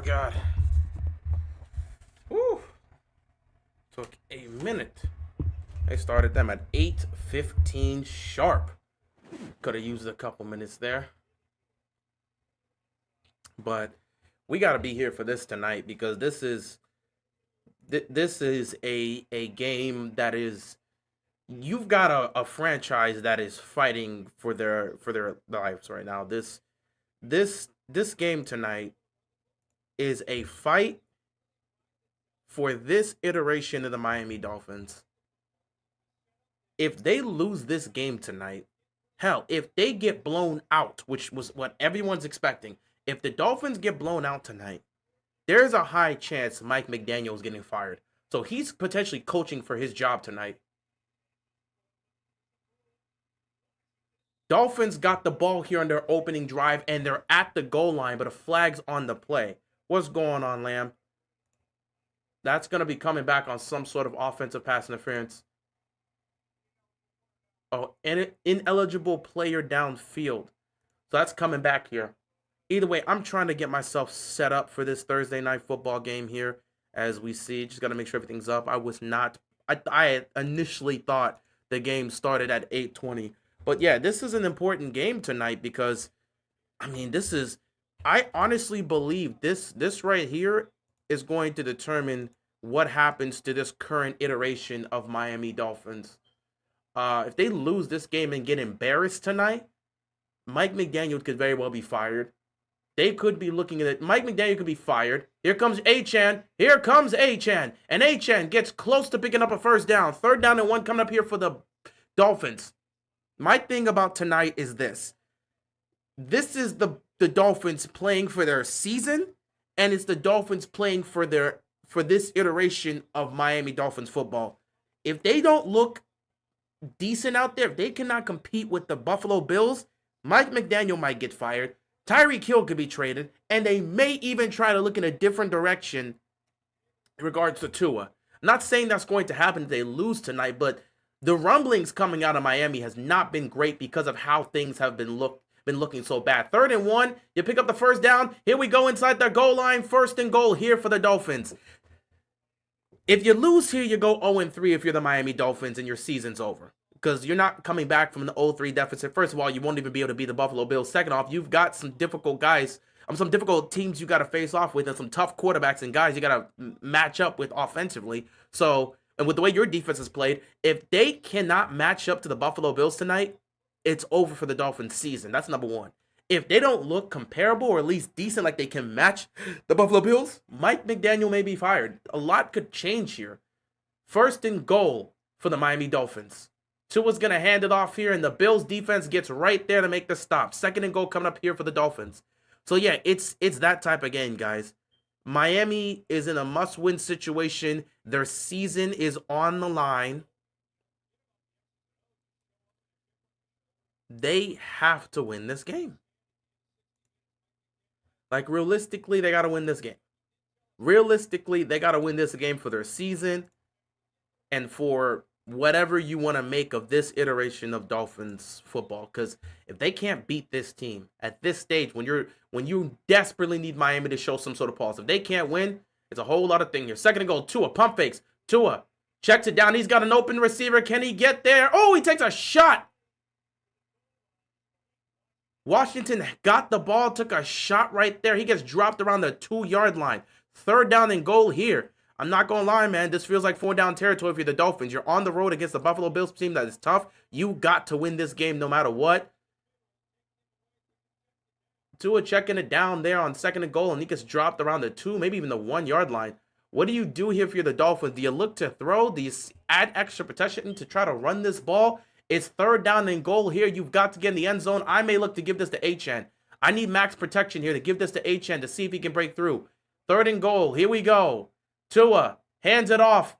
God. Woo. Took a minute. They started them at 8:15 sharp. Could have used a couple minutes there. But we got to be here for this tonight because this is a game that is, you've got a franchise that is fighting for their lives right now. This game tonight is a fight for this iteration of the Miami Dolphins. If they lose this game tonight, hell, if they get blown out, which was what everyone's expecting, if the Dolphins get blown out tonight, there's a high chance Mike McDaniel's getting fired. So he's potentially coaching for his job tonight. Dolphins got the ball here on their opening drive, and they're at the goal line, but a flag's on the play. What's going on, Lamb? That's going to be coming back on some sort of offensive pass interference. Oh, and ineligible player downfield. So that's coming back here. Either way, I'm trying to get myself set up for this Thursday night football game here. As we see, just got to make sure everything's up. I initially thought the game started at 8:20. But yeah, this is an important game tonight because, I mean, I honestly believe this right here is going to determine what happens to this current iteration of Miami Dolphins. If they lose this game and get embarrassed tonight, Mike McDaniel could very well be fired. They could be looking at it. Mike McDaniel could be fired. Here comes Achane. Here comes Achane. And Achane gets close to picking up a first down. 3rd down and 1 coming up here for the Dolphins. My thing about tonight is this. This is the Dolphins playing for their season, and it's the Dolphins playing for this iteration of Miami Dolphins football. If they don't look decent out there, if they cannot compete with the Buffalo Bills, Mike McDaniel might get fired. Tyreek Hill could be traded, and they may even try to look in a different direction in regards to Tua. I'm not saying that's going to happen if they lose tonight, but the rumblings coming out of Miami has not been great because of how things have been looking so bad. 3rd and 1, you pick up the first down. Here we go inside the goal line. 1st and goal here for the Dolphins. If you lose here, you go 0-3 if you're the Miami Dolphins and your season's over. Because you're not coming back from the 0-3 deficit. First of all, you won't even be able to beat the Buffalo Bills. Second off, you've got some difficult guys, some difficult teams you got to face off with, and some tough quarterbacks and guys you got to match up with offensively. So, and with the way your defense is played, if they cannot match up to the Buffalo Bills tonight, it's over for the Dolphins season. That's number one. If they don't look comparable or at least decent, like they can match the Buffalo Bills, Mike McDaniel may be fired. A lot could change here. 1st and goal for the Miami Dolphins. Tua's going to hand it off here, and the Bills defense gets right there to make the stop. 2nd and goal coming up here for the Dolphins. So, yeah, it's that type of game, guys. Miami is in a must-win situation. Their season is on the line. They have to win this game. Like, realistically, they got to win this game. Realistically, they got to win this game for their season and for whatever you want to make of this iteration of Dolphins football. Because if they can't beat this team at this stage, when you desperately need Miami to show some sort of pulse, if they can't win, it's a whole lot of thing here. 2nd and goal, Tua, pump fakes. Tua checks it down. He's got an open receiver. Can he get there? Oh, he takes a shot. Washington got the ball, took a shot right there. He gets dropped around the 2-yard line. 3rd down and goal here. I'm not going to lie, man. This feels like 4-down territory for the Dolphins. You're on the road against the Buffalo Bills team that is tough. You got to win this game no matter what. Tua checking it down there on 2nd and goal, and he gets dropped around the 2, maybe even the 1-yard line. What do you do here if you're the Dolphins? Do you look to throw? Do you add extra protection to try to run this ball? It's 3rd down and goal here. You've got to get in the end zone. I may look to give this to Achane. I need max protection here to give this to Achane to see if he can break through. 3rd and goal. Here we go. Tua hands it off.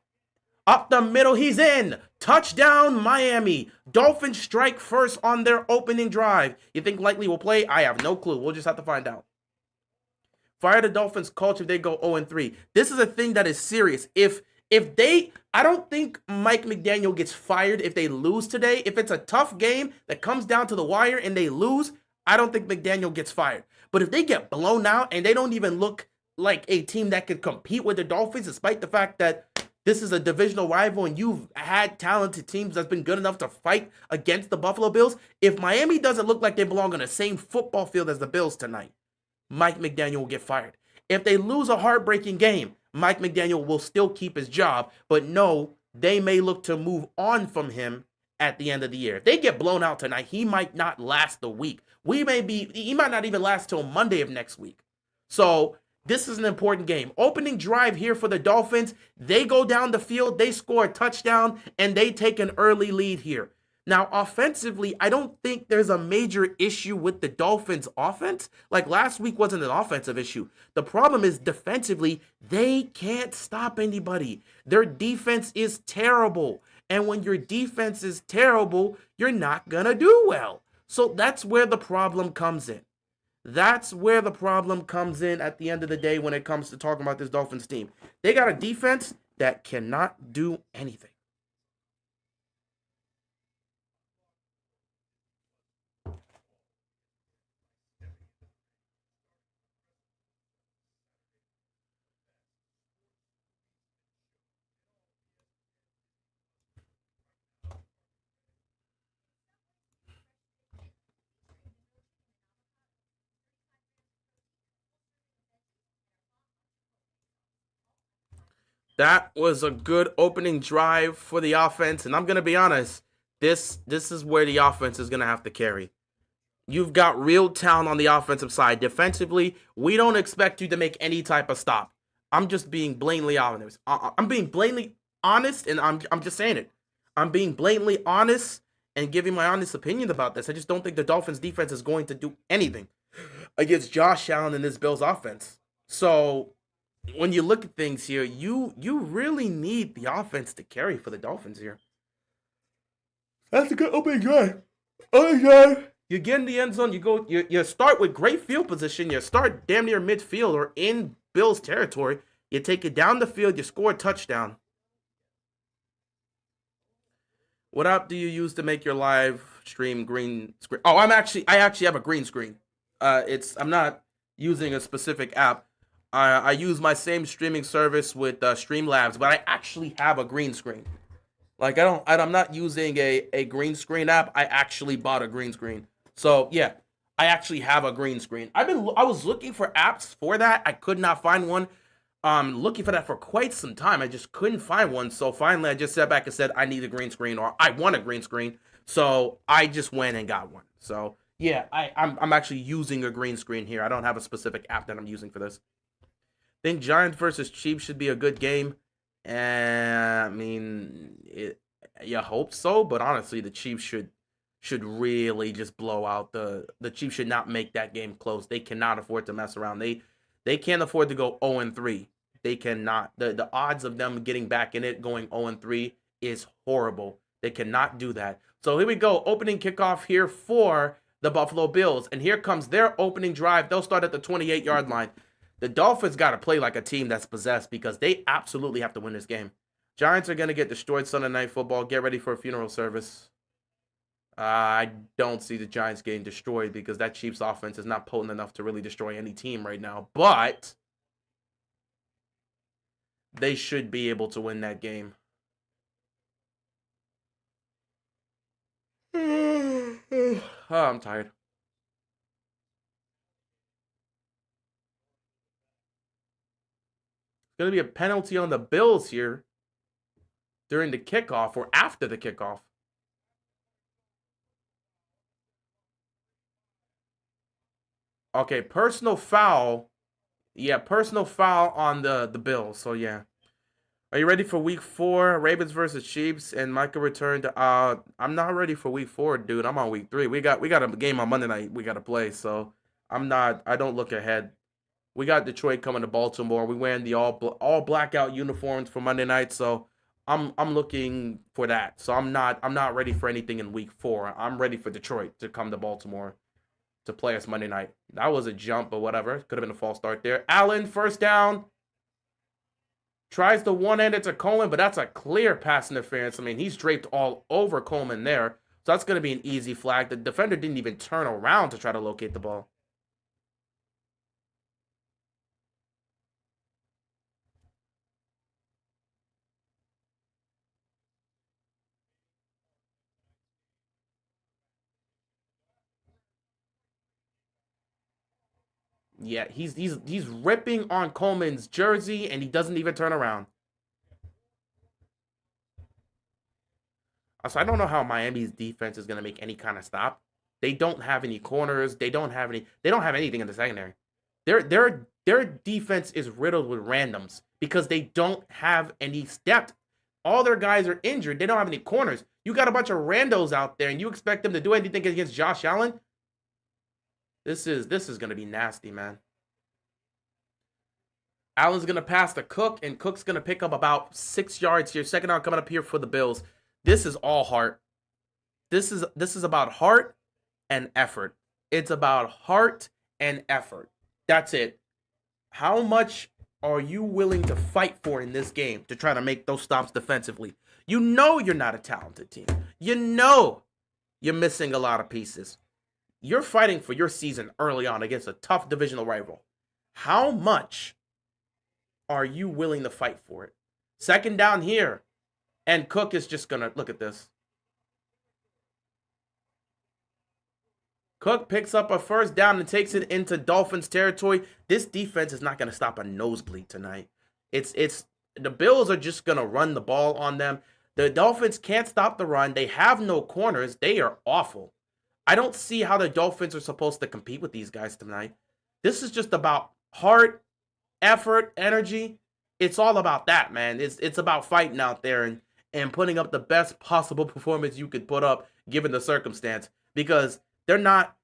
Up the middle. He's in. Touchdown, Miami. Dolphins strike first on their opening drive. You think likely will play? I have no clue. We'll just have to find out. Fire the Dolphins coach if they go 0-3. This is a thing that is serious. I don't think Mike McDaniel gets fired if they lose today. If it's a tough game that comes down to the wire and they lose, I don't think McDaniel gets fired. But if they get blown out and they don't even look like a team that could compete with the Dolphins, despite the fact that this is a divisional rival and you've had talented teams that's been good enough to fight against the Buffalo Bills. If Miami doesn't look like they belong on the same football field as the Bills tonight, Mike McDaniel will get fired. If they lose a heartbreaking game, Mike McDaniel will still keep his job, but no, they may look to move on from him at the end of the year. If they get blown out tonight, he might not last the week. He might not even last till Monday of next week. So this is an important game. Opening drive here for the Dolphins. They go down the field, they score a touchdown, and they take an early lead here. Now, offensively, I don't think there's a major issue with the Dolphins' offense. Like last week wasn't an offensive issue. The problem is defensively, they can't stop anybody. Their defense is terrible. And when your defense is terrible, you're not going to do well. So that's where the problem comes in. That's where the problem comes in at the end of the day when it comes to talking about this Dolphins team. They got a defense that cannot do anything. That was a good opening drive for the offense, and I'm gonna be honest. This is where the offense is gonna have to carry. You've got real talent on the offensive side. Defensively, we don't expect you to make any type of stop. I'm just being blatantly honest. I'm being blatantly honest, and I'm just saying it. I'm being blatantly honest and giving my honest opinion about this. I just don't think the Dolphins defense is going to do anything against Josh Allen and this Bills offense. So when you look at things here, you really need the offense to carry for the Dolphins here. That's a good opening drive. Opening drive. You get in the end zone. You start with great field position. You start damn near midfield or in Bills territory. You take it down the field. You score a touchdown. What app do you use to make your live stream green screen? Oh, I actually have a green screen. I'm not using a specific app. I use my same streaming service with Streamlabs, but I actually have a green screen. Like I'm not using a green screen app. I actually bought a green screen. So yeah, I actually have a green screen. I was looking for apps for that. I could not find one. Looking for that for quite some time. I just couldn't find one. So finally I just sat back and said I need a green screen or I want a green screen. So I just went and got one. So yeah, I'm actually using a green screen here. I don't have a specific app that I'm using for this. Think Giants versus Chiefs should be a good game. I mean, you hope so, but honestly, the Chiefs should really just blow out the Chiefs should not make that game close. They cannot afford to mess around. They can't afford to go 0-3. They cannot. The odds of them getting back in it going 0-3 is horrible. They cannot do that. So here we go. Opening kickoff here for the Buffalo Bills. And here comes their opening drive. They'll start at the 28-yard line. The Dolphins got to play like a team that's possessed because they absolutely have to win this game. Giants are going to get destroyed Sunday Night Football. Get ready for a funeral service. I don't see the Giants getting destroyed because that Chiefs offense is not potent enough to really destroy any team right now. But they should be able to win that game. Oh, I'm tired. Going to be a penalty on the Bills here during the kickoff or after the kickoff. Okay, personal foul. Yeah, personal foul on the Bills. So yeah. Are you ready for week 4? Ravens versus Chiefs and Micah returned to I'm not ready for week 4, dude. I'm on week 3. We got a game on Monday night we got to play, so I don't look ahead. We got Detroit coming to Baltimore. We wearing the all blackout uniforms for Monday night, so I'm looking for that. So I'm not ready for anything in week 4. I'm ready for Detroit to come to Baltimore to play us Monday night. That was a jump, but whatever. Could have been a false start there. Allen, first down. Tries the one-handed to Coleman, but that's a clear pass interference. I mean, he's draped all over Coleman there. So that's going to be an easy flag. The defender didn't even turn around to try to locate the ball. Yeah, he's ripping on Coleman's jersey, and he doesn't even turn around. So I don't know how Miami's defense is gonna make any kind of stop. They don't have any corners. They don't have any. They don't have anything in the secondary. Their defense is riddled with randoms because they don't have any depth. All their guys are injured. They don't have any corners. You got a bunch of randos out there, and you expect them to do anything against Josh Allen? This is gonna be nasty, man. Allen's gonna pass to Cook, and Cook's gonna pick up about 6 yards here. Second down coming up here for the Bills. This is all heart. This is about heart and effort. It's about heart and effort. That's it. How much are you willing to fight for in this game to try to make those stops defensively? You know you're not a talented team. You know you're missing a lot of pieces. You're fighting for your season early on against a tough divisional rival. How much are you willing to fight for it? Second down here. And Cook is just going to look at this. Cook picks up a first down and takes it into Dolphins territory. This defense is not going to stop a nosebleed tonight. It's the Bills are just going to run the ball on them. The Dolphins can't stop the run. They have no corners. They are awful. I don't see how the Dolphins are supposed to compete with these guys tonight. This is just about heart, effort, energy. It's all about that, man. It's about fighting out there and putting up the best possible performance you could put up given the circumstance, because they're not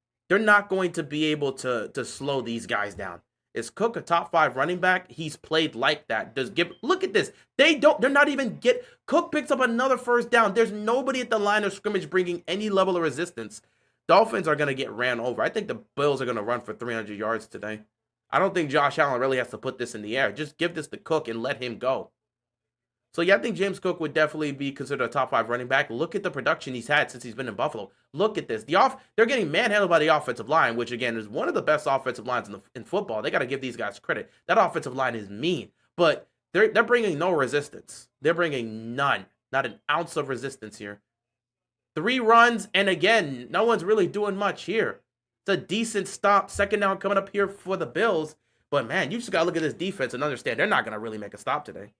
going to be able to slow these guys down. Is Cook a top 5 running back? He's played like that. Look at this. They're not even Cook picks up another first down. There's nobody at the line of scrimmage bringing any level of resistance. Dolphins are going to get ran over. I think the Bills are going to run for 300 yards today. I don't think Josh Allen really has to put this in the air. Just give this to Cook and let him go. So, yeah, I think James Cook would definitely be considered a top 5 running back. Look at the production he's had since he's been in Buffalo. Look at this. They're getting manhandled by the offensive line, which, again, is one of the best offensive lines in football. They got to give these guys credit. That offensive line is mean, but they're bringing no resistance. They're bringing none. Not an ounce of resistance here. 3 runs, and, again, no one's really doing much here. It's a decent stop. Second down coming up here for the Bills. But, man, you just got to look at this defense and understand they're not going to really make a stop today.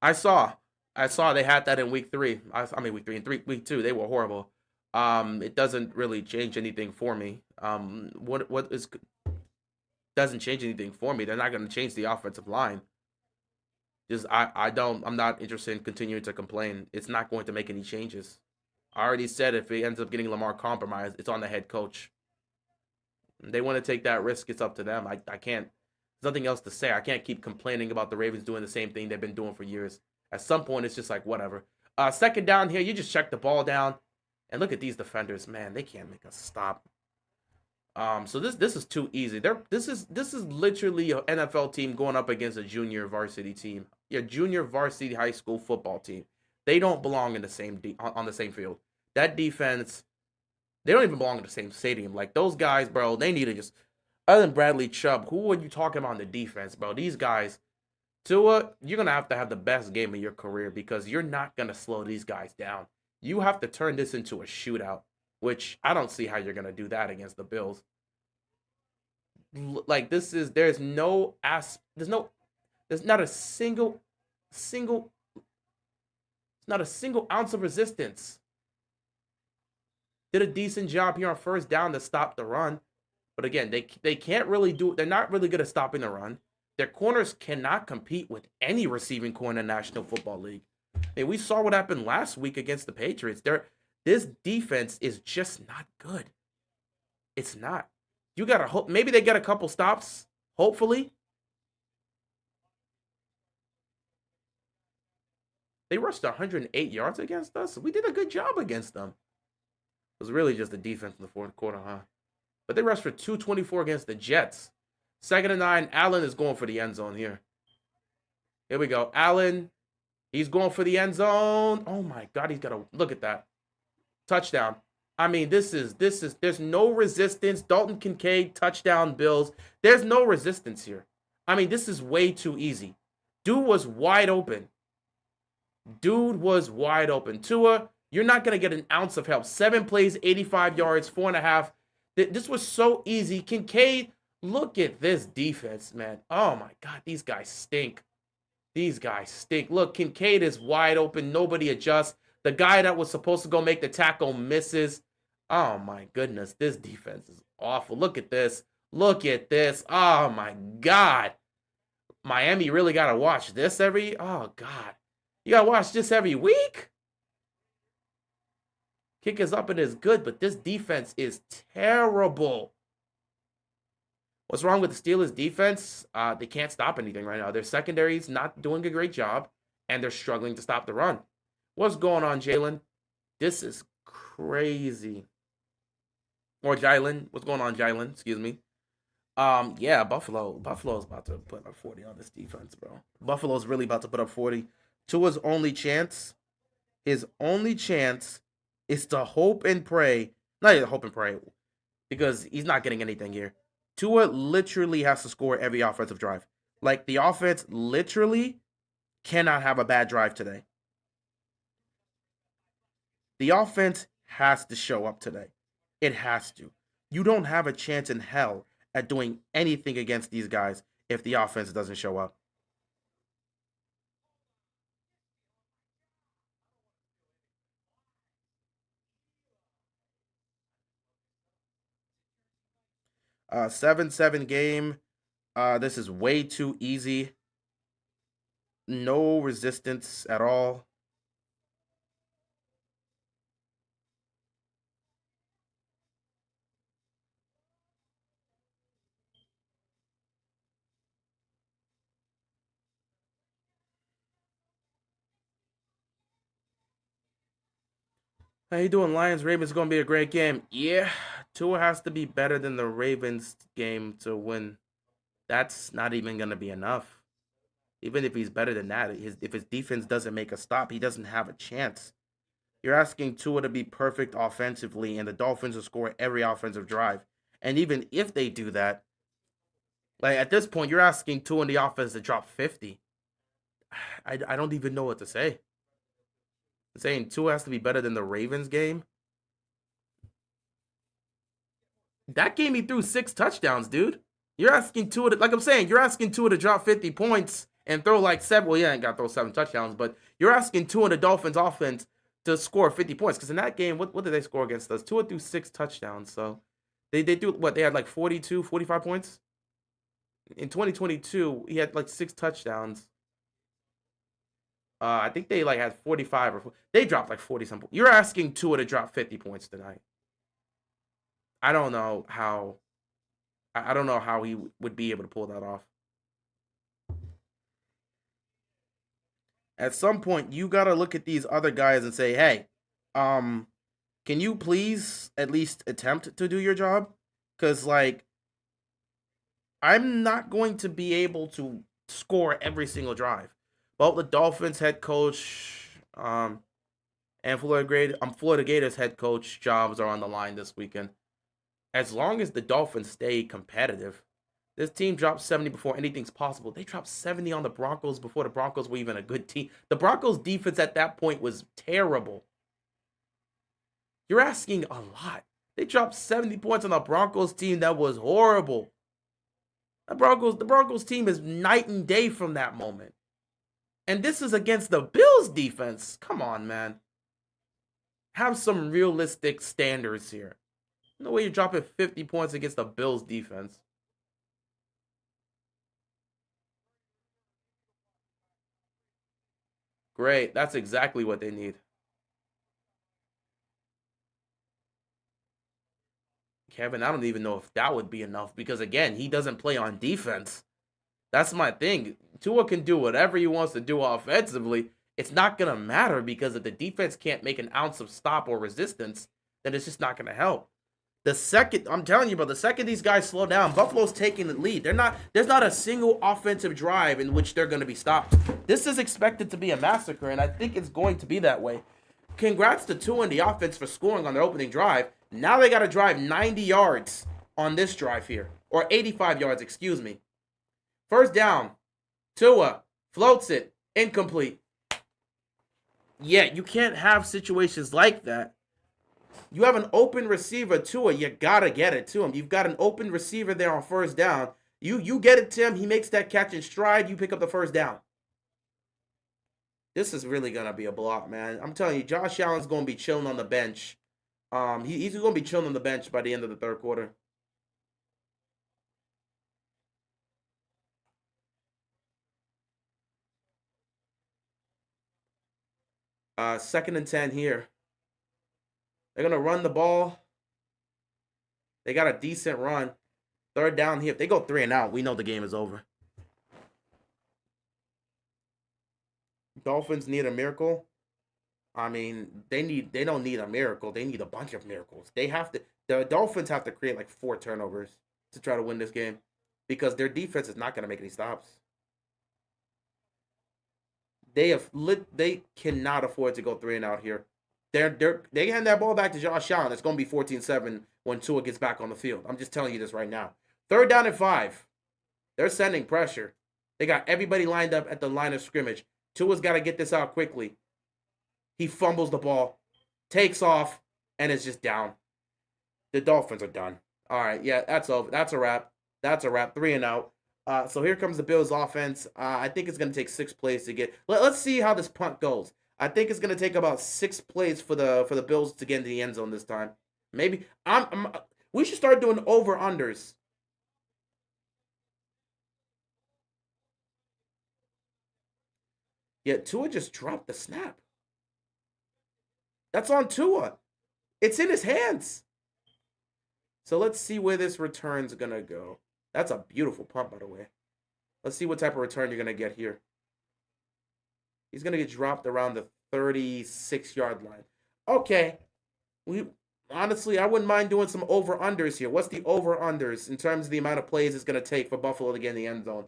I saw they had that in week 3. I mean week 3 and week 2. They were horrible. It doesn't really change anything for me. Doesn't change anything for me. They're not going to change the offensive line. I'm not interested in continuing to complain. It's not going to make any changes. I already said if it ends up getting Lamar compromised, it's on the head coach. They want to take that risk. It's up to them. I can't. There's nothing else to say. I can't keep complaining about the Ravens doing the same thing they've been doing for years. At some point, it's just like, whatever. Second down here, you just check the ball down. And look at these defenders. Man, they can't make a stop. So this is too easy. This is literally an NFL team going up against a junior varsity team. Your junior varsity high school football team. They don't belong in the same on the same field. That defense, they don't even belong in the same stadium. Like, those guys, bro, they need to just... Other than Bradley Chubb, who are you talking about on the defense, bro? These guys, Tua, you're going to have the best game of your career because you're not going to slow these guys down. You have to turn this into a shootout, which I don't see how you're going to do that against the Bills. Like, there's not a single ounce of resistance. Did a decent job here on first down to stop the run. But again, they can't really do it. They're not really good at stopping the run. Their corners cannot compete with any receiving corner in the National Football League. And we saw what happened last week against the Patriots. This defense is just not good. It's not. You got to hope. Maybe they get a couple stops, hopefully. They rushed 108 yards against us. We did a good job against them. It was really just the defense in the fourth quarter, huh? But they rushed for 224 against the Jets. 2nd and 9. Allen is going for the end zone here. Here we go. Allen. He's going for the end zone. Oh, my God. He's got to look at that. Touchdown. I mean, there's no resistance. Dalton Kincaid, touchdown, Bills. There's no resistance here. I mean, this is way too easy. Dude was wide open. Tua, you're not going to get an ounce of help. 7 plays, 85 yards, 4.5. This was so easy. Kincaid Look at this defense, man. Oh my God, these guys stink. These guys stink. Look, Kincaid is wide open. Nobody adjusts. The guy that was supposed to go make the tackle misses. Oh my goodness, this defense is awful. Look at this. Look at this. Oh my God. Miami really got to watch this oh God. You got to watch this every week? Kick is up and is good, but this defense is terrible. What's wrong with the Steelers defense? They can't stop anything right now. Their secondary's not doing a great job, and they're struggling to stop the run. What's going on, Jalen? This is crazy. Or Jalen. What's going on, Jalen? Excuse me. Yeah, Buffalo's about to put up 40 on this defense, bro. Buffalo's really about to put up 40. Tua's his only chance is to hope and pray. Not even hope and pray, because he's not getting anything here. Tua literally has to score every offensive drive. Like, the offense literally cannot have a bad drive today. The offense has to show up today. It has to. You don't have a chance in hell at doing anything against these guys if the offense doesn't show up. . 7-7 game. This is way too easy. No resistance at all. How you doing, Lions? Ravens going to be a great game. Yeah, Tua has to be better than the Ravens game to win. That's not even going to be enough. Even if he's better than that, if his defense doesn't make a stop, he doesn't have a chance. You're asking Tua to be perfect offensively, and the Dolphins will score every offensive drive. And even if they do that, like at this point, you're asking Tua in the offense to drop 50. I don't even know what to say. Saying Tua has to be better than the Ravens game. That game he threw 6 touchdowns, dude. You're asking Tua to, like I'm saying, you're asking Tua to drop 50 points and throw like 7. Well, yeah, ain't got to throw 7 touchdowns, but you're asking Tua and the Dolphins offense to score 50 points. Because in that game, what did they score against us? Tua threw 6 touchdowns. So they threw what? They had like 42, 45 points? In 2022, he had like 6 touchdowns. I think they like had 45 or they dropped like 40 something. You're asking Tua to drop 50 points tonight. I don't know how. I don't know how he would be able to pull that off. At some point, you gotta look at these other guys and say, "Hey, can you please at least attempt to do your job?" Because like, I'm not going to be able to score every single drive. Well, the Dolphins head coach, and Florida Gators head coach jobs are on the line this weekend. As long as the Dolphins stay competitive, this team dropped 70 before anything's possible. They dropped 70 on the Broncos before the Broncos were even a good team. The Broncos defense at that point was terrible. You're asking a lot. They dropped 70 points on the Broncos team that was horrible. The Broncos team is night and day from that moment. And this is against the Bills defense. Come on, man. Have some realistic standards here. No way you're dropping 50 points against the Bills defense. Great. That's exactly what they need. Kevin, I don't even know if that would be enough because, again, he doesn't play on defense. That's my thing. Tua can do whatever he wants to do offensively. It's not going to matter because if the defense can't make an ounce of stop or resistance, then it's just not going to help. I'm telling you, bro, the second these guys slow down, Buffalo's taking the lead. There's not a single offensive drive in which they're going to be stopped. This is expected to be a massacre, and I think it's going to be that way. Congrats to Tua and the offense for scoring on their opening drive. Now they got to drive 90 yards on this drive here, or 85 yards, excuse me. First down, Tua floats it, incomplete. Yeah, you can't have situations like that You have an open receiver, Tua. You gotta get it to him. You've got an open receiver there on first down. You get it to him. He makes that catch in stride. You pick up the first down. This is really gonna be a block, man. I'm telling you, Josh Allen's gonna be chilling on the bench. He's gonna be chilling on the bench by the end of the third quarter. Second and 10 here. They're gonna run the ball. They got a decent run. Third down here. If they go 3 and out, we know the game is over. Dolphins need a miracle. I mean, they don't need a miracle. They need a bunch of miracles. The Dolphins have to create like 4 turnovers to try to win this game because their defense is not going to make any stops. They cannot afford to go 3 and out here. They hand that ball back to Josh Allen. It's going to be 14-7 when Tua gets back on the field. I'm just telling you this right now. Third down and 5. They're sending pressure. They got everybody lined up at the line of scrimmage. Tua's got to get this out quickly. He fumbles the ball, takes off, and is just down. The Dolphins are done. All right, yeah, that's over. That's a wrap. That's a wrap. 3 and out. So here comes the Bills offense. I think it's going to take 6 plays to get. Let's see how this punt goes. I think it's going to take about 6 plays for the Bills to get into the end zone this time. Maybe we should start doing over unders. Yeah, Tua just dropped the snap. That's on Tua. It's in his hands. So let's see where this return's going to go. That's a beautiful punt, by the way. Let's see what type of return you're going to get here. He's going to get dropped around the 36-yard line. Okay. Honestly, I wouldn't mind doing some over-unders here. What's the over-unders in terms of the amount of plays it's going to take for Buffalo to get in the end zone?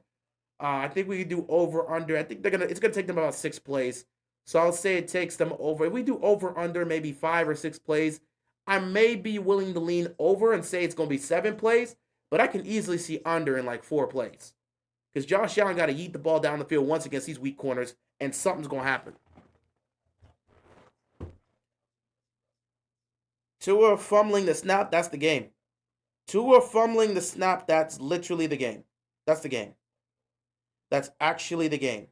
I think we could do over-under. I think it's going to take them about 6 plays. So I'll say it takes them over. If we do over-under maybe 5 or 6 plays, I may be willing to lean over and say it's going to be 7 plays, but I can easily see under in like 4 plays. Because Josh Allen got to yeet the ball down the field once against these weak corners, and something's going to happen. Tua fumbling the snap, that's the game. Tua fumbling the snap, that's literally the game. That's the game. That's actually the game.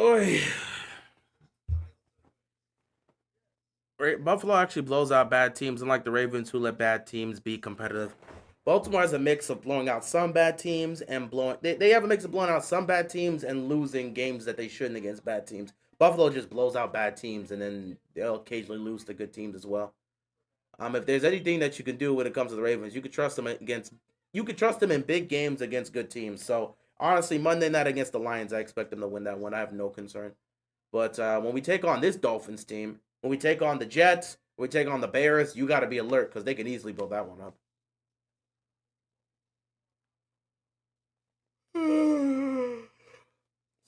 Oy. Buffalo actually blows out bad teams, unlike the Ravens, who let bad teams be competitive. Baltimore has a mix of blowing out some bad teams and blowing. They have a mix of blowing out some bad teams and losing games that they shouldn't against bad teams. Buffalo just blows out bad teams, and then they'll occasionally lose to good teams as well. If there's anything that you can do when it comes to the Ravens, you can trust them against. You can trust them in big games against good teams. So honestly, Monday night against the Lions, I expect them to win that one. I have no concern. But when we take on this Dolphins team, when we take on the Jets, when we take on the Bears, you got to be alert because they can easily build that one up.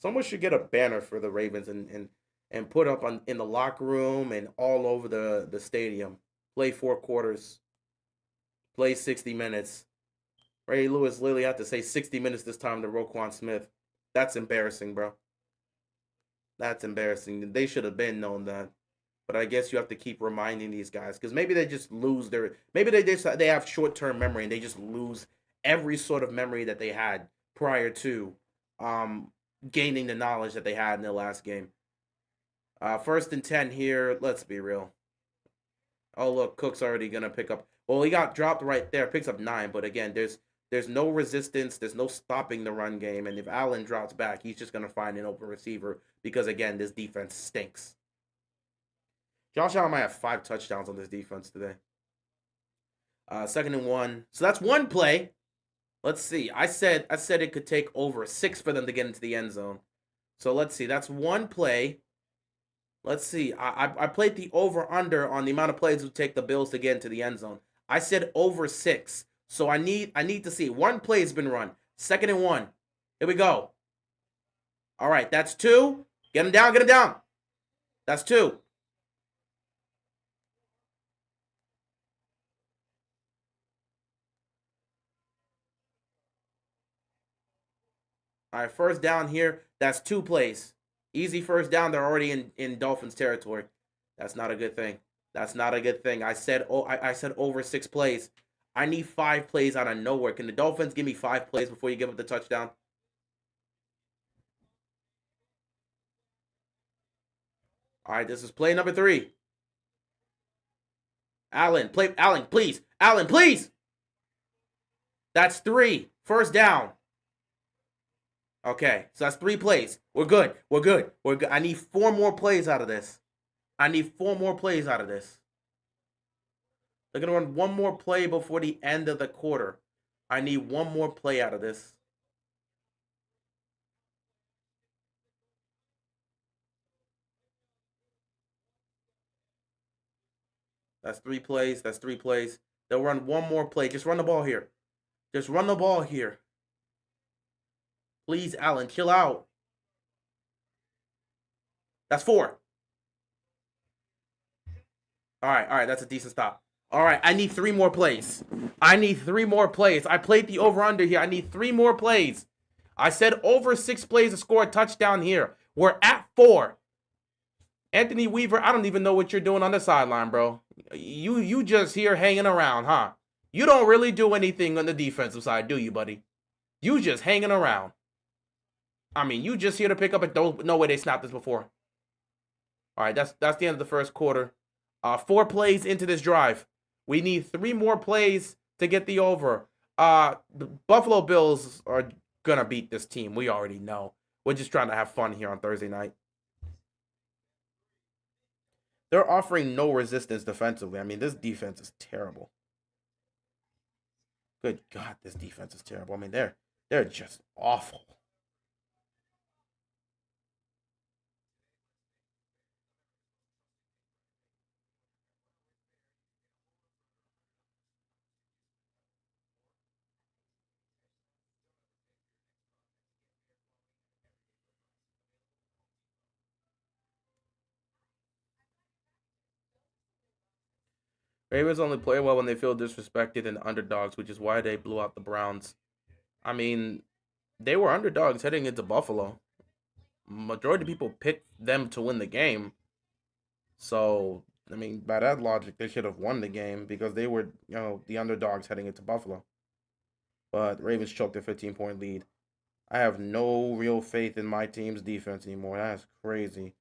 Someone should get a banner for the Ravens and put up in the locker room and all over the stadium. Play 4 quarters. Play 60 minutes. Ray Lewis literally had to say 60 minutes this time to Roquan Smith. That's embarrassing, bro. That's embarrassing. They should have been known that. But I guess you have to keep reminding these guys because maybe they just lose maybe they have short-term memory and they just lose every sort of memory that they had prior to gaining the knowledge that they had in their last game. First and 10 here. Let's be real. Oh, look, Cook's already going to pick up. Well, he got dropped right there. Picks up 9, but again, there's no resistance. There's no stopping the run game. And if Allen drops back, he's just going to find an open receiver because, again, this defense stinks. Josh Allen might have 5 touchdowns on this defense today. 2nd and 1. So that's one play. Let's see. I said it could take over 6 for them to get into the end zone. So let's see. That's one play. Let's see. I played the over-under on the amount of plays it would take the Bills to get into the end zone. I said over 6. So I need to see. One play has been run. 2nd and 1. Here we go. All right, that's 2. Get him down, get him down. That's 2. All right, first down here. That's 2 plays. Easy first down. They're already in Dolphins territory. That's not a good thing. That's not a good thing. I said over 6 plays. I need 5 plays out of nowhere. Can the Dolphins give me 5 plays before you give up the touchdown? All right, this is play number 3. Allen, please. Allen, please. That's 3. First down. Okay, so that's 3 plays. We're good. I need 4 more plays out of this. They're going to run one more play before the end of the quarter. I need 1 more play out of this. That's 3 plays. They'll run 1 more play. Just run the ball here. Please, Allen, chill out. That's 4. All right, that's a decent stop. All right, I need 3 more plays. I played the over-under here. I need 3 more plays. I said over 6 plays to score a touchdown here. We're at 4. Anthony Weaver, I don't even know what you're doing on the sideline, bro. You just here hanging around, huh? You don't really do anything on the defensive side, do you, buddy? You just hanging around. I mean, you just here to pick up a no way they snapped this before. All right, that's the end of the first quarter. 4 plays into this drive. We need 3 more plays to get the over. The Buffalo Bills are gonna beat this team. We already know. We're just trying to have fun here on Thursday night. They're offering no resistance defensively. I mean, this defense is terrible. Good God, this defense is terrible. I mean, they're just awful. Ravens only play well when they feel disrespected and underdogs, which is why they blew out the Browns. I mean, they were underdogs heading into Buffalo. Majority of people picked them to win the game. So, I mean, by that logic, they should have won the game because they were, the underdogs heading into Buffalo. But Ravens choked a 15-point lead. I have no real faith in my team's defense anymore. That's crazy.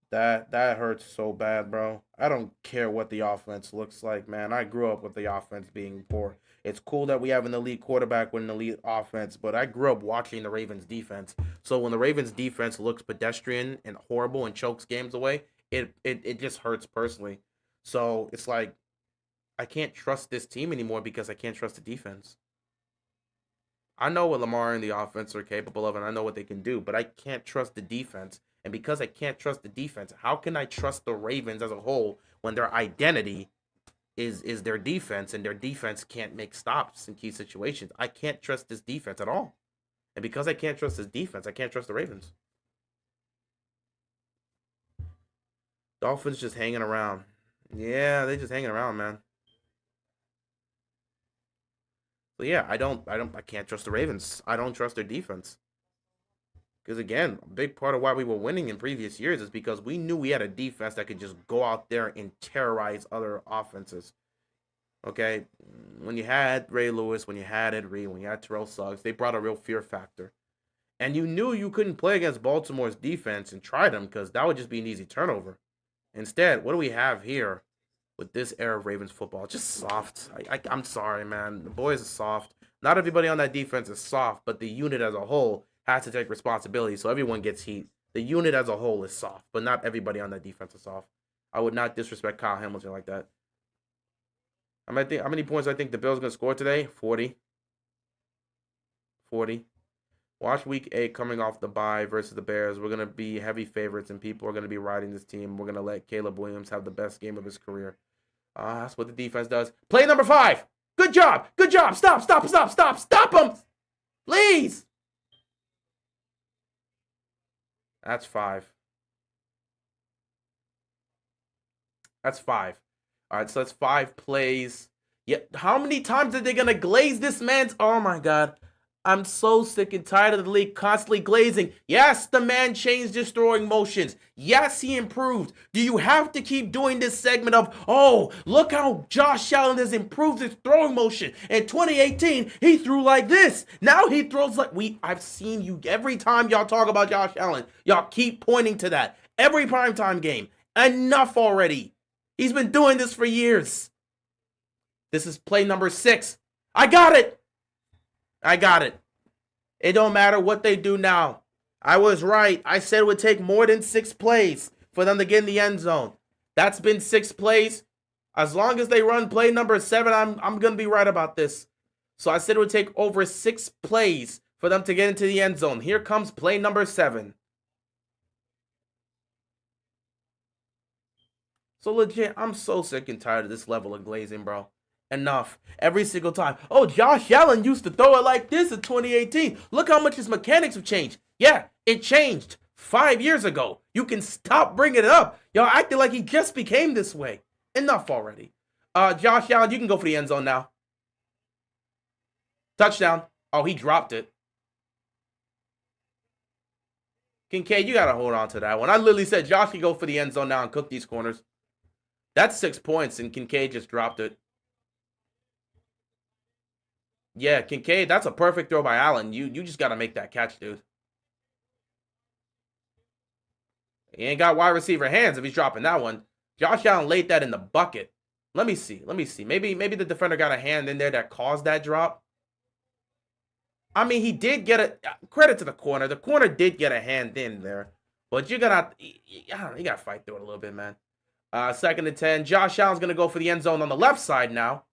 That hurts so bad, bro. I don't care what the offense looks like, man. I grew up with the offense being poor. It's cool that we have an elite quarterback with an elite offense, but I grew up watching the Ravens defense. So when the Ravens defense looks pedestrian and horrible and chokes games away, it just hurts personally. So it's like I can't trust this team anymore because I can't trust the defense. I know what Lamar and the offense are capable of, and I know what they can do, but I can't trust the defense. And because I can't trust the defense, how can I trust the Ravens as a whole when their identity is their defense, and their defense can't make stops in key situations? I can't trust this defense at all. And because I can't trust this defense, I can't trust the Ravens. Dolphins just hanging around. Yeah, they just hanging around, man. So yeah, I can't trust the Ravens. I don't trust their defense. Because again, a big part of why we were winning in previous years is because we knew we had a defense that could just go out there and terrorize other offenses. Okay, when you had Ray Lewis, when you had Ed Reed, when you had Terrell Suggs, they brought a real fear factor. And you knew you couldn't play against Baltimore's defense and try them because that would just be an easy turnover. Instead, what do we have here? with this era of Ravens football. Just soft. I'm sorry, man. The boys are soft. Not everybody on that defense is soft, but the unit as a whole has to take responsibility, so everyone gets heat. The unit as a whole is soft, but not everybody on that defense is soft. I would not disrespect Kyle Hamilton like that. How many points I think the Bills are going to score today? 40. 40. Watch week 8 coming off the bye versus the Bears. We're going to be heavy favorites, and people are going to be riding this team. We're going to let Caleb Williams have the best game of his career. That's what the defense does. Play number 5. Good job. Good job. Stop him. Please. That's 5. That's 5. All right, so that's 5 plays. Yeah, how many times are they going to glaze this man's? Oh, my God. I'm so sick and tired of the league constantly glazing. Yes, the man changed his throwing motions. Yes, he improved. Do you have to keep doing this segment of, oh, look how Josh Allen has improved his throwing motion. In 2018, he threw like this. Now he throws like I've seen you every time y'all talk about Josh Allen. Y'all keep pointing to that. Every primetime game. Enough already. He's been doing this for years. This is play number 6. I got it. It don't matter what they do now. I was right. I said it would take more than 6 plays for them to get in the end zone. That's been 6 plays. As long as they run play number 7, I'm going to be right about this. So I said it would take over 6 plays for them to get into the end zone. Here comes play number 7. So legit, I'm so sick and tired of this level of glazing, bro. Enough. Every single time. Oh, Josh Allen used to throw it like this in 2018. Look how much his mechanics have changed. Yeah, it changed 5 years ago. You can stop bringing it up. Y'all acting like he just became this way. Enough already. Josh Allen, you can go for the end zone now. Touchdown. Oh, he dropped it. Kincaid, you got to hold on to that one. I literally said Josh can go for the end zone now and cook these corners. That's 6 points, and Kincaid just dropped it. Yeah, Kincaid, that's a perfect throw by Allen. You just got to make that catch, dude. He ain't got wide receiver hands if he's dropping that one. Josh Allen laid that in the bucket. Let me see. Maybe the defender got a hand in there that caused that drop. I mean, he did get a credit to the corner. The corner did get a hand in there. But you got to fight through it a little bit, man. 2nd and 10. Josh Allen's going to go for the end zone on the left side now.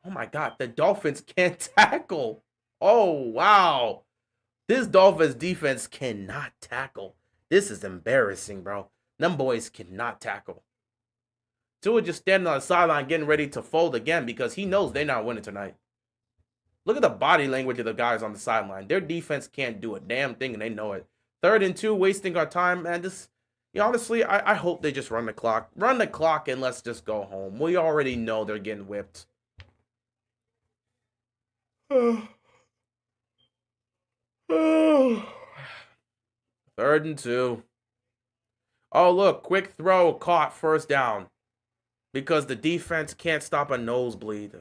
Oh, my God. The Dolphins can't tackle. Oh, wow. This Dolphins defense cannot tackle. This is embarrassing, bro. Them boys cannot tackle. Tua just standing on the sideline getting ready to fold again because he knows they're not winning tonight. Look at the body language of the guys on the sideline. Their defense can't do a damn thing, and they know it. 3rd and 2, wasting our time, man. Honestly, I hope they just run the clock. Run the clock and let's just go home. We already know they're getting whipped. 3rd and 2. Oh, look. Quick throw caught, 1st down. Because the defense can't stop a nosebleed.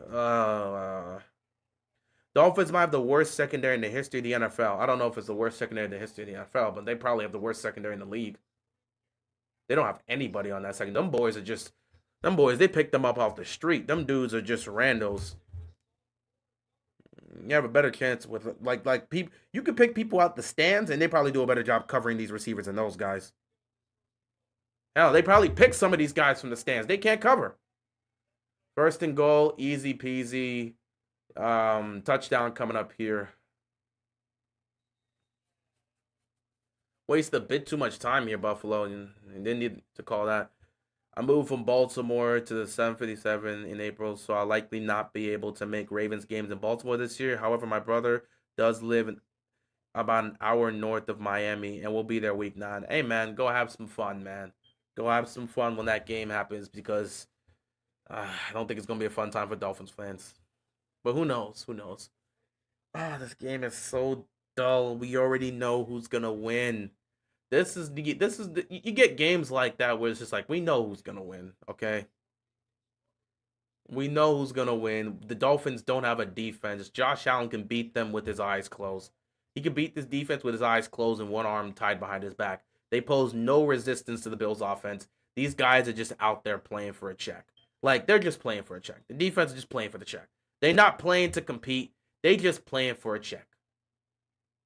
Dolphins might have the worst secondary in the history of the NFL. I don't know if it's the worst secondary in the history of the NFL, but they probably have the worst secondary in the league. They don't have anybody on that second. Them boys, they picked them up off the street. Them dudes are just randos. You have a better chance with like people. You can pick people out the stands, and they probably do a better job covering these receivers than those guys. Hell, they probably pick some of these guys from the stands. They can't cover. 1st and goal, easy peasy. Touchdown coming up here. Waste a bit too much time here, Buffalo, and didn't need to call that. I moved from Baltimore to the 757 in April, so I'll likely not be able to make Ravens games in Baltimore this year. However, my brother does live about an hour north of Miami, and we'll be there week 9. Hey, man, go have some fun, man. Go have some fun when that game happens because I don't think it's going to be a fun time for Dolphins fans. But who knows? Who knows? This game is so dull. We already know who's going to win. You get games like that where it's just like, we know who's going to win, okay? We know who's going to win. The Dolphins don't have a defense. Josh Allen can beat them with his eyes closed. He can beat this defense with his eyes closed and one arm tied behind his back. They pose no resistance to the Bills' offense. These guys are just out there playing for a check. Like, they're just playing for a check. The defense is just playing for the check. They're not playing to compete. They just playing for a check.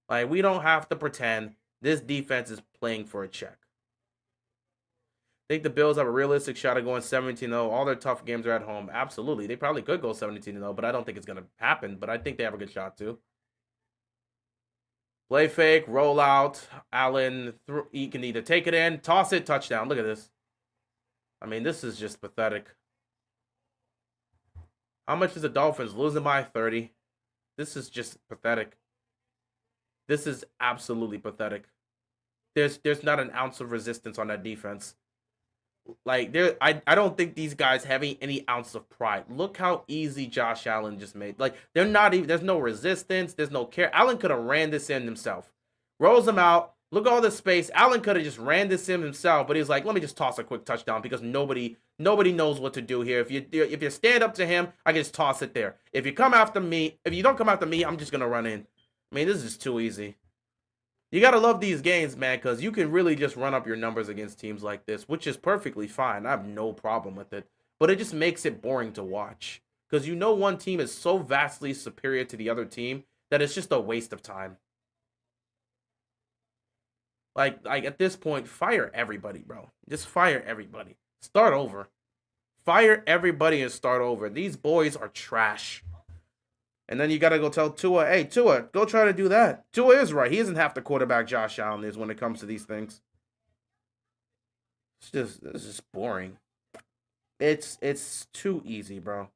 Like, we don't have to pretend this defense is playing for a check. I think the Bills have a realistic shot of going 17-0. All their tough games are at home. Absolutely. They probably could go 17-0, but I don't think it's going to happen. But I think they have a good shot, too. Play fake, roll out. Allen, he can either take it in, toss it, touchdown. Look at this. I mean, this is just pathetic. How much is the Dolphins? Losing by 30. This is just pathetic. This is absolutely pathetic. There's not an ounce of resistance on that defense. Like, I don't think these guys have any ounce of pride. Look how easy Josh Allen just made. Like, they're not even, there's no resistance, there's no care. Allen could have ran this in himself. Rolls him out. Look at all this space. Allen could have just ran this in himself, but he's like, let me just toss a quick touchdown because nobody knows what to do here. If you stand up to him, I can just toss it there. If you come after me, if you don't come after me, I'm just gonna run in. I mean, this is too easy. You got to love these games, man, because you can really just run up your numbers against teams like this, which is perfectly fine. I have no problem with it. But it just makes it boring to watch because you know one team is so vastly superior to the other team that it's just a waste of time. Like at this point, fire everybody, bro. Just fire everybody. Start over. Fire everybody and start over. These boys are trash. And then you got to go tell Tua, hey, Tua, go try to do that. Tua is right. He isn't half the quarterback Josh Allen is when it comes to these things. It's just boring. It's too easy, bro.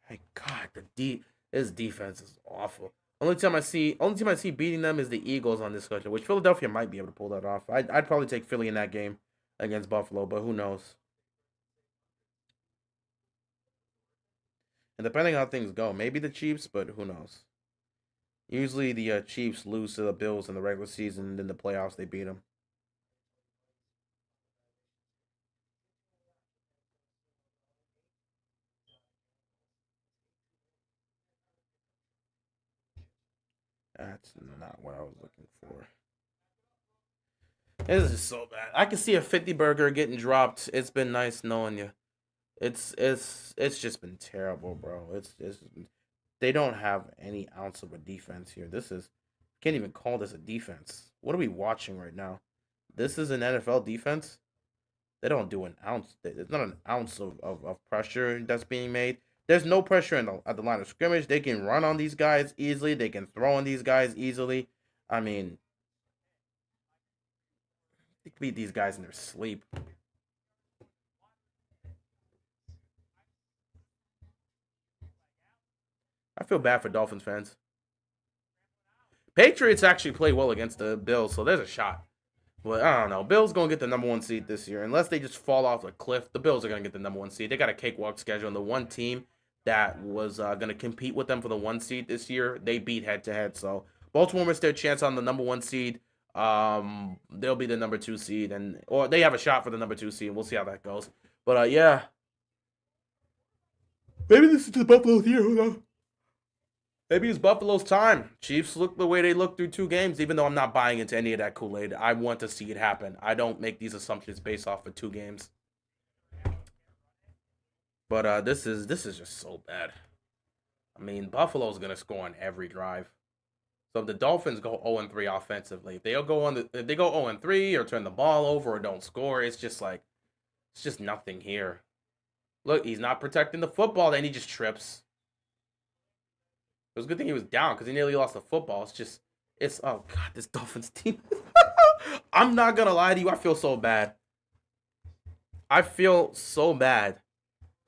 My God, this defense is awful. Only team I see beating them is the Eagles on this schedule, which Philadelphia might be able to pull that off. I'd probably take Philly in that game against Buffalo, but who knows? And depending on how things go, maybe the Chiefs, but who knows? Usually the Chiefs lose to the Bills in the regular season, and in the playoffs they beat them. That's not what I was looking for. This is so bad. I can see a 50 burger getting dropped. It's been nice knowing you. It's just been terrible, bro. It's they don't have any ounce of a defense here. This is can't even call this a defense. What are we watching right now? This is an NFL defense. They don't do an ounce. There's not an ounce of pressure that's being made. There's no pressure at the line of scrimmage. They can run on these guys easily. They can throw on these guys easily. I mean, they can beat these guys in their sleep. I feel bad for Dolphins fans. Patriots actually play well against the Bills, so there's a shot. But I don't know. Bills gonna get the number one seed this year, unless they just fall off a cliff. The Bills are gonna get the number one seed. They got a cakewalk schedule, and the one team that was gonna compete with them for the one seed this year, they beat head to head. So Baltimore missed their chance on the number one seed. They'll be the number two seed, and or they have a shot for the number two seed. We'll see how that goes. But yeah, maybe this is the Buffalo here. Who knows? Maybe it's Buffalo's time. Chiefs look the way they look through two games, even though I'm not buying into any of that Kool-Aid. I want to see it happen. I don't make these assumptions based off of two games. But this is just so bad. I mean, Buffalo's gonna score on every drive. So if the Dolphins go 0-3 offensively, if they go 0-3 or turn the ball over or don't score, it's just like it's just nothing here. Look, he's not protecting the football, then he just trips. It was a good thing he was down because he nearly lost the football. It's oh god, this Dolphins team. I'm not gonna lie to you, I feel so bad. I feel so bad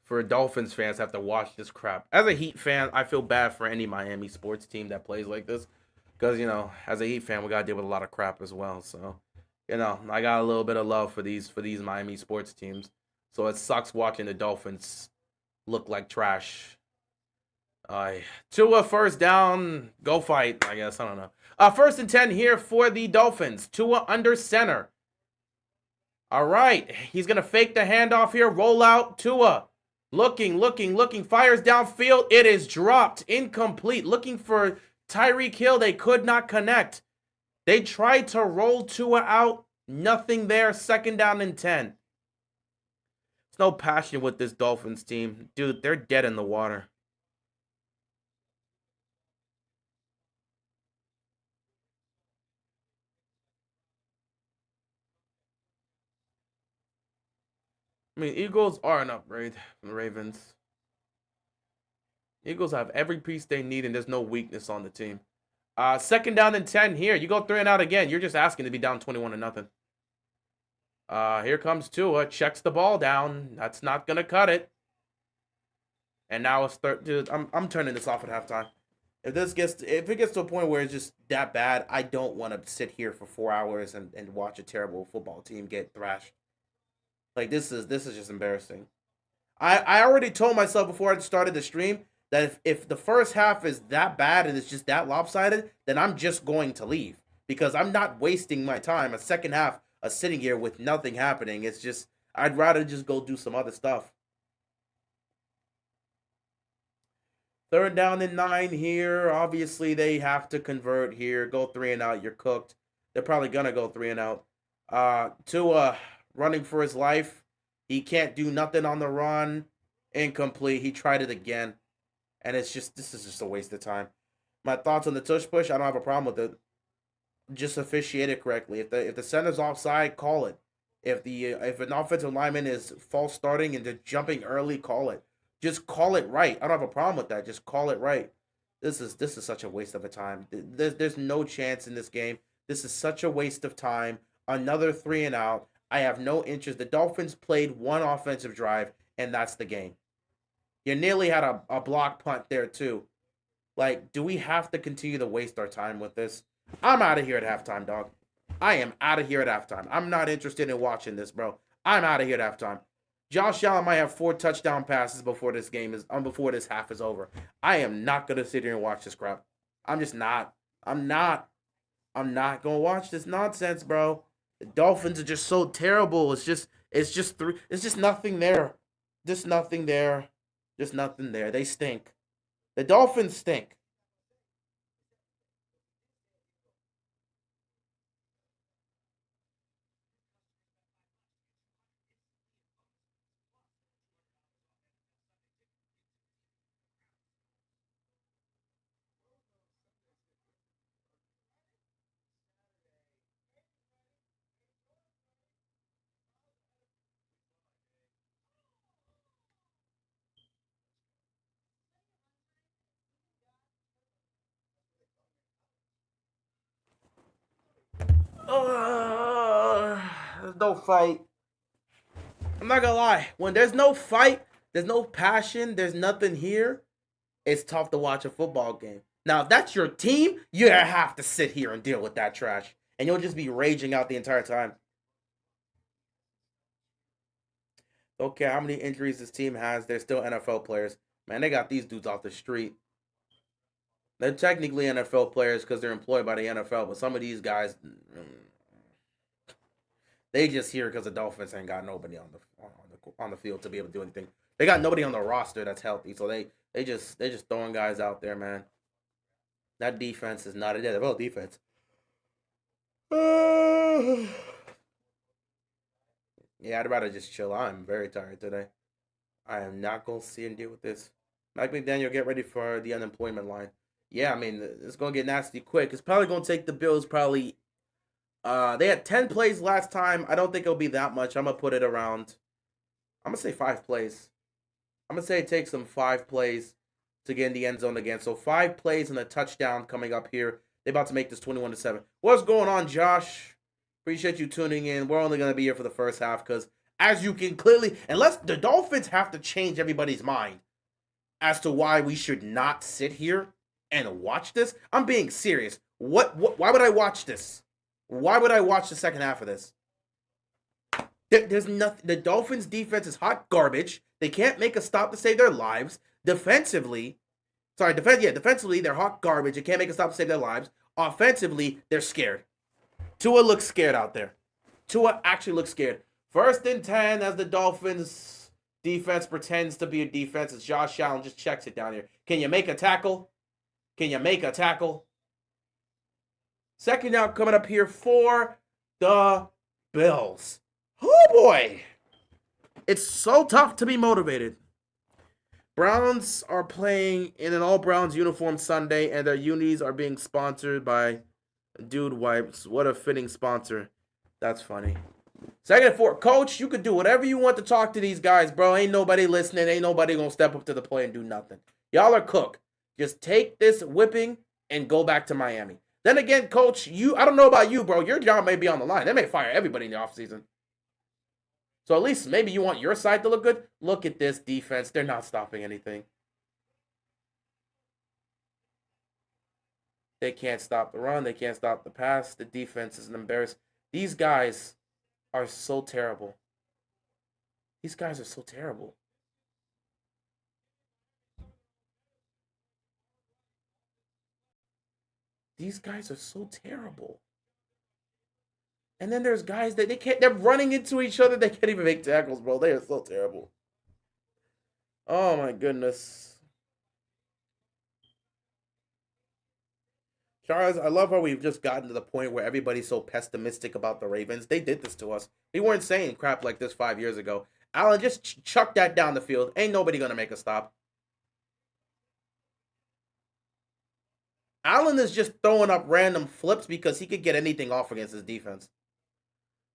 for Dolphins fans to have to watch this crap. As a Heat fan, I feel bad for any Miami sports team that plays like this. Because, as a Heat fan, we gotta deal with a lot of crap as well. So, I got a little bit of love for these Miami sports teams. So it sucks watching the Dolphins look like trash. Tua first down, go fight, I guess. I don't know. 1st and 10 here for the Dolphins. Tua under center. All right, he's going to fake the handoff here, roll out. Tua looking, fires downfield. It is dropped, incomplete. Looking for Tyreek Hill, they could not connect. They tried to roll Tua out, nothing there. 2nd down and 10. There's no passion with this Dolphins team. Dude, they're dead in the water. I mean, Eagles are an upgrade from the Ravens. Eagles have every piece they need, and there's no weakness on the team. 2nd down and 10 here. You go 3 and out again. You're just asking to be down 21-0. Here comes Tua. Checks the ball down. That's not going to cut it. And now it's third. Dude, I'm turning this off at halftime. If it gets to a point where it's just that bad, I don't want to sit here for 4 hours and watch a terrible football team get thrashed. Like, this is just embarrassing. I already told myself before I started the stream that if the first half is that bad and it's just that lopsided, then I'm just going to leave. Because I'm not wasting my time. A second half of sitting here with nothing happening. It's just, I'd rather just go do some other stuff. 3rd down and 9 here. Obviously, they have to convert here. Go 3 and out. You're cooked. They're probably going to go 3 and out. Tua running for his life. He can't do nothing on the run. Incomplete. He tried it again. And this is just a waste of time. My thoughts on the tush push, I don't have a problem with it. Just officiate it correctly. If the center's offside, call it. If an offensive lineman is false starting and they're jumping early, call it. Just call it right. I don't have a problem with that. Just call it right. This is such a waste of a time. There's no chance in this game. This is such a waste of time. Another 3 and out. I have no interest. The Dolphins played one offensive drive, and that's the game. You nearly had a block punt there, too. Like, do we have to continue to waste our time with this? I'm out of here at halftime, dog. I am out of here at halftime. I'm not interested in watching this, bro. I'm out of here at halftime. Josh Allen might have 4 touchdown passes before this half is over. I am not gonna sit here and watch this crap. I'm just not. I'm not gonna watch this nonsense, bro. The Dolphins are just so terrible. It's just nothing there. Just nothing there. Just nothing there. They stink. The Dolphins stink. There's no fight. I'm not gonna lie. When there's no fight, there's no passion, there's nothing here, it's tough to watch a football game. Now, if that's your team, you have to sit here and deal with that trash. And you'll just be raging out the entire time. Okay, how many injuries this team has? They're still NFL players. Man, they got these dudes off the street. They're technically NFL players because they're employed by the NFL, but some of these guys, they just here because the Dolphins ain't got nobody on the field to be able to do anything. They got nobody on the roster that's healthy, so they just throwing guys out there, man. That defense is not a NFL defense. Yeah, I'd rather just chill. I'm very tired today. I am not gonna see and deal with this. Mike McDaniel, get ready for the unemployment line. Yeah, I mean, it's going to get nasty quick. It's probably going to take the Bills probably... they had 10 plays last time. I don't think it'll be that much. I'm going to put it around... I'm going to say 5 plays. I'm going to say it takes them 5 plays to get in the end zone again. So 5 plays and a touchdown coming up here. They're about to make this 21-7. What's going on, Josh? Appreciate you tuning in. We're only going to be here for the first half because, as you can clearly... Unless the Dolphins have to change everybody's mind as to why we should not sit here and watch this. I'm being serious. Why would I watch this? Why would I watch the second half of this? There's nothing. The Dolphins' defense is hot garbage. They can't make a stop to save their lives. Defensively, defensively they're hot garbage. They can't make a stop to save their lives. Offensively, they're scared. Tua looks scared out there. Tua actually looks scared. 1st and 10 as the Dolphins defense pretends to be a defense. As Josh Allen just checks it down here. Can you make a tackle? Can you make a tackle? 2nd down coming up here for the Bills. Oh boy. It's so tough to be motivated. Browns are playing in an all Browns uniform Sunday, and their unis are being sponsored by Dude Wipes. What a fitting sponsor. That's funny. 2nd and 4. Coach, you could do whatever you want to talk to these guys, bro. Ain't nobody listening. Ain't nobody gonna step up to the plate and do nothing. Y'all are cooked. Just take this whipping and go back to Miami. Then again, Coach, I don't know about you, bro. Your job may be on the line. They may fire everybody in the offseason. So at least maybe you want your side to look good. Look at this defense. They're not stopping anything. They can't stop the run. They can't stop the pass. The defense is an embarrassment. These guys are so terrible. These guys are so terrible. These guys are so terrible. And then there's guys that they're running into each other. They can't even make tackles, bro. They are so terrible. Oh my goodness. Charles, I love how we've just gotten to the point where everybody's so pessimistic about the Ravens. They did this to us. We weren't saying crap like this 5 years ago. Allen, just chuck that down the field. Ain't nobody going to make a stop. Allen is just throwing up random flips because he could get anything off against his defense.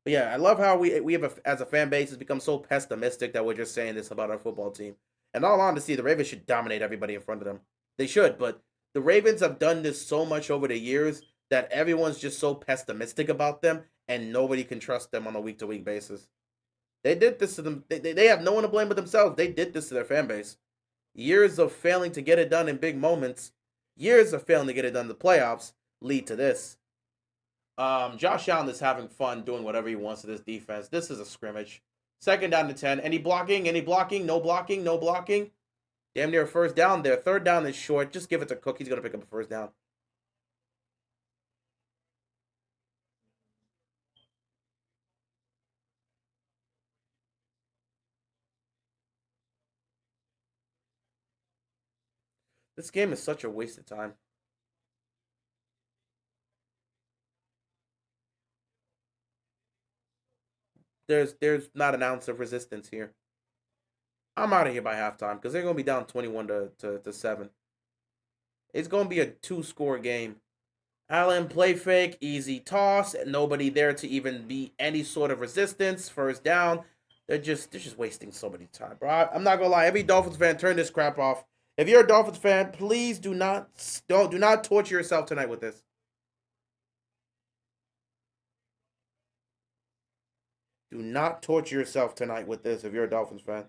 But yeah, I love how we have, as a fan base, has become so pessimistic that we're just saying this about our football team. And all honesty, the Ravens should dominate everybody in front of them. They should, but the Ravens have done this so much over the years that everyone's just so pessimistic about them, and nobody can trust them on a week-to-week basis. They did this to them. They have no one to blame but themselves. They did this to their fan base. Years of failing to get it done in big moments, years of failing to get it done in the playoffs lead to this. Josh Allen is having fun doing whatever he wants to this defense. This is a scrimmage. 2nd down to 10. Any blocking? Any blocking? No blocking? No blocking? Damn near a 1st down there. 3rd down is short. Just give it to Cook. He's going to pick up a 1st down. This game is such a waste of time. There's not an ounce of resistance here. I'm out of here by halftime because they're going to be down 21 to 7. It's going to be a 2-score game. Allen play fake, easy toss, and nobody there to even be any sort of resistance. 1st down. They're just wasting so many time, bro. I'm not gonna lie. Every Dolphins fan, turn this crap off. If you're a Dolphins fan, please do not torture yourself tonight with this. Do not torture yourself tonight with this if you're a Dolphins fan.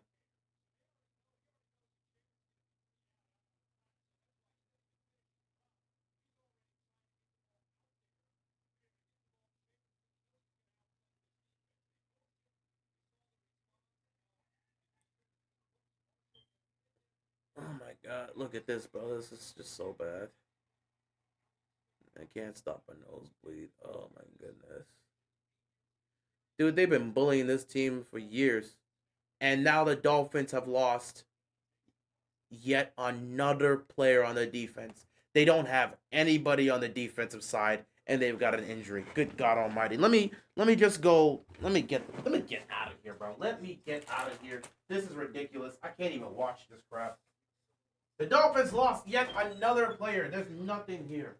Oh my god, look at this, bro. This is just so bad. I can't stop a nosebleed. Oh my goodness. Dude, they've been bullying this team for years. And now the Dolphins have lost yet another player on the defense. They don't have anybody on the defensive side, and they've got an injury. Good God Almighty! Let me just go. Let me get out of here, bro. Let me get out of here. This is ridiculous. I can't even watch this crap. The Dolphins lost yet another player. There's nothing here.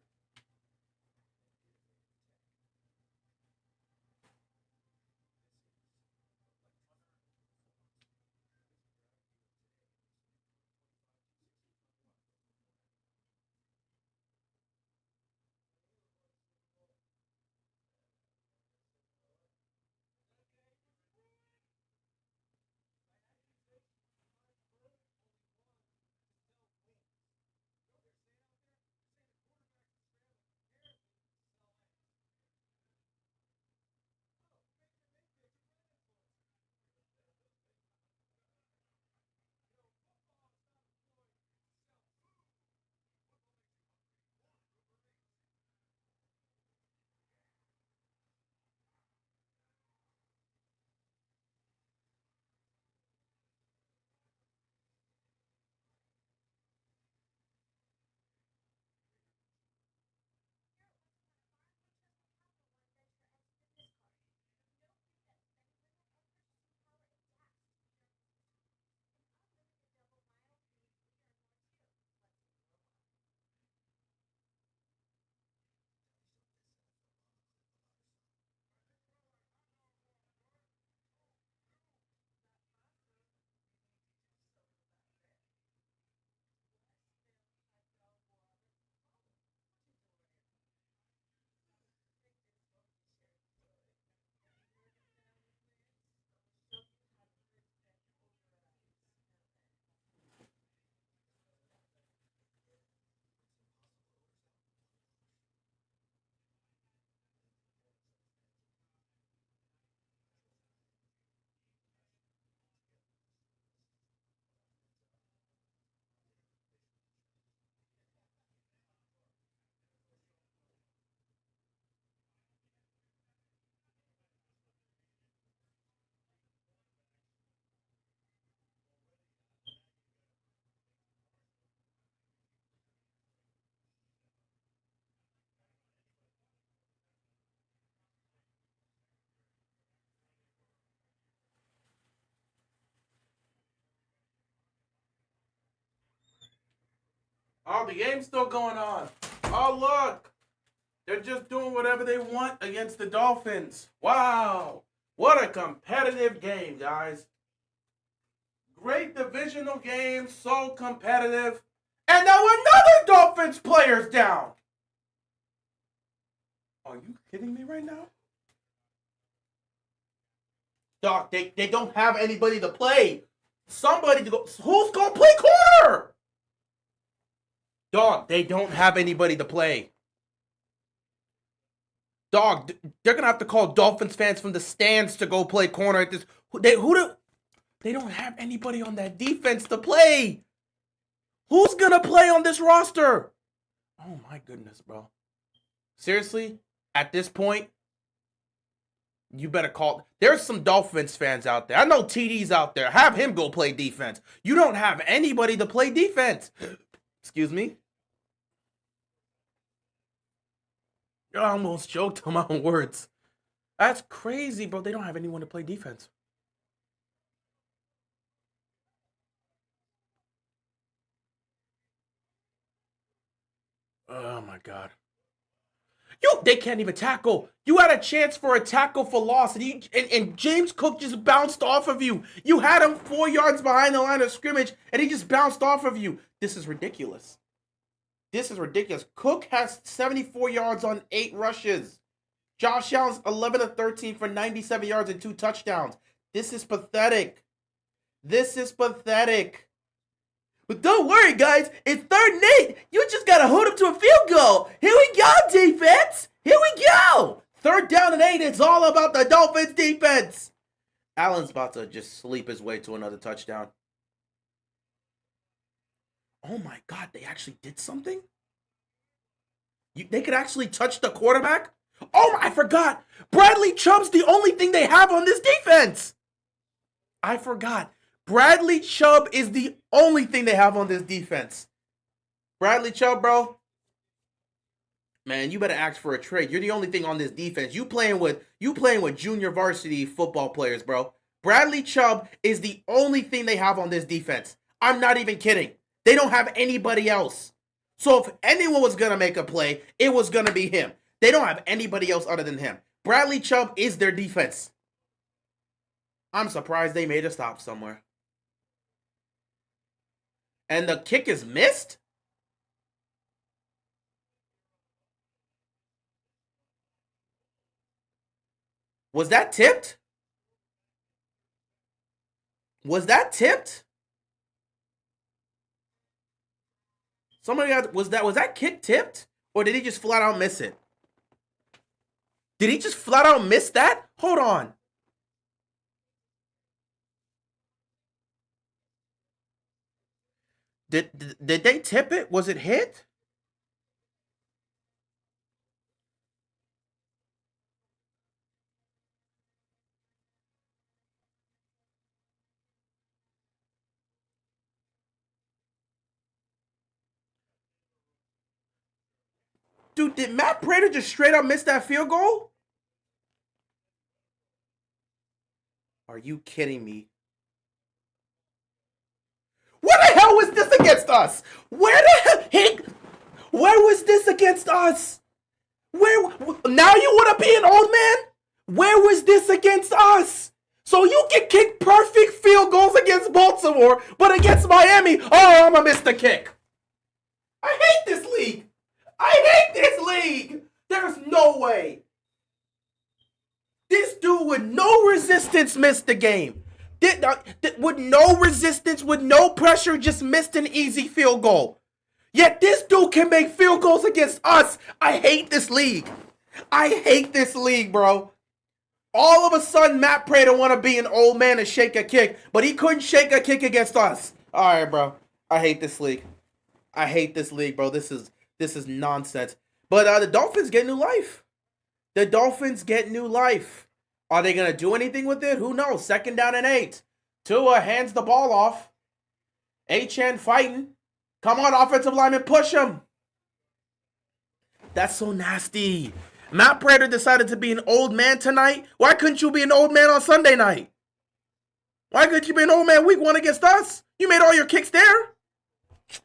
Oh, the game's still going on. Oh, look. They're just doing whatever they want against the Dolphins. Wow. What a competitive game, guys. Great divisional game. So competitive. And now another Dolphins player's down. Are you kidding me right now? Doc, they don't have anybody to play. Somebody to go. Who's going to play corner? Dog, they don't have anybody to play. Dog, they're going to have to call Dolphins fans from the stands to go play corner at this. They don't have anybody on that defense to play. Who's going to play on this roster? Oh, my goodness, bro. Seriously? At this point, you better call. There's some Dolphins fans out there. I know TD's out there. Have him go play defense. You don't have anybody to play defense. Excuse me? I almost choked on my own words. That's crazy, bro. They don't have anyone to play defense. Oh, my God. They can't even tackle. You had a chance for a tackle for loss, and James Cook just bounced off of you. You had him 4 yards behind the line of scrimmage, and he just bounced off of you. This is ridiculous. This is ridiculous. Cook has 74 yards on 8 rushes. Josh Allen's 11 of 13 for 97 yards and 2 touchdowns. This is pathetic. This is pathetic. But don't worry, guys. It's 3rd and 8. You just got to hold him to a field goal. Here we go, defense. Here we go. 3rd down and 8. It's all about the Dolphins defense. Allen's about to just sleep his way to another touchdown. Oh, my God. They actually did something? They could actually touch the quarterback? Oh, I forgot. Bradley Chubb's the only thing they have on this defense. I forgot. Bradley Chubb is the only thing they have on this defense. Bradley Chubb, bro. Man, you better ask for a trade. You're the only thing on this defense. You playing with junior varsity football players, bro. Bradley Chubb is the only thing they have on this defense. I'm not even kidding. They don't have anybody else. So if anyone was going to make a play, it was going to be him. They don't have anybody else other than him. Bradley Chubb is their defense. I'm surprised they made a stop somewhere. And the kick is missed? Was that tipped? Was that tipped? Somebody was that kick tipped? Or did he just flat out miss it? Did he just flat out miss that? Hold on. Did they tip it? Was it hit? Dude, did Matt Prater just straight up miss that field goal? Are you kidding me? What the hell was this against us? Where was this against us? Now you want to be an old man? Where was this against us? So you can kick perfect field goals against Baltimore, but against Miami, oh, I'm going to miss the kick. I hate this league. I hate this league. There's no way. This dude with no resistance missed the game. With no resistance, with no pressure, just missed an easy field goal. Yet this dude can make field goals against us. I hate this league. I hate this league, bro. All of a sudden, Matt Prater want to be an old man and shake a kick, but he couldn't shake a kick against us. All right, bro. I hate this league. I hate this league, bro. This is nonsense. But the Dolphins get new life. The Dolphins get new life. Are they going to do anything with it? Who knows? 2nd down and 8. Tua hands the ball off. HN fighting. Come on, offensive lineman, push him. That's so nasty. Matt Prater decided to be an old man tonight. Why couldn't you be an old man on Sunday night? Why couldn't you be an old man week 1 against us? You made all your kicks there.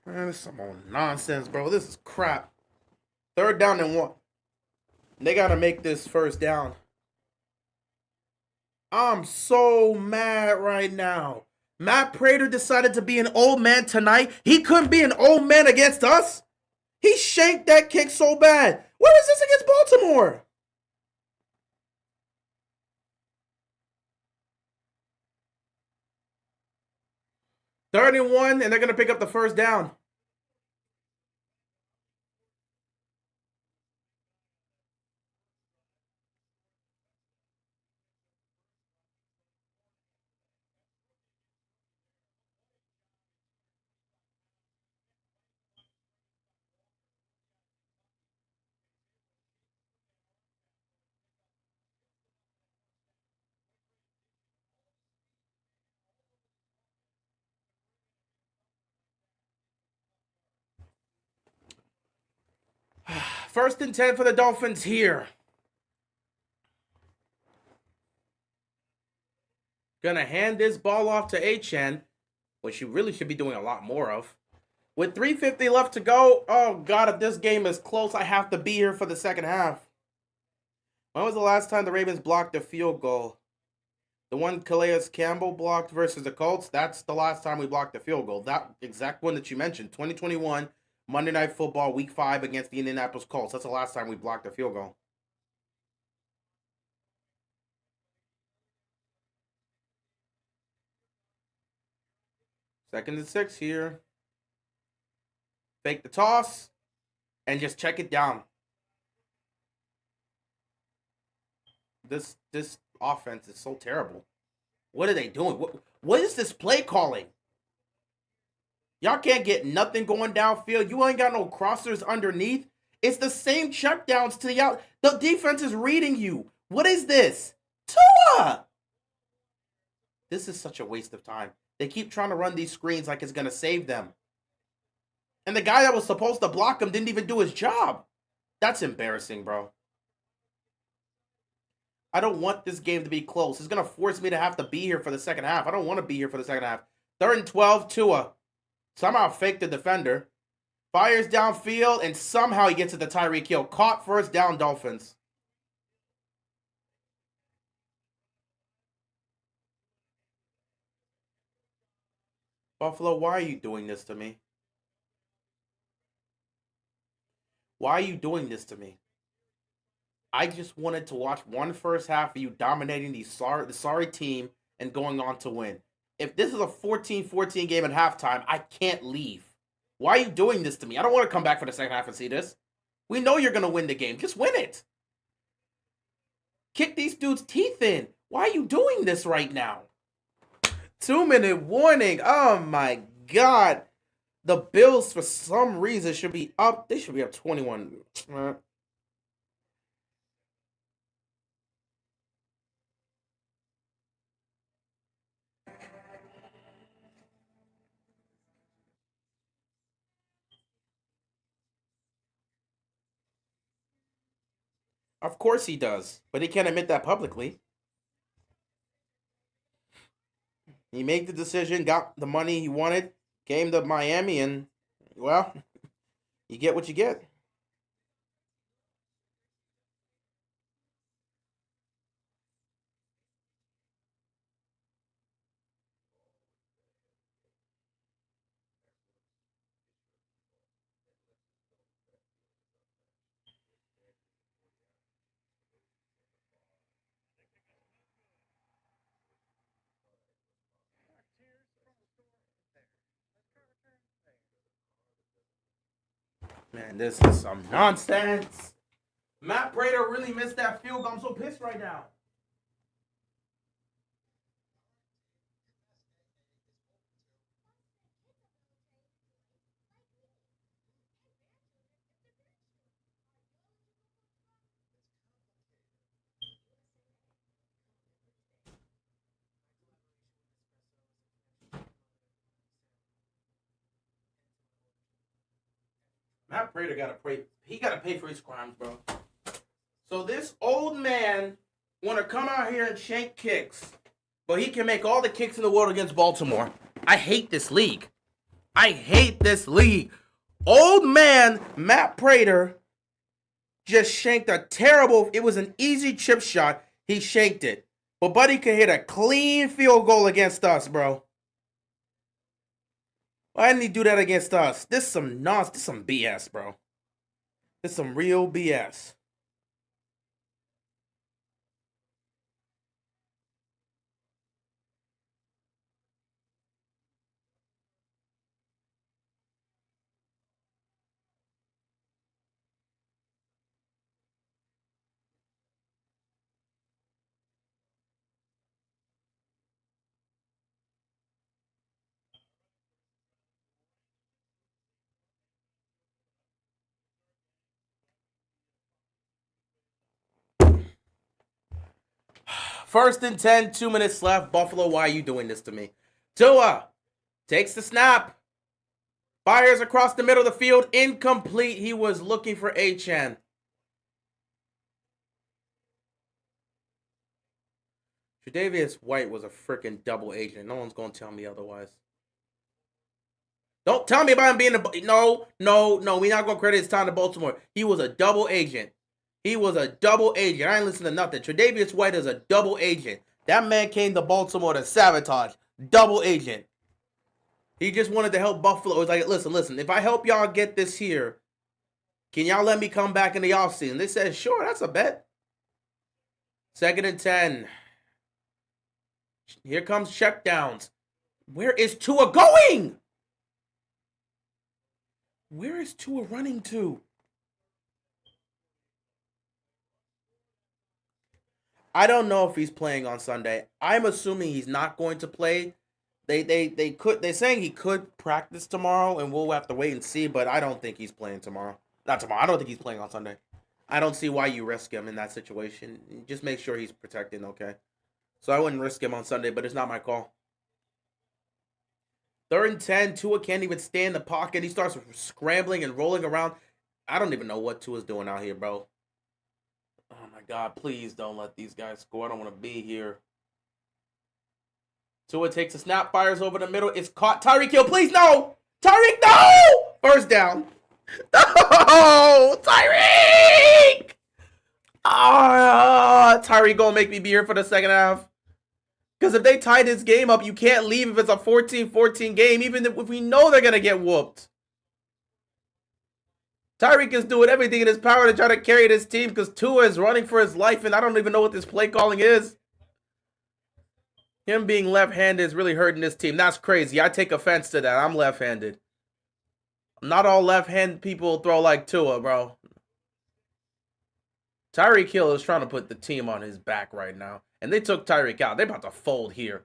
Man, this is some old nonsense, bro. This is crap. 3rd down and 1. They got to make this 1st down. I'm so mad right now. Matt Prater decided to be an old man tonight. He couldn't be an old man against us. He shanked that kick so bad. What is this against Baltimore? Third and 1, and they're going to pick up the 1st down. First and 10 for the Dolphins here. Gonna hand this ball off to Achane, which you really should be doing a lot more of. With 3:50 left to go, oh god, if this game is close, I have to be here for the 2nd half. When was the last time the Ravens blocked a field goal? The one Calais Campbell blocked versus the Colts, that's the last time we blocked a field goal. That exact one that you mentioned, 2021, Monday Night Football, Week 5 against the Indianapolis Colts. That's the last time we blocked a field goal. 2nd and 6 here. Fake the toss and just check it down. This offense is so terrible. What are they doing? What is this play calling? Y'all can't get nothing going downfield. You ain't got no crossers underneath. It's the same checkdowns to the out. The defense is reading you. What is this? Tua! This is such a waste of time. They keep trying to run these screens like it's going to save them. And the guy that was supposed to block him didn't even do his job. That's embarrassing, bro. I don't want this game to be close. It's going to force me to have to be here for the 2nd half. I don't want to be here for the 2nd half. 3rd and 12, Tua. Somehow faked the defender. Fires downfield, and somehow he gets to the Tyreek Hill. Caught 1st down, Dolphins. Buffalo, why are you doing this to me? Why are you doing this to me? I just wanted to watch one 1st half of you dominating the sorry team and going on to win. If this is a 14-14 game at halftime, I can't leave. Why are you doing this to me? I don't want to come back for the 2nd half and see this. We know you're going to win the game. Just win it. Kick these dudes' teeth in. Why are you doing this right now? 2-minute warning. Oh my god. The Bills, for some reason, should be up. They should be up 21. Of course he does, but he can't admit that publicly. He made the decision, got the money he wanted, came to Miami, and, well, you get what you get. Man, this is some nonsense. Matt Prater really missed that field goal. I'm so pissed right now. Matt Prater gotta pray. He gotta pay for his crimes, bro. So this old man wanna come out here and shank kicks, but he can make all the kicks in the world against Baltimore. I hate this league. I hate this league. Old man Matt Prater just shanked a terrible, it was an easy chip shot. He shanked it. But Buddy could hit a clean field goal against us, bro. Why didn't he do that against us? This is some nonsense. This is some BS, bro. This is some real BS. First and 10, 2 minutes left. Buffalo, why are you doing this to me? Tua takes the snap. Fires across the middle of the field. Incomplete. He was looking for Achane. Tre'Davious White was a freaking double agent. No one's going to tell me otherwise. Don't tell me about him being a... No. We're not going to credit his time to Baltimore. He was a double agent. He was a double agent. I ain't listening to nothing. Tre'Davious White is a double agent. That man came to Baltimore to sabotage. Double agent. He just wanted to help Buffalo. It was like, listen. If I help y'all get this here, can y'all let me come back in the offseason? They said, sure, that's a bet. 2nd and 10. Here comes checkdowns. Where is Tua going? Where is Tua running to? I don't know if he's playing on Sunday. I'm assuming he's not going to play. They're saying he could practice tomorrow, and we'll have to wait and see, but I don't think he's playing tomorrow. Not tomorrow. I don't think he's playing on Sunday. I don't see why you risk him in that situation. Just make sure he's protected, okay? So I wouldn't risk him on Sunday, but it's not my call. 3rd and 10. Tua can't even stay in the pocket. He starts scrambling and rolling around. I don't even know what Tua's doing out here, bro. Oh, my God. Please don't let these guys score. I don't want to be here. Tua takes a snap, fires over the middle. It's caught. Tyreek Hill, please, no! Tyreek, no! First down. No! Tyreek! Tyreek gonna make me be here for the second half. Because if they tie this game up, you can't leave if it's a 14-14 game, even if we know they're going to get whooped. Tyreek is doing everything in his power to try to carry this team because Tua is running for his life, and I don't even know what this play calling is. Him being left-handed is really hurting this team. That's crazy. I take offense to that. I'm left-handed. Not all left-handed people throw like Tua, bro. Tyreek Hill is trying to put the team on his back right now. And they took Tyreek out. They're about to fold here.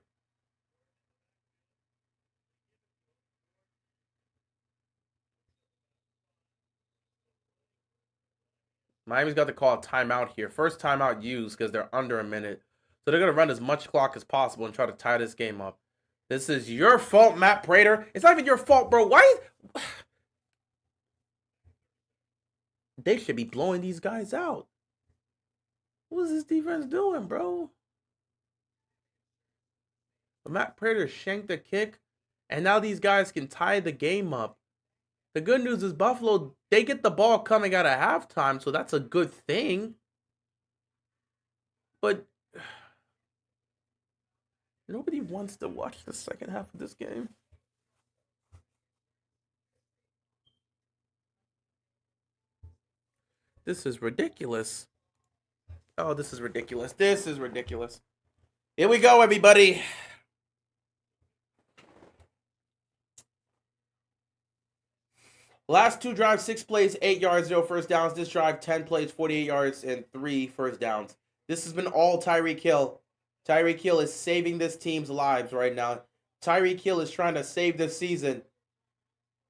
Miami's got to call a timeout here. First timeout used because they're under a minute. So they're going to run as much clock as possible and try to tie this game up. This is your fault, Matt Prater. It's not even your fault, bro. Why? They should be blowing these guys out. What is this defense doing, bro? But Matt Prater shanked the kick, and now these guys can tie the game up. The good news is Buffalo, they get the ball coming out of halftime, so that's a good thing. But nobody wants to watch the second half of this game. This is ridiculous. Oh, this is ridiculous. This is ridiculous. Here we go, everybody. Last 2 drives, 6 plays, 8 yards, 0 first downs. This drive, 10 plays, 48 yards, and 3 first downs. This has been all Tyreek Hill. Tyreek Hill is saving this team's lives right now. Tyreek Hill is trying to save this season.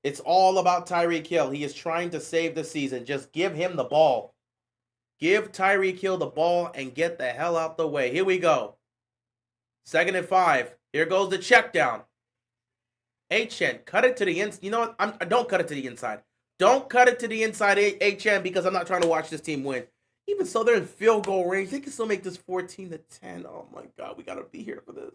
It's all about Tyreek Hill. He is trying to save the season. Just give him the ball. Give Tyreek Hill the ball and get the hell out the way. Here we go. 2nd and 5. Here goes the check down. Achane, cut it to the inside. You know what? Don't cut it to the inside. Don't cut it to the inside, Achane, because I'm not trying to watch this team win. Even so, they're in field goal range. They can still make this 14-10. Oh, my God. We got to be here for this.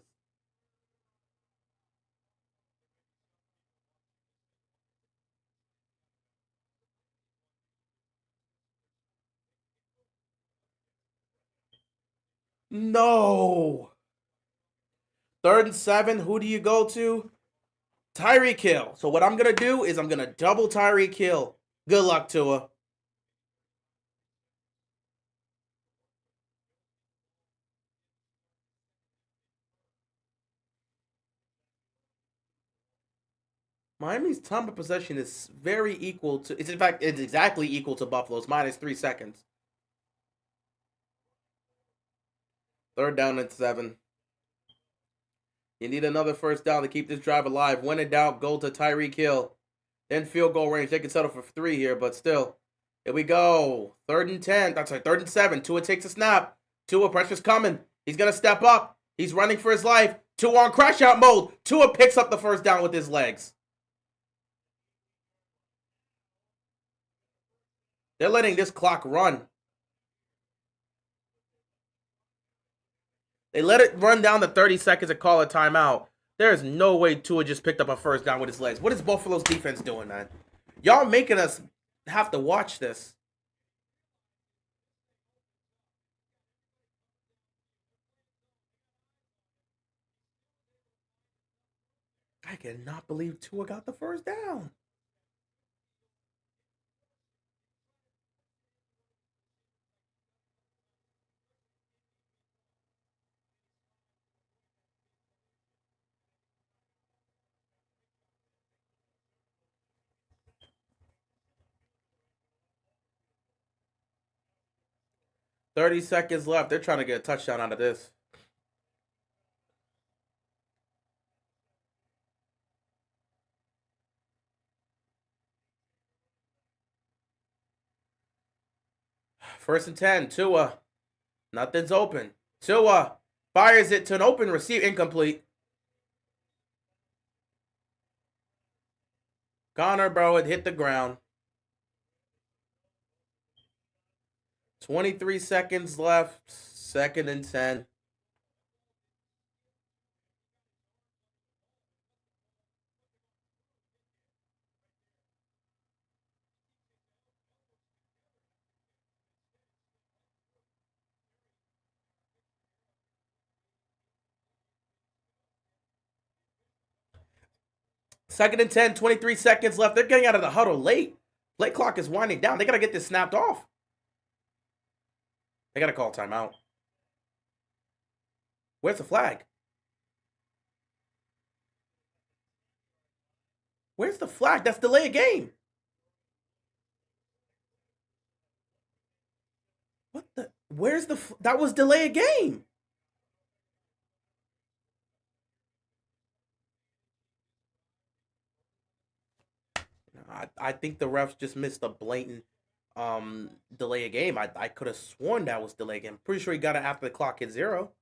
No. 3rd and 7. Who do you go to? Tyreek Hill. So what I'm going to do is I'm going to double Tyreek Hill. Good luck, Tua. Miami's time of possession is very equal to, it's in fact, it's exactly equal to Buffalo's, minus 3 seconds. 3rd down and 7. You need another first down to keep this drive alive. When in doubt, go to Tyreek Hill. Then field goal range. They can settle for 3 here, but still. Here we go. 3rd and 10. That's right, 3rd and 7. Tua takes a snap. Tua, pressure's coming. He's going to step up. He's running for his life. Tua on crash out mode. Tua picks up the first down with his legs. They're letting this clock run. They let it run down to 30 seconds and call a timeout. There is no way Tua just picked up a first down with his legs. What is Buffalo's defense doing, man? Y'all making us have to watch this. I cannot believe Tua got the first down. Thirty seconds left. They're trying to get a touchdown out of this. First and 10. Tua. Nothing's open. Tua fires it to an open receiver. Incomplete. Connor, bro, it hit the ground. 23 seconds left. 2nd and 10. Second and 10, 23 seconds left. They're getting out of the huddle late. Play clock is winding down. They got to get this snapped off. They got to call timeout. Where's the flag? Where's the flag? That's delay a game. What the? Where's the? That was delay a game. I think the refs just missed a blatant delay a game. I could have sworn that was delay a game. Pretty sure he got it after the clock hit 0.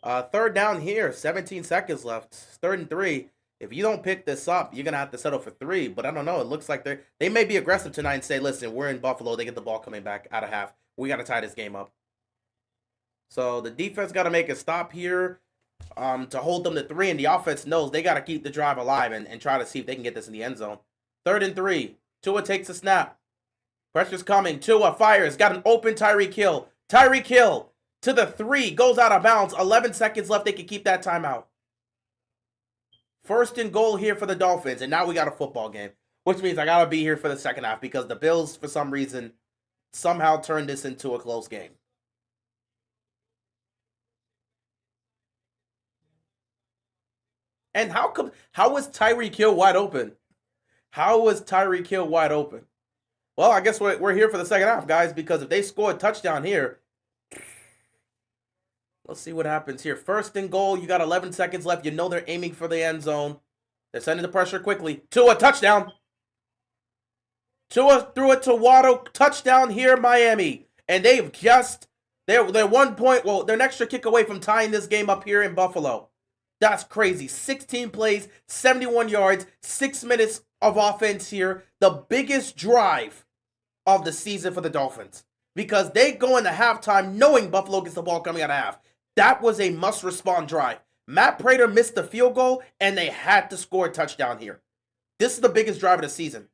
3rd down here, 17 seconds left. 3rd and 3. If you don't pick this up, you're gonna have to settle for 3. But I don't know. It looks like they may be aggressive tonight and say, listen, we're in Buffalo. They get the ball coming back out of half. We gotta tie this game up. So the defense got to make a stop here to hold them to 3, and the offense knows they got to keep the drive alive and try to see if they can get this in the end zone. 3rd and 3. Tua takes a snap. Pressure's coming. Tua fires. Got an open Tyreek Hill. Tyreek Hill to the 3. Goes out of bounds. 11 seconds left. They can keep that timeout. 1st and goal here for the Dolphins. And now we got a football game. Which means I got to be here for the second half because the Bills, for some reason, somehow turned this into a close game. And how was Tyreek Hill wide open? How was Tyreek Hill wide open? Well, I guess we're here for the second half, guys, because if they score a touchdown here, let's see what happens here. 1st and goal, you got 11 seconds left. You know they're aiming for the end zone. They're sending the pressure quickly. Tua, touchdown. Tua threw it to Waddle. Touchdown here, Miami. And they're 1 point, well, they're an extra kick away from tying this game up here in Buffalo. That's crazy. 16 plays, 71 yards, 6 minutes of offense here. The biggest drive of the season for the Dolphins. Because they go into halftime knowing Buffalo gets the ball coming out of half. That was a must-respond drive. Matt Prater missed the field goal, and they had to score a touchdown here. This is the biggest drive of the season.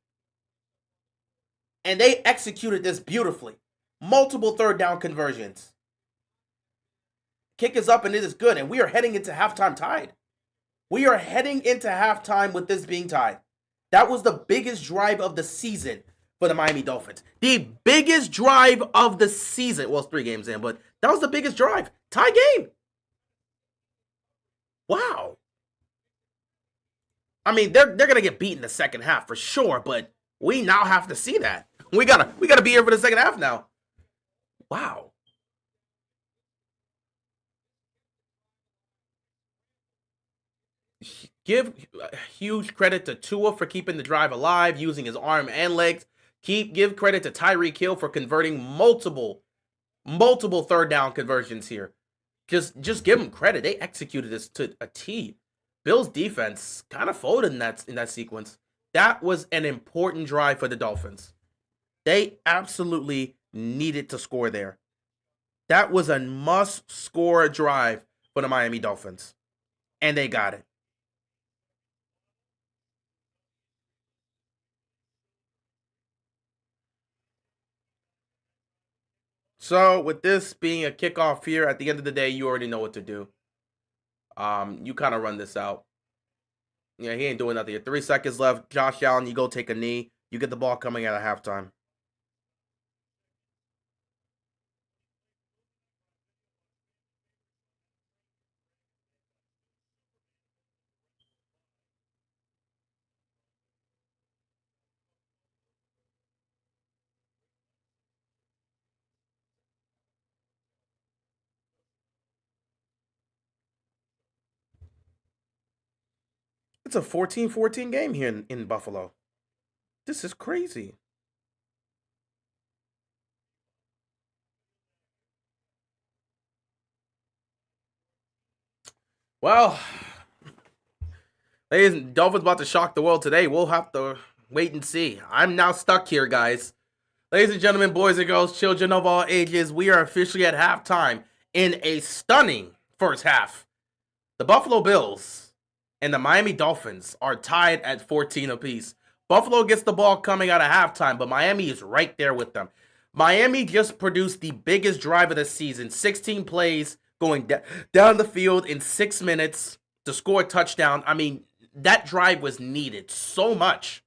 And they executed this beautifully. Multiple 3rd down conversions. kick is up and it is good. And we are heading into halftime tied. We are heading into halftime with this being tied. That was the biggest drive of the season for the Miami Dolphins. The biggest drive of the season. Well, it's 3 games in, but that was the biggest drive. Tie game. Wow. I mean, they're gonna get beat in the second half for sure, but we now have to see that. We gotta be here for the second half now. Wow. Give huge credit to Tua for keeping the drive alive, using his arm and legs. Give credit to Tyreek Hill for converting multiple third down conversions here. Just give them credit. They executed this to a T. Bills defense kind of folded in that sequence. That was an important drive for the Dolphins. They absolutely needed to score there. That was a must-score drive for the Miami Dolphins. And they got it. So, with this being a kickoff here, at the end of the day, you already know what to do. You kind of run this out. Yeah, he ain't doing nothing. 3 seconds left. Josh Allen, you go take a knee. You get the ball coming out of halftime. It's a 14-14 game here in Buffalo. This is crazy. Well, ladies and Dolphins about to shock the world today. We'll have to wait and see. I'm now stuck here, guys. Ladies and gentlemen, boys and girls, children of all ages, we are officially at halftime in a stunning first half. The Buffalo Bills and the Miami Dolphins are tied at 14 apiece. Buffalo gets the ball coming out of halftime, but Miami is right there with them. Miami just produced the biggest drive of the season. 16 plays going down the field in 6 minutes to score a touchdown. I mean, that drive was needed so much.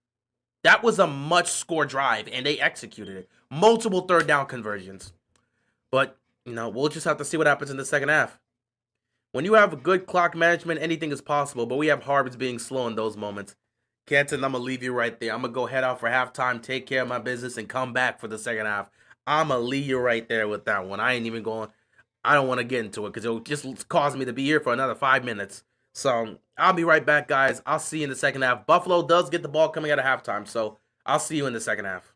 That was a much score drive, and they executed it. Multiple third down conversions. But, we'll just have to see what happens in the second half. When you have good clock management, anything is possible, but we have Harvard's being slow in those moments. Canton, I'm going to leave you right there. I'm going to go head out for halftime, take care of my business, and come back for the second half. I'm going to leave you right there with that one. I ain't even going. I don't want to get into it because it'll just cause me to be here for another 5 minutes. So I'll be right back, guys. I'll see you in the second half. Buffalo does get the ball coming out of halftime, so I'll see you in the second half.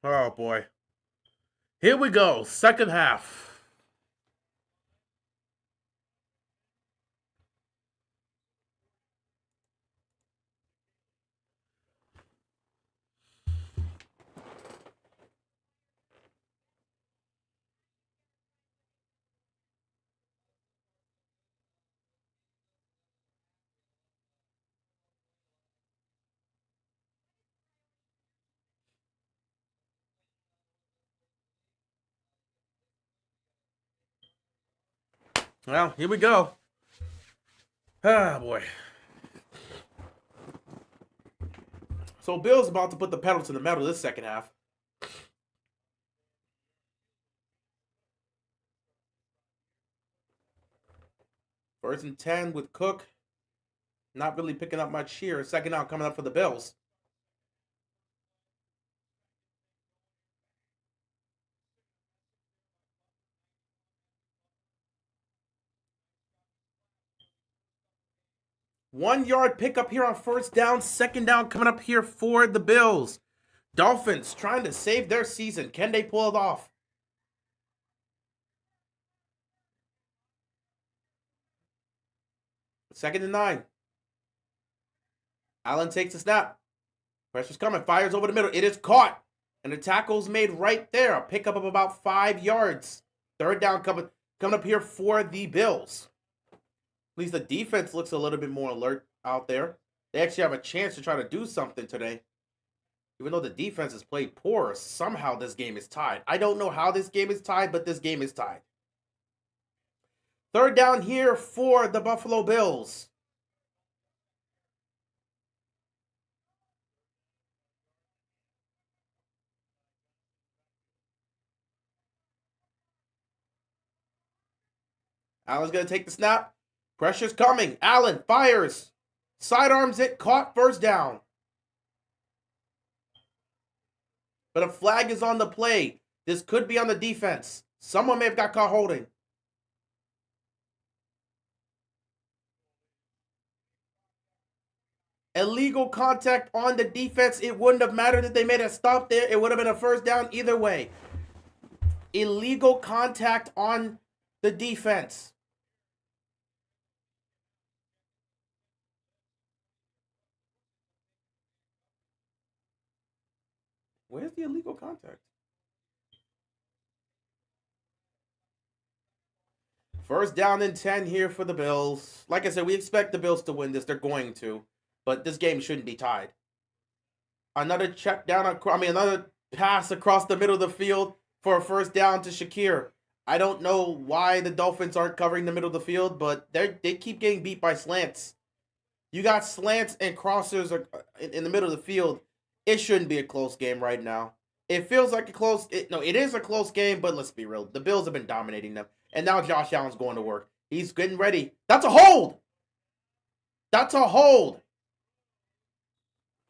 Oh, boy. Here we go. Second half. Well, here we go. Ah, boy. So Bill's about to put the pedal to the metal this second half. First and 10 with Cook. Not really picking up much here. Second out coming up for the Bills. One-yard pickup here on first down. Second down coming up here for the Bills. Dolphins trying to save their season. Can they pull it off? Second and 9. Allen takes the snap. Pressure's coming. Fires over the middle. It is caught. And the tackle's made right there. A pickup of about 5 yards. Third down coming up here for the Bills. At least the defense looks a little bit more alert out there. They actually have a chance to try to do something today. Even though the defense has played poor, somehow this game is tied. I don't know how this game is tied, but this game is tied. Third down here for the Buffalo Bills. Allen's going to take the snap. Pressure's coming. Allen fires. Sidearms it. Caught. First down. But a flag is on the play. This could be on the defense. Someone may have got caught holding. Illegal contact on the defense. It wouldn't have mattered if they made a stop there. It would have been a first down either way. Illegal contact on the defense. Where's the illegal contact? First down and 10 here for the Bills. Like I said, we expect the Bills to win this. They're going to. But this game shouldn't be tied. Another check down, another pass across the middle of the field for a first down to Shakir. I don't know why the Dolphins aren't covering the middle of the field, but they keep getting beat by slants. You got slants and crossers in the middle of the field. It shouldn't be a close game right now. It feels like it is a close game, but let's be real. The Bills have been dominating them. And now Josh Allen's going to work. He's getting ready. That's a hold! That's a hold!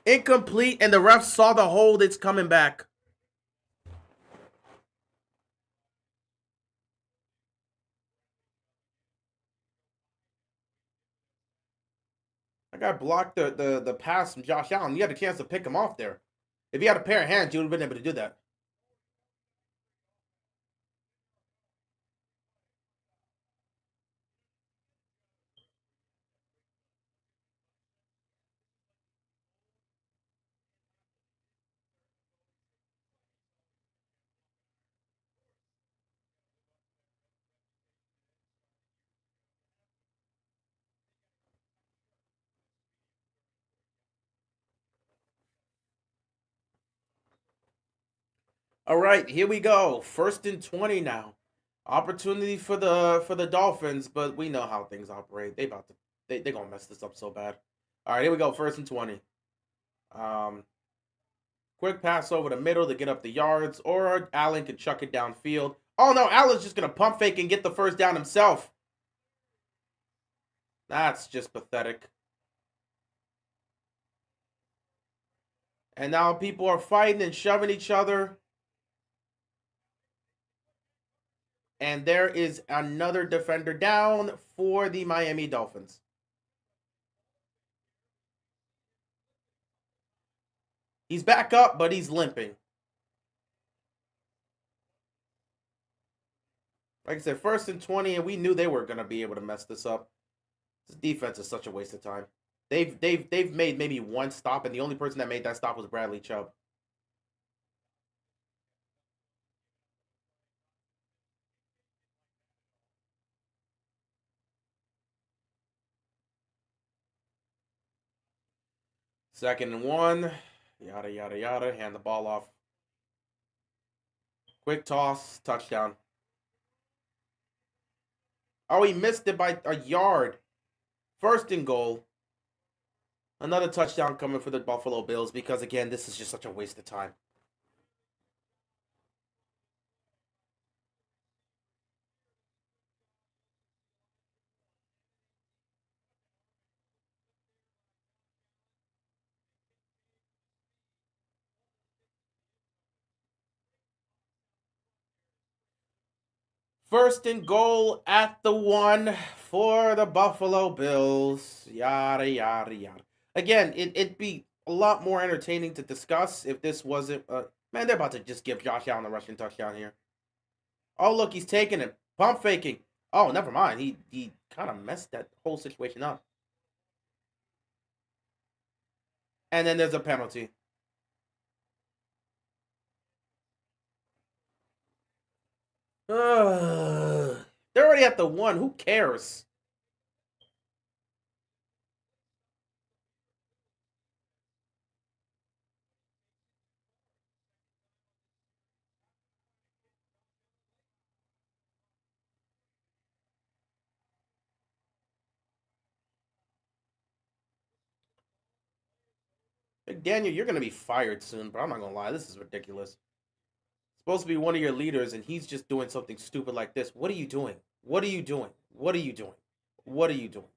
Incomplete, and the ref saw the hold. It's coming back. That guy blocked the pass from Josh Allen. You had a chance to pick him off there. If he had a pair of hands, you would have been able to do that. All right, here we go. First and 20 now. Opportunity for the Dolphins, but we know how things operate. They're gonna mess this up so bad. All right, here we go. First and 20. Um, Quick pass over the middle to get up the yards, or Allen can chuck it downfield. Oh no, Allen's just gonna pump fake and get the first down himself. That's just pathetic. And now people are fighting and shoving each other. And there is another defender down for the Miami Dolphins. He's back up, but he's limping. Like I said, 1st and 20, and we knew they were gonna be able to mess this up. This defense is such a waste of time. They've made maybe one stop, and the only person that made that stop was Bradley Chubb. 2nd and 1. Yada yada yada. Hand the ball off. Quick toss. Touchdown. Oh, he missed it by a yard. 1st and goal. Another touchdown coming for the Buffalo Bills because, again, this is just such a waste of time. First and goal at the 1 for the Buffalo Bills. Yada, yada, yada. Again, it'd be a lot more entertaining to discuss if this wasn't... man, they're about to just give Josh Allen a rushing touchdown here. Oh, look, he's taking it. Pump faking. Oh, never mind. He kind of messed that whole situation up. And then there's a penalty. They're already at the 1. Who cares? Daniel, you're going to be fired soon, but I'm not going to lie. This is ridiculous. Supposed to be one of your leaders, and he's just doing something stupid like this. What are you doing? What are you doing? What are you doing? What are you doing?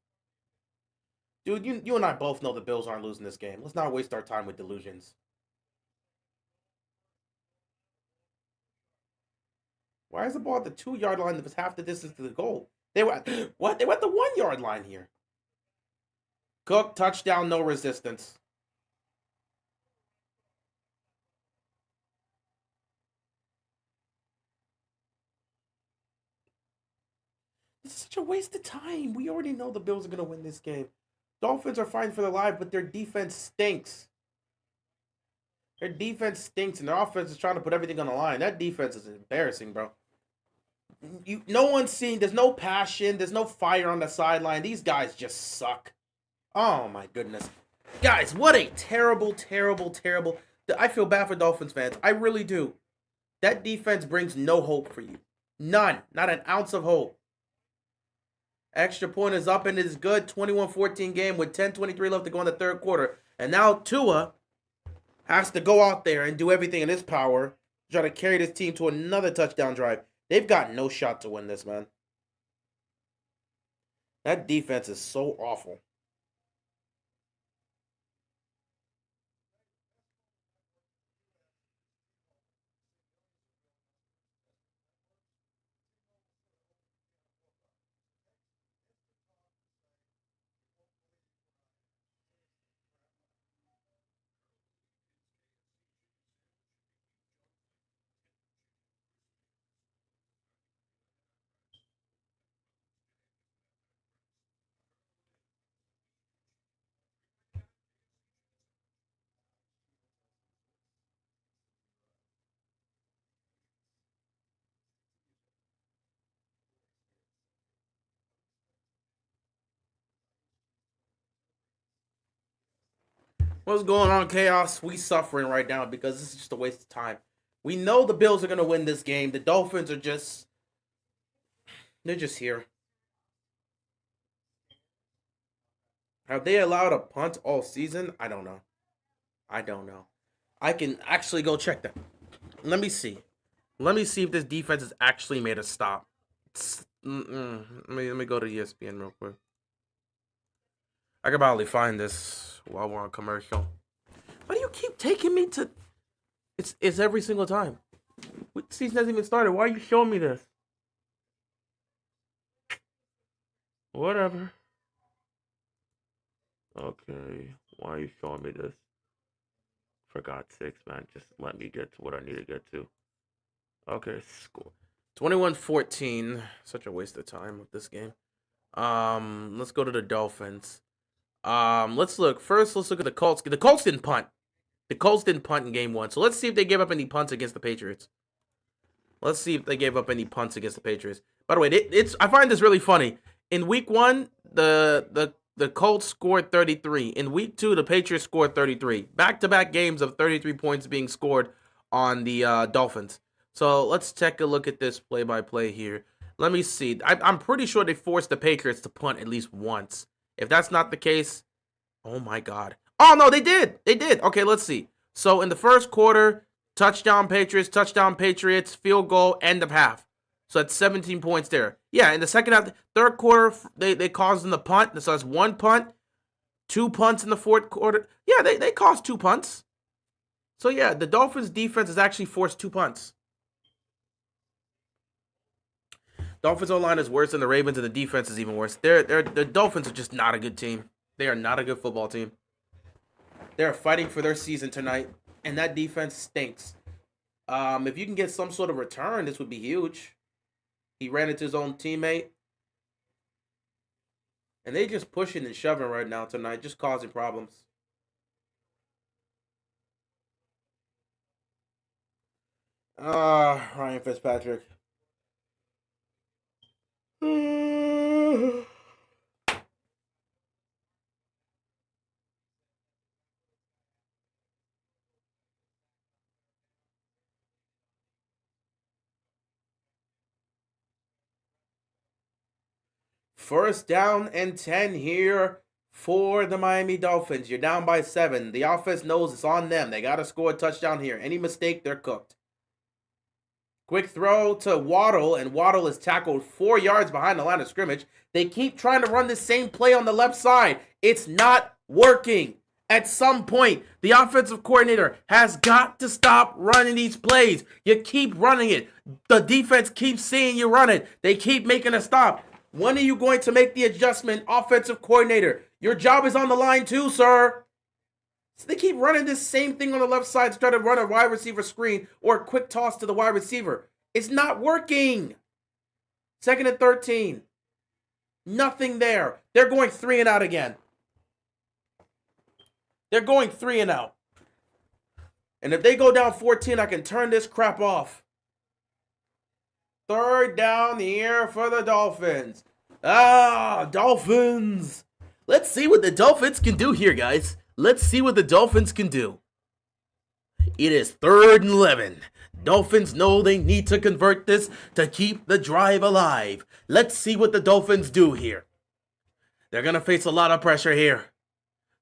Dude, you and I both know the Bills aren't losing this game. Let's not waste our time with delusions. Why is the ball at the 2-yard line if it's half the distance to the goal? They were what? They were at the 1-yard line here. Cook, touchdown, no resistance. This is such a waste of time. We already know the Bills are going to win this game. Dolphins are fighting for their life, but their defense stinks. Their defense stinks, and their offense is trying to put everything on the line. That defense is embarrassing, bro. No one's seeing. There's no passion. There's no fire on the sideline. These guys just suck. Oh, my goodness. Guys, what a terrible, terrible, terrible... I feel bad for Dolphins fans. I really do. That defense brings no hope for you. None. Not an ounce of hope. Extra point is up and it is good. 21-14 game with 10:23 left to go in the 3rd quarter. And now Tua has to go out there and do everything in his power to try to carry this team to another touchdown drive. They've got no shot to win this, man. That defense is so awful. What's going on, Chaos? We suffering right now because this is just a waste of time. We know the Bills are going to win this game. The Dolphins are just... they're just here. Have they allowed a punt all season? I don't know. I don't know. I can actually go check that. Let me see. Let me see if this defense has actually made a stop. Let me go to ESPN real quick. I can probably find this while we're on commercial. Why do you keep taking me to... It's every single time. What season hasn't even started? Why are you showing me this? Whatever. Okay. Why are you showing me this? For God's sakes, man. Just let me get to what I need to get to. Okay, score. 21-14. Such a waste of time with this game. Let's go to the Dolphins. Let's look. First, let's look at the Colts. The Colts didn't punt. The Colts didn't punt in game one. So let's see if they gave up any punts against the Patriots. Let's see if they gave up any punts against the Patriots. By the way, I find this really funny. In week one, the Colts scored 33. In week two, the Patriots scored 33. Back-to-back games of 33 points being scored on the Dolphins. So let's take a look at this play-by-play here. Let me see. I'm pretty sure they forced the Patriots to punt at least once. If that's not the case, oh my God. Oh, no, they did. They did. Okay, let's see. So in the first quarter, touchdown Patriots, field goal, end of half. So that's 17 points there. Yeah, in the second half, third quarter, they caused them the punt. So that's one punt, two punts in the fourth quarter. Yeah, they caused two punts. So yeah, the Dolphins defense has actually forced two punts. Dolphins O-line is worse than the Ravens, and the defense is even worse. The Dolphins are just not a good team. They are not a good football team. They're fighting for their season tonight, and that defense stinks. If you can get some sort of return, this would be huge. He ran into his own teammate. And they just pushing and shoving right now tonight, just causing problems. Ryan Fitzpatrick. First down and 10 here for the Miami Dolphins. You're down by 7. The offense knows it's on them. They got to score a touchdown here. Any mistake, they're cooked. Quick throw to Waddle, and Waddle is tackled 4 yards behind the line of scrimmage. They keep trying to run the same play on the left side. It's not working. At some point, the offensive coordinator has got to stop running these plays. You keep running it. The defense keeps seeing you run it. They keep making a stop. When are you going to make the adjustment, offensive coordinator? Your job is on the line too, sir. So they keep running this same thing on the left side, try to run a wide receiver screen or a quick toss to the wide receiver. It's not working. 2nd and 13. Nothing there. They're going 3 and out again. They're going 3 and out. And if they go down 14, I can turn this crap off. 3rd down here for the Dolphins. Dolphins. Let's see what the Dolphins can do here, guys. Let's see what the Dolphins can do. It is 3rd and 11. Dolphins know they need to convert this to keep the drive alive. Let's see what the Dolphins do here. They're going to face a lot of pressure here.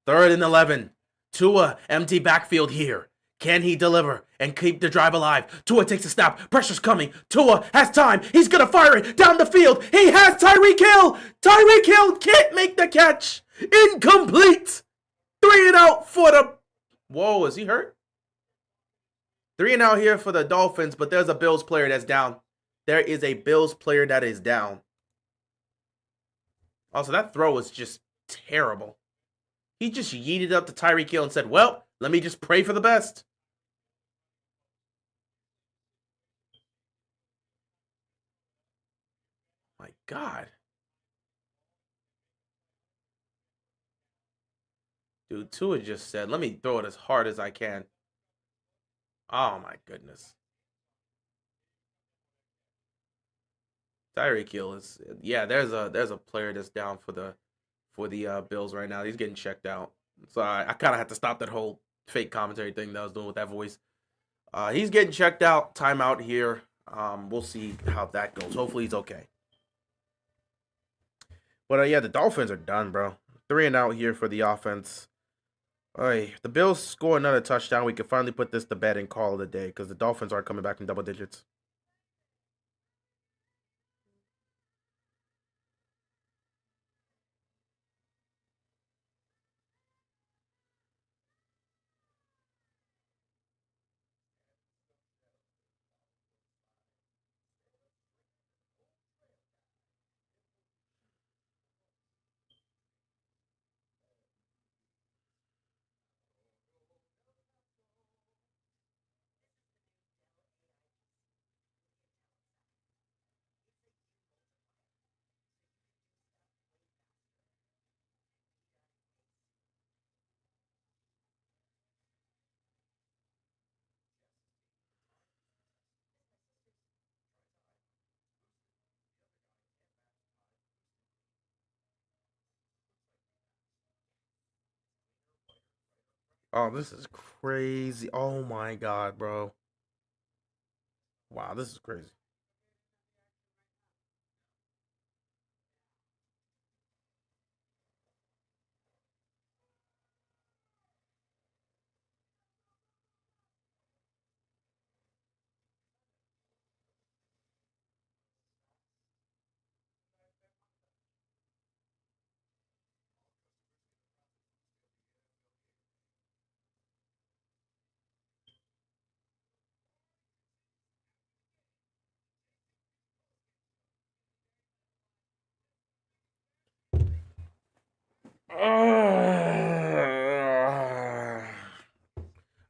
3rd and 11. Tua, empty backfield here. Can he deliver and keep the drive alive? Tua takes a snap. Pressure's coming. Tua has time. He's going to fire it down the field. He has Tyreek Hill. Tyreek Hill can't make the catch. Incomplete. 3 and out for the... Whoa, is he hurt? 3 and out here for the Dolphins, but there's a Bills player that's down. There is a Bills player that is down. Also, that throw was just terrible. He just yeeted up to Tyreek Hill and said, well, let me just pray for the best. My God. Dude, Tua just said, let me throw it as hard as I can. Oh, my goodness. Tyreek Hill is... Yeah, there's a player that's down for the Bills right now. He's getting checked out. So I kind of had to stop that whole fake commentary thing that I was doing with that voice. He's getting checked out. Timeout here. We'll see how that goes. Hopefully he's okay. But yeah, the Dolphins are done, bro. 3 and out here for the offense. If the Bills score another touchdown, we can finally put this to bed and call it a day because the Dolphins aren't coming back in double digits. Oh, this is crazy. Oh my God, bro. Wow, this is crazy.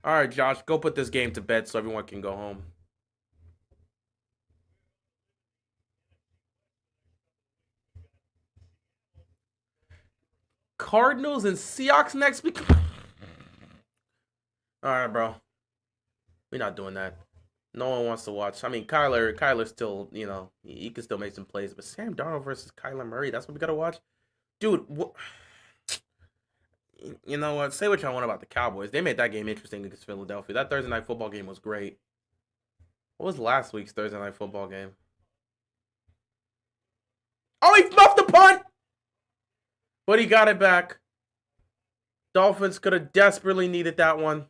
All right, Josh, go put this game to bed so everyone can go home. Cardinals and Seahawks next week. All right, bro. We're not doing that. No one wants to watch. I mean, Kyler still, he can still make some plays, but Sam Darnold versus Kyler Murray, that's what we gotta watch, dude. You know what? Say what y'all want about the Cowboys. They made that game interesting against Philadelphia. That Thursday night football game was great. What was last week's Thursday night football game? Oh, he muffed the punt, but he got it back. Dolphins could have desperately needed that one.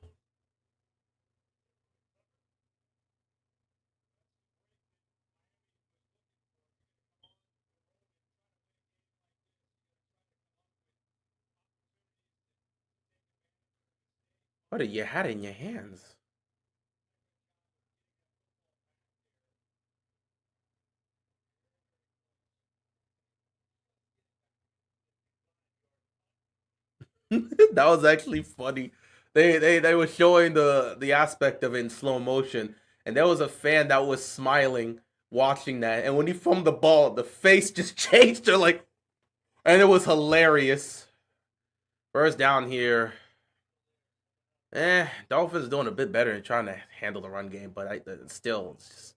What you had in your hands? That was actually funny. They were showing the aspect of it in slow motion, and there was a fan that was smiling watching that. And when he fumbled the ball, the face just changed to like, and it was hilarious. First down here. Dolphins doing a bit better in trying to handle the run game, but still, it's just,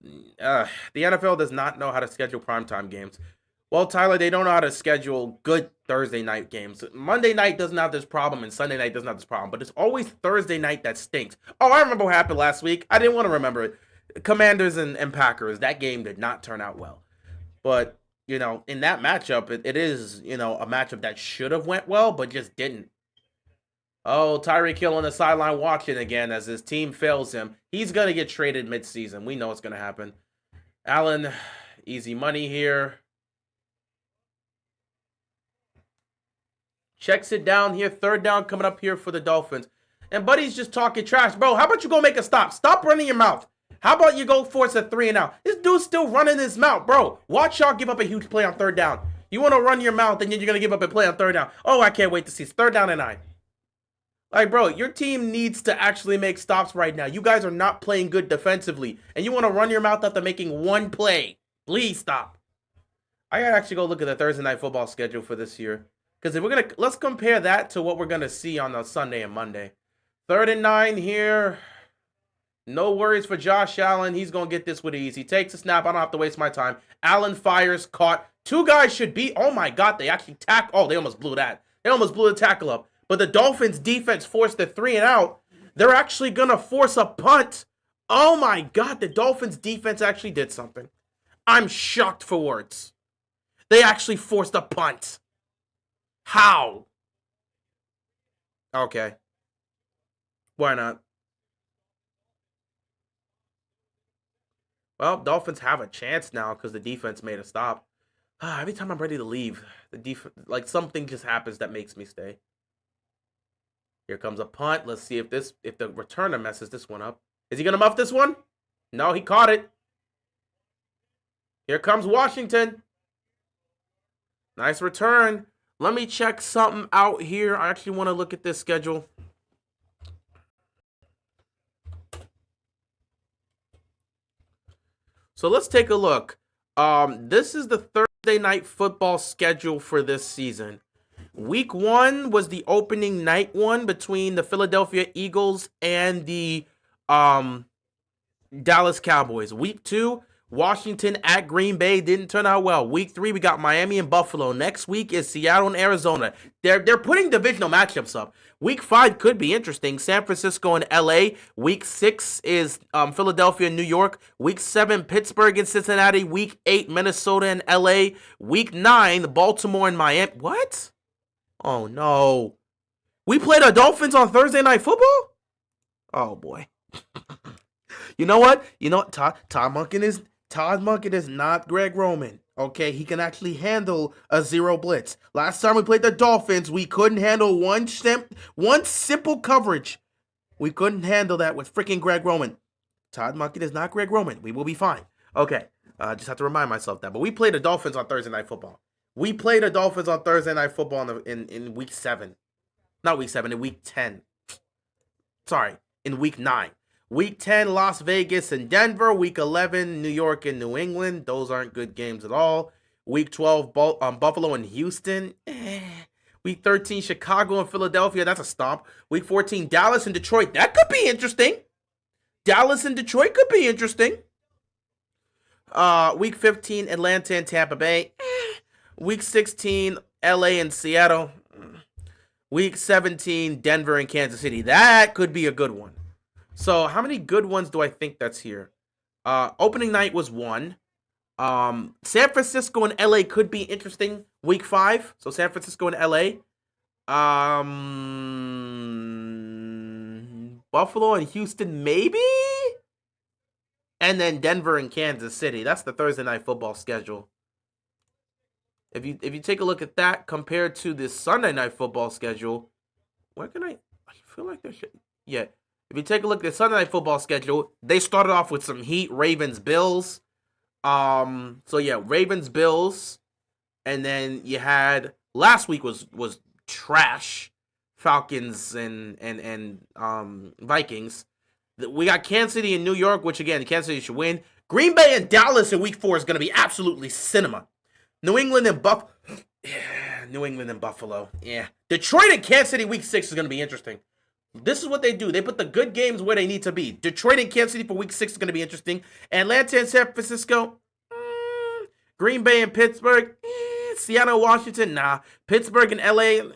the NFL does not know how to schedule primetime games. Well, Tyler, they don't know how to schedule good Thursday night games. Monday night doesn't have this problem, and Sunday night doesn't have this problem, but it's always Thursday night that stinks. Oh, I remember what happened last week. I didn't want to remember it. Commanders and Packers, that game did not turn out well. But, in that matchup, it is, a matchup that should have went well, but just didn't. Oh, Tyreek Hill on the sideline watching again as his team fails him. He's going to get traded midseason. We know it's going to happen. Allen, easy money here. Checks it down here. Third down coming up here for the Dolphins. And Buddy's just talking trash. Bro, how about you go make a stop? Stop running your mouth. How about you go force a 3 and out? This dude's still running his mouth. Bro, watch y'all give up a huge play on third down. You want to run your mouth and then you're going to give up a play on third down. Oh, I can't wait to see. It's third down and 9. Like, bro, your team needs to actually make stops right now. You guys are not playing good defensively. And you want to run your mouth after making one play. Please stop. I gotta actually go look at the Thursday night football schedule for this year. Because if let's compare that to what we're gonna see on the Sunday and Monday. 3rd and 9 here. No worries for Josh Allen. He's gonna get this with ease. He takes a snap. I don't have to waste my time. Allen fires, caught. 2 guys should be. Oh my God, they actually tackle. Oh, they almost blew that. They almost blew the tackle up. But the Dolphins defense forced the 3 and out. They're actually gonna force a punt. Oh my God, the Dolphins defense actually did something. I'm shocked for words. They actually forced a punt. How? Okay. Why not? Well, Dolphins have a chance now because the defense made a stop. Every time I'm ready to leave, the defense, like something just happens that makes me stay. Here comes a punt. Let's see if the returner messes this one up. Is he gonna muff this one? No, he caught it. Here comes Washington. Nice return. Let me check something out here. I actually want to look at this schedule. So let's take a look. This is the Thursday night football schedule for this season. Week 1 was the opening night one between the Philadelphia Eagles and the Dallas Cowboys. Week 2 Washington at Green Bay didn't turn out well. Week 3, we got Miami and Buffalo. Next week is Seattle and Arizona. They're putting divisional matchups up. Week 5 could be interesting. San Francisco and LA. Week 6 is Philadelphia and New York. Week 7, Pittsburgh and Cincinnati. Week 8, Minnesota and LA. Week 9, Baltimore and Miami. What? Oh, no. We play the Dolphins on Thursday Night Football? Oh, boy. You know what? Todd Monken is not Greg Roman. Okay, he can actually handle a zero blitz. Last time we played the Dolphins, we couldn't handle one simple coverage. We couldn't handle that with freaking Greg Roman. Todd Monken is not Greg Roman. We will be fine. Okay, just have to remind myself that. But we played the Dolphins on Thursday Night Football. We played the Dolphins on Thursday Night Football in Week 7. Not Week 7, in Week 10. Sorry, in Week 9. Week 10, Las Vegas and Denver. Week 11, New York and New England. Those aren't good games at all. Week 12, Buffalo and Houston. Week 13, Chicago and Philadelphia. That's a stomp. Week 14, Dallas and Detroit. That could be interesting. Dallas and Detroit could be interesting. Week 15, Atlanta and Tampa Bay. Week 16, LA and Seattle. Week 17, Denver and Kansas City. That could be a good one. So how many good ones do I think that's here? Opening night was 1. San Francisco and LA could be interesting. Week 5. So San Francisco and LA. Buffalo and Houston, maybe? And then Denver and Kansas City. That's the Thursday Night Football schedule. If you take a look at that compared to the Sunday Night Football schedule, where can I feel like there should... Yeah. If you take a look at the Sunday Night Football schedule, they started off with some heat, Ravens, Bills. So yeah, Ravens, Bills, and then you had last week was trash, Falcons and Vikings. We got Kansas City and New York, which again, Kansas City should win. Green Bay and Dallas in Week 4 is going to be absolutely cinema. New England and Buffalo. Yeah. Detroit and Kansas City Week 6 is going to be interesting. This is what they do. They put the good games where they need to be. Detroit and Kansas City for Week 6 is going to be interesting. Atlanta and San Francisco. Green Bay and Pittsburgh. Seattle, Washington. Nah. Pittsburgh and LA.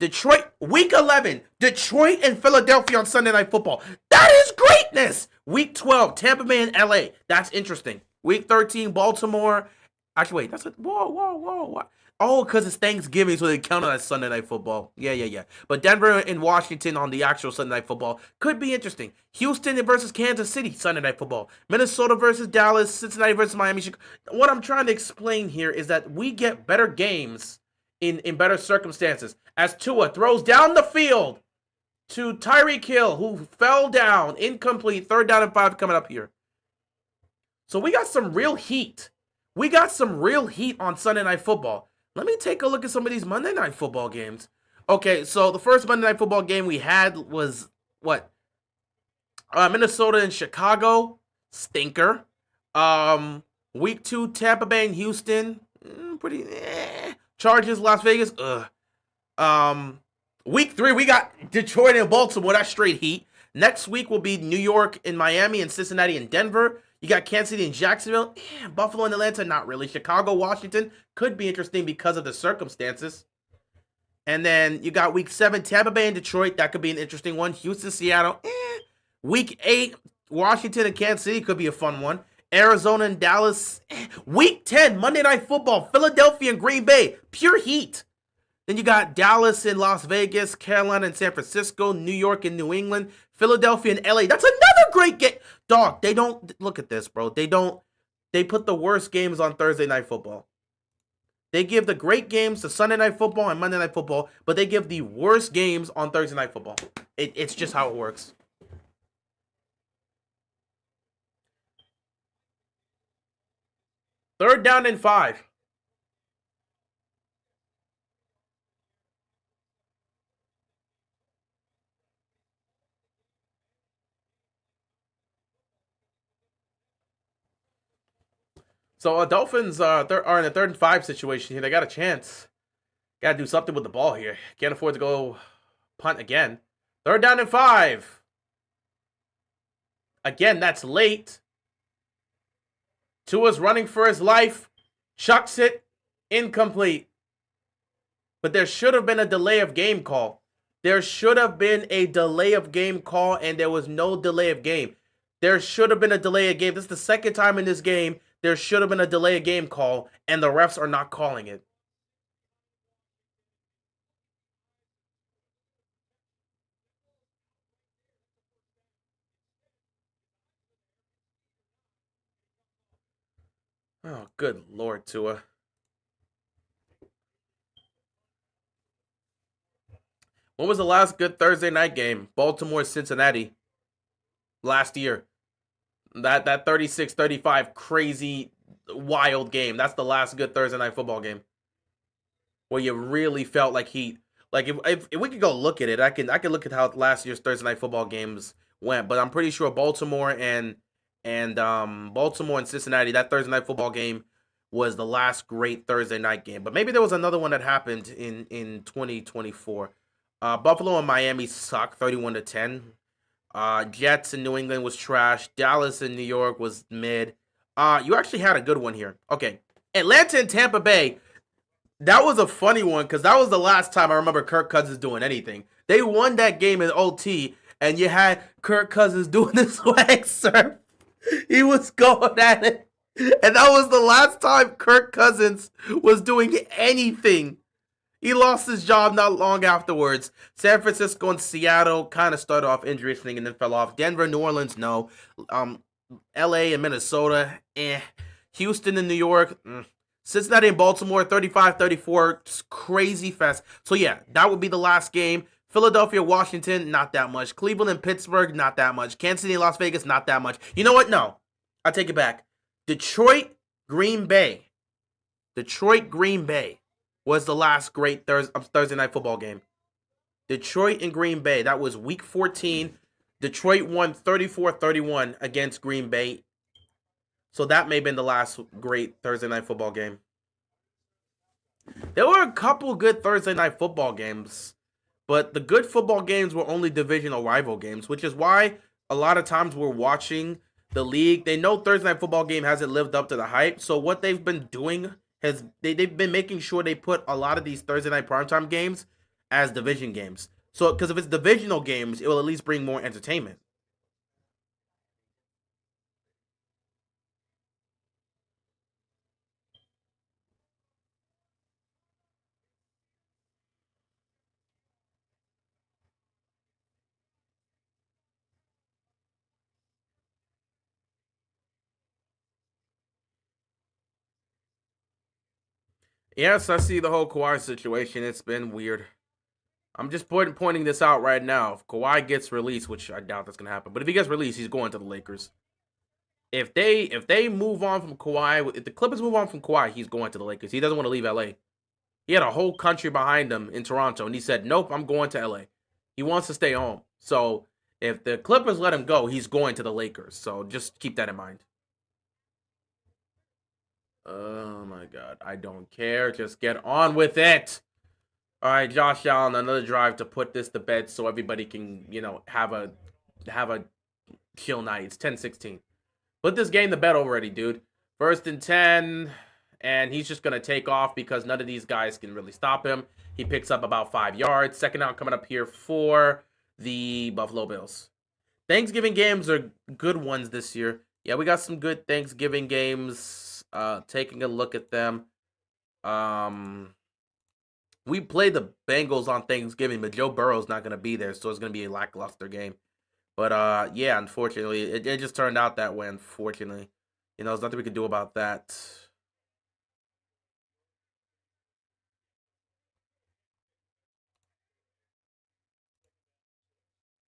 Detroit. Week 11. Detroit and Philadelphia on Sunday Night Football. That is greatness. Week 12. Tampa Bay and LA. That's interesting. Week 13. Baltimore. Actually, wait. That's a... Whoa. Oh, because it's Thanksgiving, so they count it as Sunday Night Football. Yeah. But Denver and Washington on the actual Sunday Night Football could be interesting. Houston versus Kansas City, Sunday Night Football. Minnesota versus Dallas, Cincinnati versus Miami. What I'm trying to explain here is that we get better games in better circumstances. As Tua throws down the field to Tyreek Hill, who fell down, incomplete, 3rd down and 5 coming up here. So we got some real heat. We got some real heat on Sunday Night Football. Let me take a look at some of these Monday Night Football games. Okay, so the first Monday Night Football game we had was, what? Minnesota and Chicago. Stinker. Week 2, Tampa Bay and Houston. Pretty, Chargers, Las Vegas. Week 3, we got Detroit and Baltimore. That's straight heat. Next week will be New York and Miami and Cincinnati and Denver. You got Kansas City and Jacksonville. Buffalo and Atlanta, not really. Chicago, Washington could be interesting because of the circumstances. And then you got Week 7, Tampa Bay and Detroit. That could be an interesting one. Houston, Seattle. Week 8, Washington and Kansas City could be a fun one. Arizona and Dallas. Week 10, Monday Night Football. Philadelphia and Green Bay. Pure heat. Then you got Dallas and Las Vegas, Carolina and San Francisco, New York and New England, Philadelphia and LA. That's another great game. Dog, they don't, look at this, bro. They put the worst games on Thursday Night Football. They give the great games to Sunday Night Football and Monday Night Football, but they give the worst games on Thursday Night Football. It's just how it works. Third down and 5. So Dolphins are in a 3rd and 5 situation here. They got a chance. Got to do something with the ball here. Can't afford to go punt again. 3rd down and 5. Again, that's late. Tua's running for his life, chucks it, incomplete. But there should have been a delay of game call. There should have been a delay of game call, and there was no delay of game. There should have been a delay of game. This is the second time in this game there should have been a delay of game call, and the refs are not calling it. Oh, good Lord, Tua. When was the last good Thursday night game? Baltimore, Cincinnati. Last year. That 36-35 crazy wild game. That's the last good Thursday night football game where you really felt like heat. Like if we could go look at it, I can look at how last year's Thursday night football games went, but I'm pretty sure Baltimore and Cincinnati, that Thursday night football game was the last great Thursday night game. But maybe there was another one that happened in 2024. Buffalo and Miami sucked 31-10. Jets in New England was trash. Dallas in New York was mid. You actually had a good one here. Okay. Atlanta and Tampa Bay. That was a funny one because that was the last time I remember Kirk Cousins doing anything. They won that game in OT, and you had Kirk Cousins doing the swag surf. He was going at it. And that was the last time Kirk Cousins was doing anything. He lost his job not long afterwards. San Francisco and Seattle kind of started off interesting and then fell off. Denver, New Orleans, no. LA and Minnesota, Houston and New York, Cincinnati and Baltimore, 35-34, crazy fast. So yeah, that would be the last game. Philadelphia, Washington, not that much. Cleveland and Pittsburgh, not that much. Kansas City and Las Vegas, not that much. You know what? No. I take it back. Detroit, Green Bay. Detroit, Green Bay was the last great Thursday night football game. Detroit and Green Bay. That was week 14. Detroit won 34-31 against Green Bay. So that may have been the last great Thursday night football game. There were a couple good Thursday night football games, but the good football games were only divisional rival games, which is why a lot of times we're watching the league. They know Thursday night football game hasn't lived up to the hype, so what they've been doing has they've been making sure they put a lot of these Thursday night primetime games as division games. So, because if it's divisional games, it will at least bring more entertainment. Yes, I see the whole Kawhi situation. It's been weird. I'm just pointing this out right now. If Kawhi gets released, which I doubt that's gonna happen, but if he gets released, he's going to the Lakers. If they move on from Kawhi, if the Clippers move on from Kawhi, he's going to the Lakers. He doesn't want to leave LA. He had a whole country behind him in Toronto, and he said, "Nope, I'm going to LA." He wants to stay home. So if the Clippers let him go, he's going to the Lakers. So just keep that in mind. Oh my God, I don't care. Just get on with it. All right, Josh Allen, another drive to put this to bed so everybody can, have a chill night. It's 10-16. Put this game to bed already, dude. 1st and 10, and he's just going to take off because none of these guys can really stop him. He picks up about 5 yards. Second out coming up here for the Buffalo Bills. Thanksgiving games are good ones this year. Yeah, we got some good Thanksgiving games. Taking a look at them. We played the Bengals on Thanksgiving, but Joe Burrow's not going to be there, so it's going to be a lackluster game. But yeah, unfortunately, it just turned out that way, unfortunately. There's nothing we can do about that.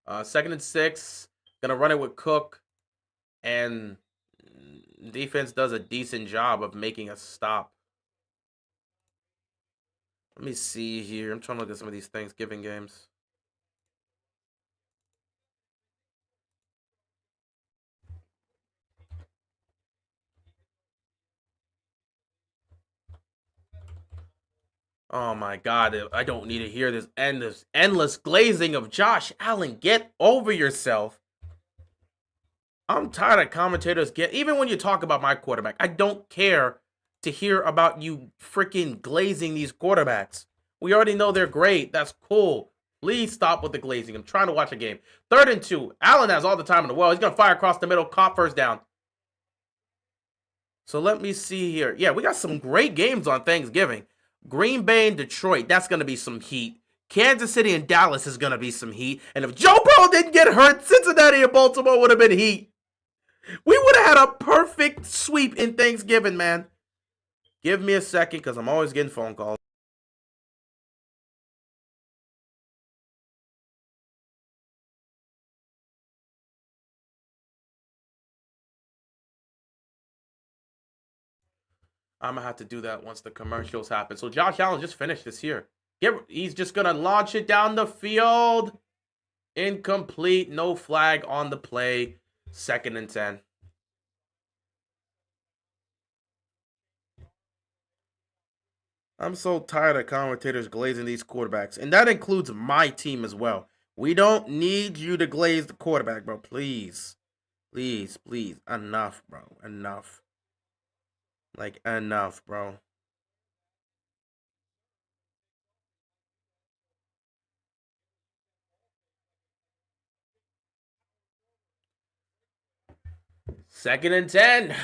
2nd and 6, going to run it with Cook, and defense does a decent job of making a stop. Let me see here. I'm trying to look at some of these Thanksgiving games. Oh my God, I don't need to hear this endless glazing of Josh Allen. Get over yourself. I'm tired of commentators even when you talk about my quarterback, I don't care to hear about you freaking glazing these quarterbacks. We already know they're great. That's cool. Please stop with the glazing. I'm trying to watch a game. 3rd and 2. Allen has all the time in the world. He's gonna fire across the middle, caught first down. So let me see here. Yeah, we got some great games on Thanksgiving. Green Bay and Detroit, that's going to be some heat. Kansas City and Dallas is going to be some heat. And if Joe Burrow didn't get hurt, Cincinnati and Baltimore would have been heat. We would have had a perfect sweep in Thanksgiving, man. Give me a second because I'm always getting phone calls. I'm going to have to do that once the commercials happen. So Josh Allen just finished this year. He's just going to launch it down the field. Incomplete. No flag on the play. 2nd and 10. I'm so tired of commentators glazing these quarterbacks, and that includes my team as well. We don't need you to glaze the quarterback, bro. Please, please, please. Enough, bro. Enough. Like, enough, bro. Second and 10.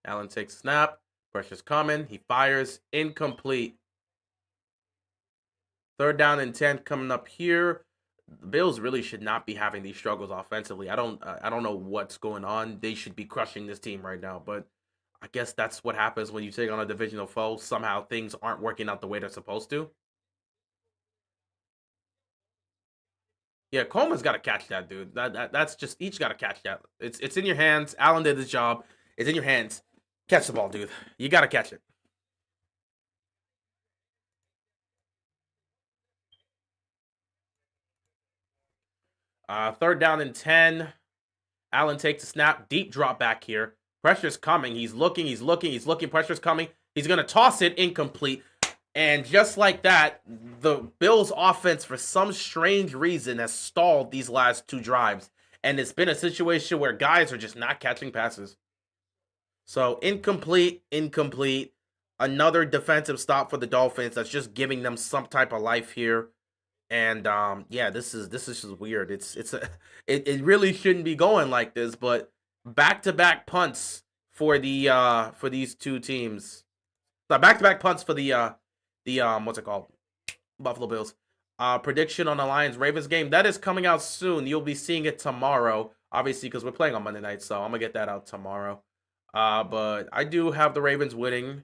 Allen takes a snap. Pressure's coming. He fires. Incomplete. 3rd down and 10 coming up here. The Bills really should not be having these struggles offensively. I don't know what's going on. They should be crushing this team right now, but I guess that's what happens when you take on a divisional foe. Somehow things aren't working out the way they're supposed to. Yeah, Coleman's got to catch that, dude. That's just each got to catch that. It's in your hands. Allen did his job. It's in your hands. Catch the ball, dude. You got to catch it. 3rd down and 10. Allen takes a snap. Deep drop back here. Pressure's coming. He's looking. He's looking. He's looking. Pressure's coming. He's gonna toss it. Incomplete. And just like that, the Bills' offense, for some strange reason, has stalled these last 2 drives. And it's been a situation where guys are just not catching passes. So incomplete, incomplete. Another defensive stop for the Dolphins. That's just giving them some type of life here. And yeah, this is just weird. It really shouldn't be going like this, but back-to-back punts for these two teams. Back-to-back punts for the what's it called? Buffalo Bills. Prediction on the Lions Ravens game that is coming out soon. You'll be seeing it tomorrow, obviously, because we're playing on Monday night, so I'm gonna get that out tomorrow. But I do have the Ravens winning.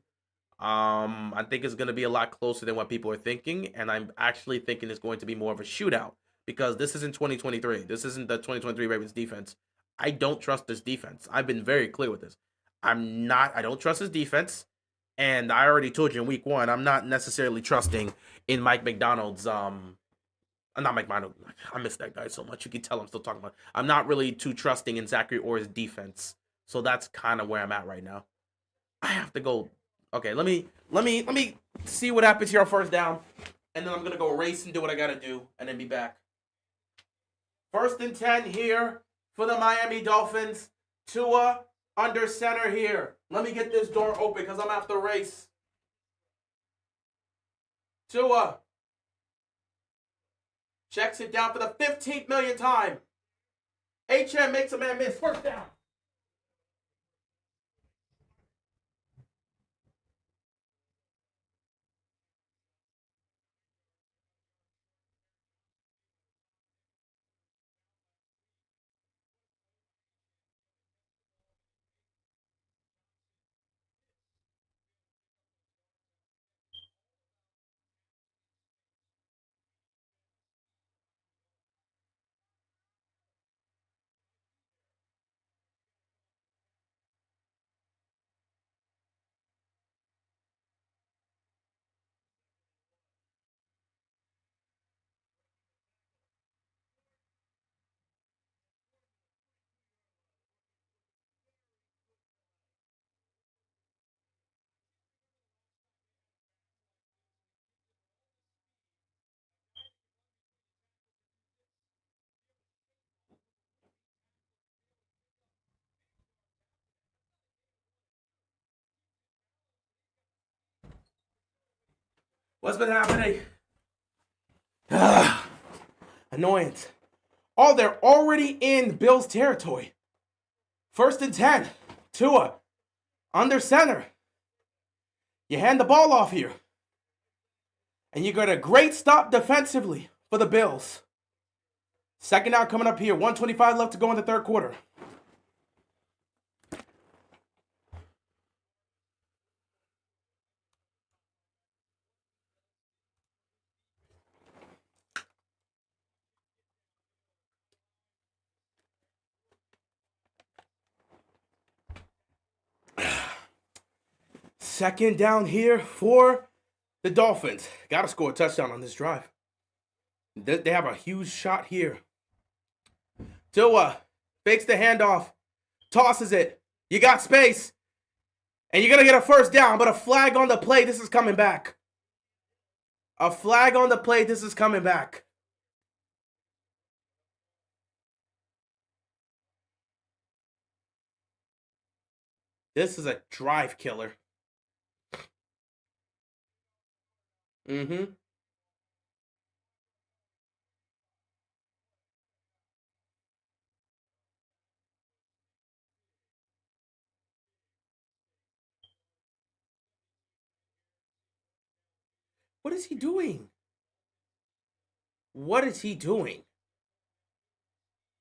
I think it's going to be a lot closer than what people are thinking, and I'm actually thinking it's going to be more of a shootout because this isn't 2023. This isn't the 2023 Ravens defense. I don't trust this defense. I've been very clear with this. I don't trust this defense, and I already told you in week 1, I'm not necessarily trusting in Mike McDonald's not Mike McDonald. I miss that guy so much. You can tell I'm still talking about. I'm not really too trusting in Zachary Orr's defense. So that's kind of where I'm at right now. I have to go. Okay, let me see what happens here on 1st down, and then I'm gonna go race and do what I gotta do, and then be back. 1st and 10 here for the Miami Dolphins. Tua under center here. Let me get this door open because I'm at the race. Tua checks it down for the 15th millionth time. HM makes a man miss. 1st down. What's been happening? Annoyance. Oh, they're already in Bills territory. 1st and 10. Tua. Under center. You hand the ball off here. And you got a great stop defensively for the Bills. 2nd down coming up here. 1:25 left to go in the 3rd quarter. Second down here for the Dolphins. Got to score a touchdown on this drive. They have a huge shot here. Tua fakes the handoff, tosses it. You got space, and you're going to get a 1st down, but a flag on the play. This is coming back. A flag on the play. This is coming back. This is a drive killer. What is he doing? What is he doing?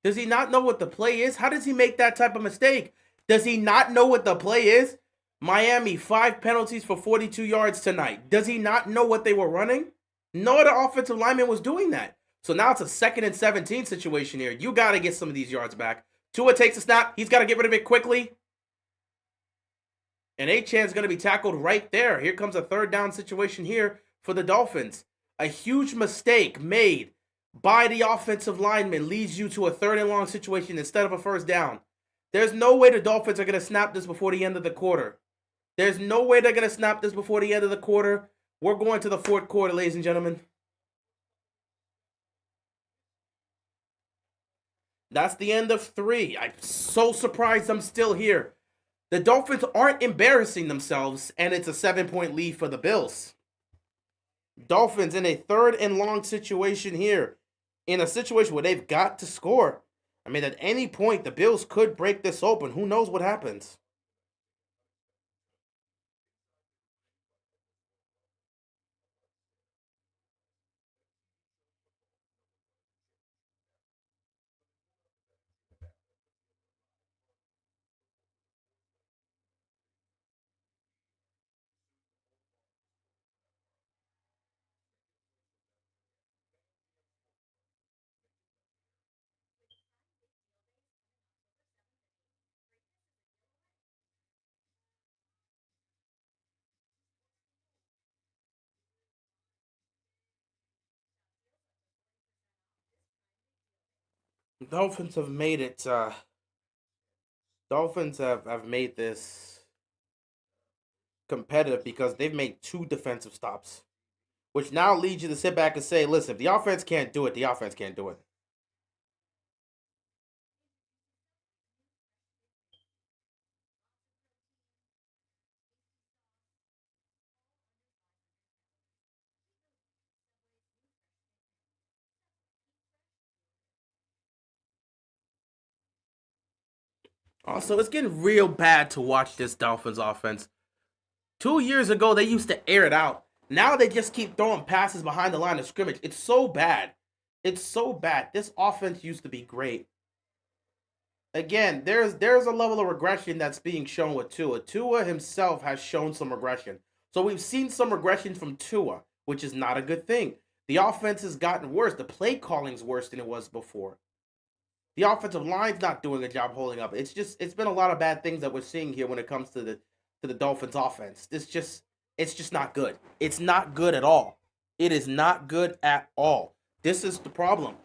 Does he not know what the play is? How does he make that type of mistake? Does he not know what the play is? Miami, 5 penalties for 42 yards tonight. Does he not know what they were running? No other offensive lineman was doing that. So now it's a 2nd and 17 situation here. You got to get some of these yards back. Tua takes a snap. He's got to get rid of it quickly. And Achan's going to be tackled right there. Here comes a 3rd down situation here for the Dolphins. A huge mistake made by the offensive lineman leads you to a 3rd and long situation instead of a 1st down. There's no way the Dolphins are going to snap this before the end of the quarter. There's no way they're going to snap this before the end of the quarter. We're going to the 4th quarter, ladies and gentlemen. That's the end of 3. I'm so surprised I'm still here. The Dolphins aren't embarrassing themselves, and it's a 7-point lead for the Bills. Dolphins in a 3rd and long situation here. In a situation where they've got to score. I mean, at any point, the Bills could break this open. Who knows what happens? Dolphins have made it. Dolphins have made this competitive because they've made 2 defensive stops, which now leads you to sit back and say, listen, if the offense can't do it, the offense can't do it. Also, it's getting real bad to watch this Dolphins offense. 2 years ago, they used to air it out. Now they just keep throwing passes behind the line of scrimmage. It's so bad. It's so bad. This offense used to be great. Again, there's a level of regression that's being shown with Tua. Tua himself has shown some regression. So we've seen some regression from Tua, which is not a good thing. The offense has gotten worse. The play calling's worse than it was before. The offensive line's not doing a job holding up. It's been a lot of bad things that we're seeing here when it comes to the Dolphins offense. It's just not good. It's not good at all. It is not good at all. This is the problem.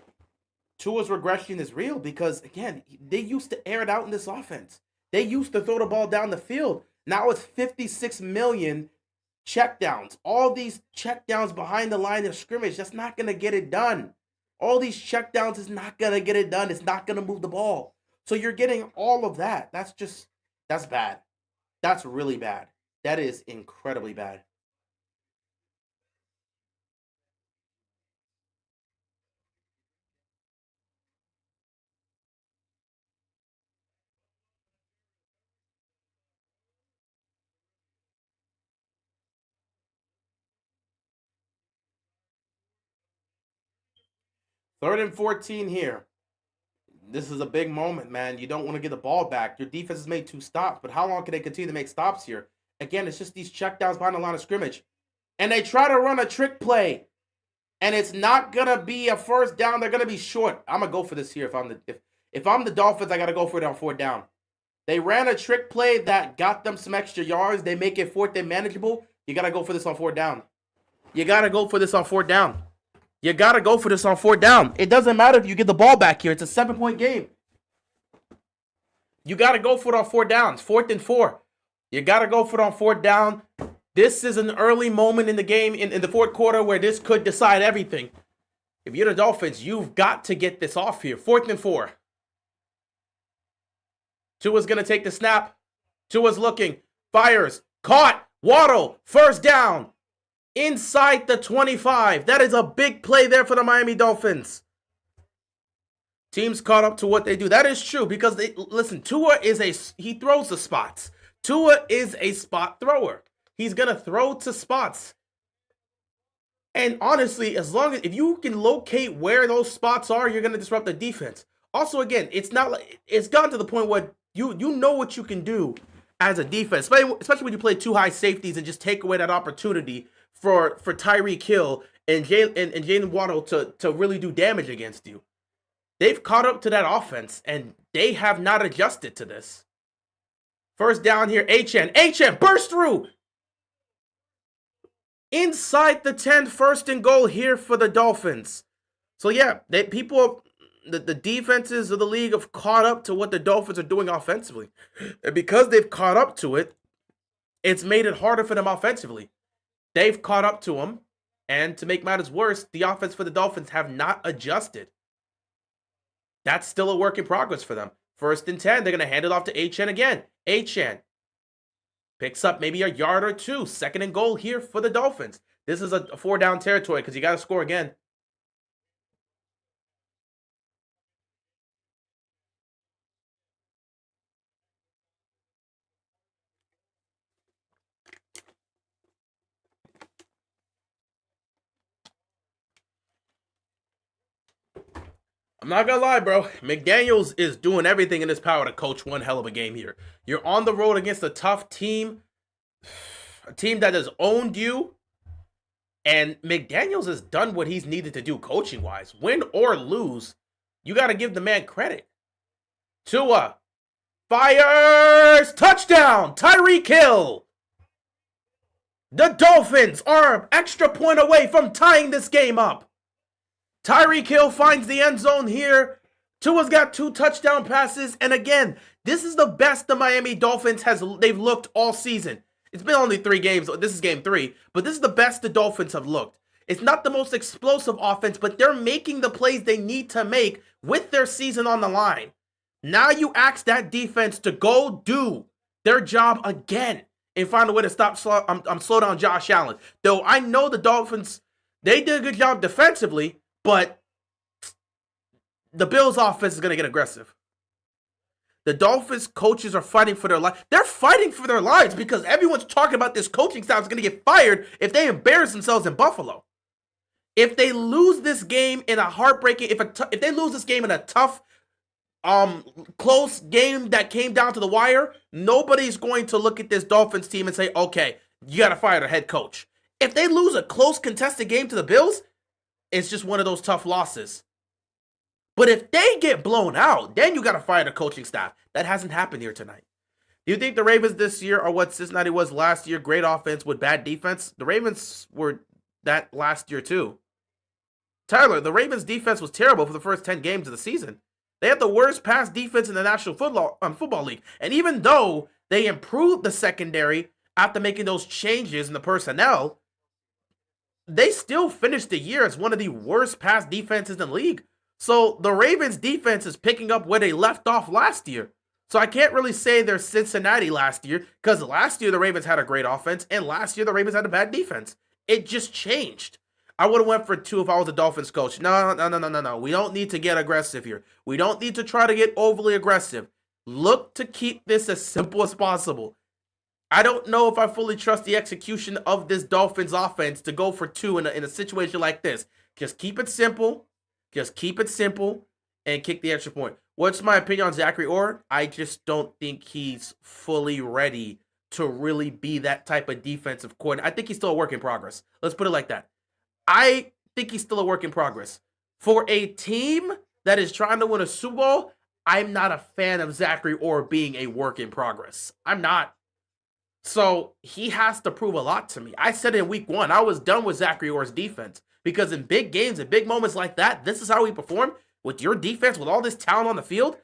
Tua's regression is real because, again, they used to air it out in this offense. They used to throw the ball down the field. Now it's 56 million checkdowns. All these checkdowns behind the line of scrimmage, that's not going to get it done. All these checkdowns is not going to get it done. It's not going to move the ball. So you're getting all of that. That's bad. That's really bad. That is incredibly bad. Third and 14 here. This is a big moment, man. You don't want to get the ball back. Your defense has made 2 stops, but how long can they continue to make stops here? Again, it's just these checkdowns behind the line of scrimmage. And they try to run a trick play. And it's not going to be a first down. They're going to be short. I'm going to go for this here. If I'm the Dolphins, I got to go for it on 4th down. They ran a trick play that got them some extra yards. They make it 4th and manageable. You got to go for this on 4th down. You got to go for this on 4th down. You got to go for this on 4th down. It doesn't matter if you get the ball back here. It's a 7-point game. You got to go for it on 4th downs. 4th and 4. You got to go for it on 4th down. This is an early moment in the game, in the 4th quarter, where this could decide everything. If you're the Dolphins, you've got to get this off here. 4th and 4. Tua's going to take the snap. Tua's looking. Fires. Caught. Waddle. First down. Inside the 25. That is a big play there for the Miami Dolphins. Teams caught up to what they do. That is true because listen, Tua he throws the spots. Tua is a spot thrower. He's going to throw to spots. And honestly, if you can locate where those spots are, you're going to disrupt the defense. Also, again, it's not like it's gotten to the point where you know what you can do as a defense, especially when you play 2 high safeties and just take away that opportunity for Tyreek Hill and Jalen Waddle to really do damage against you. They've caught up to that offense, and they have not adjusted to this. First down here, HN burst through. Inside the 10, 1st and goal here for the Dolphins. So yeah, the defenses of the league have caught up to what the Dolphins are doing offensively. And because they've caught up to it, it's made it harder for them offensively. They've caught up to them, and to make matters worse, the offense for the Dolphins have not adjusted. That's still a work in progress for them. 1st and 10, they're going to hand it off to HN again. HN picks up maybe a yard or 2. 2nd and goal here for the Dolphins. This is a 4-down territory because you got to score again. I'm not gonna lie, bro. McDaniels is doing everything in his power to coach one hell of a game here. You're on the road against a tough team, a team that has owned you, and McDaniels has done what he's needed to do coaching-wise. Win or lose, you got to give the man credit. Tua fires! Touchdown! Tyreek Hill! The Dolphins are an extra point away from tying this game up. Tyreek Hill finds the end zone here. Tua's got 2 touchdown passes. And again, this is the best the Miami Dolphins they've looked all season. It's been only 3 games. This is game 3. But this is the best the Dolphins have looked. It's not the most explosive offense, but they're making the plays they need to make with their season on the line. Now you ask that defense to go do their job again and find a way to slow down Josh Allen. Though I know the Dolphins, they did a good job defensively, but the Bills' offense is going to get aggressive. The Dolphins coaches are fighting for their life. They're fighting for their lives because everyone's talking about this coaching staff is going to get fired if they embarrass themselves in Buffalo. If they lose this game in a heartbreaking, if they lose this game in a tough, close game that came down to the wire, nobody's going to look at this Dolphins team and say, okay, you got to fire the head coach. If they lose a close contested game to the Bills, it's just one of those tough losses. But if they get blown out, then you got to fire the coaching staff. That hasn't happened here tonight. Do you think the Ravens this year are what Cincinnati was last year? Great offense with bad defense? The Ravens were that last year too. Tyler, the Ravens defense was terrible for the first 10 games of the season. They had the worst pass defense in the National Football League. And even though they improved the secondary after making those changes in the personnel, they still finished the year as one of the worst pass defenses in the league. So the Ravens defense is picking up where they left off last year. So I can't really say they're Cincinnati last year because last year the Ravens had a great offense and last year the Ravens had a bad defense. It just changed. I would have went for 2 if I was a Dolphins coach. No. We don't need to get aggressive here. We don't need to try to get overly aggressive. Look to keep this as simple as possible. I don't know if I fully trust the execution of this Dolphins offense to go for 2 in a situation like this. Just keep it simple. Just keep it simple and kick the extra point. What's my opinion on Zachary Orr? I just don't think he's fully ready to really be that type of defensive coordinator. I think he's still a work in progress. Let's put it like that. I think he's still a work in progress. For a team that is trying to win a Super Bowl, I'm not a fan of Zachary Orr being a work in progress. I'm not. So he has to prove a lot to me. I said in week 1, I was done with Zachary Orr's defense because in big games and big moments like that, this is how we perform with your defense, with all this talent on the field.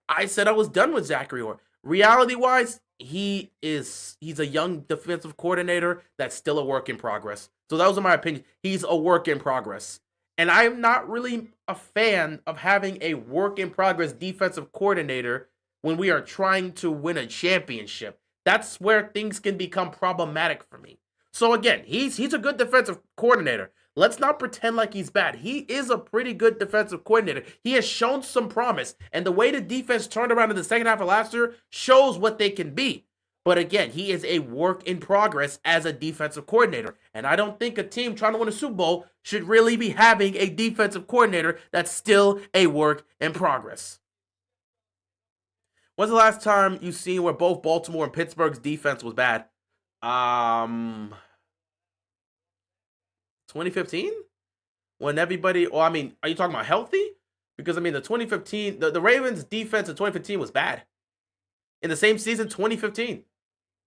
I said I was done with Zachary Orr. Reality-wise, he's a young defensive coordinator that's still a work in progress. So those are my opinions. He's a work in progress. And I'm not really a fan of having a work in progress defensive coordinator when we are trying to win a championship. That's where things can become problematic for me. So again, he's a good defensive coordinator. Let's not pretend like he's bad. He is a pretty good defensive coordinator. He has shown some promise. And the way the defense turned around in the second half of last year shows what they can be. But again, he is a work in progress as a defensive coordinator. And I don't think a team trying to win a Super Bowl should really be having a defensive coordinator that's still a work in progress. When's the last time you seen where both Baltimore and Pittsburgh's defense was bad? 2015? When everybody, are you talking about healthy? Because, the 2015, the Ravens defense in 2015 was bad. In the same season, 2015,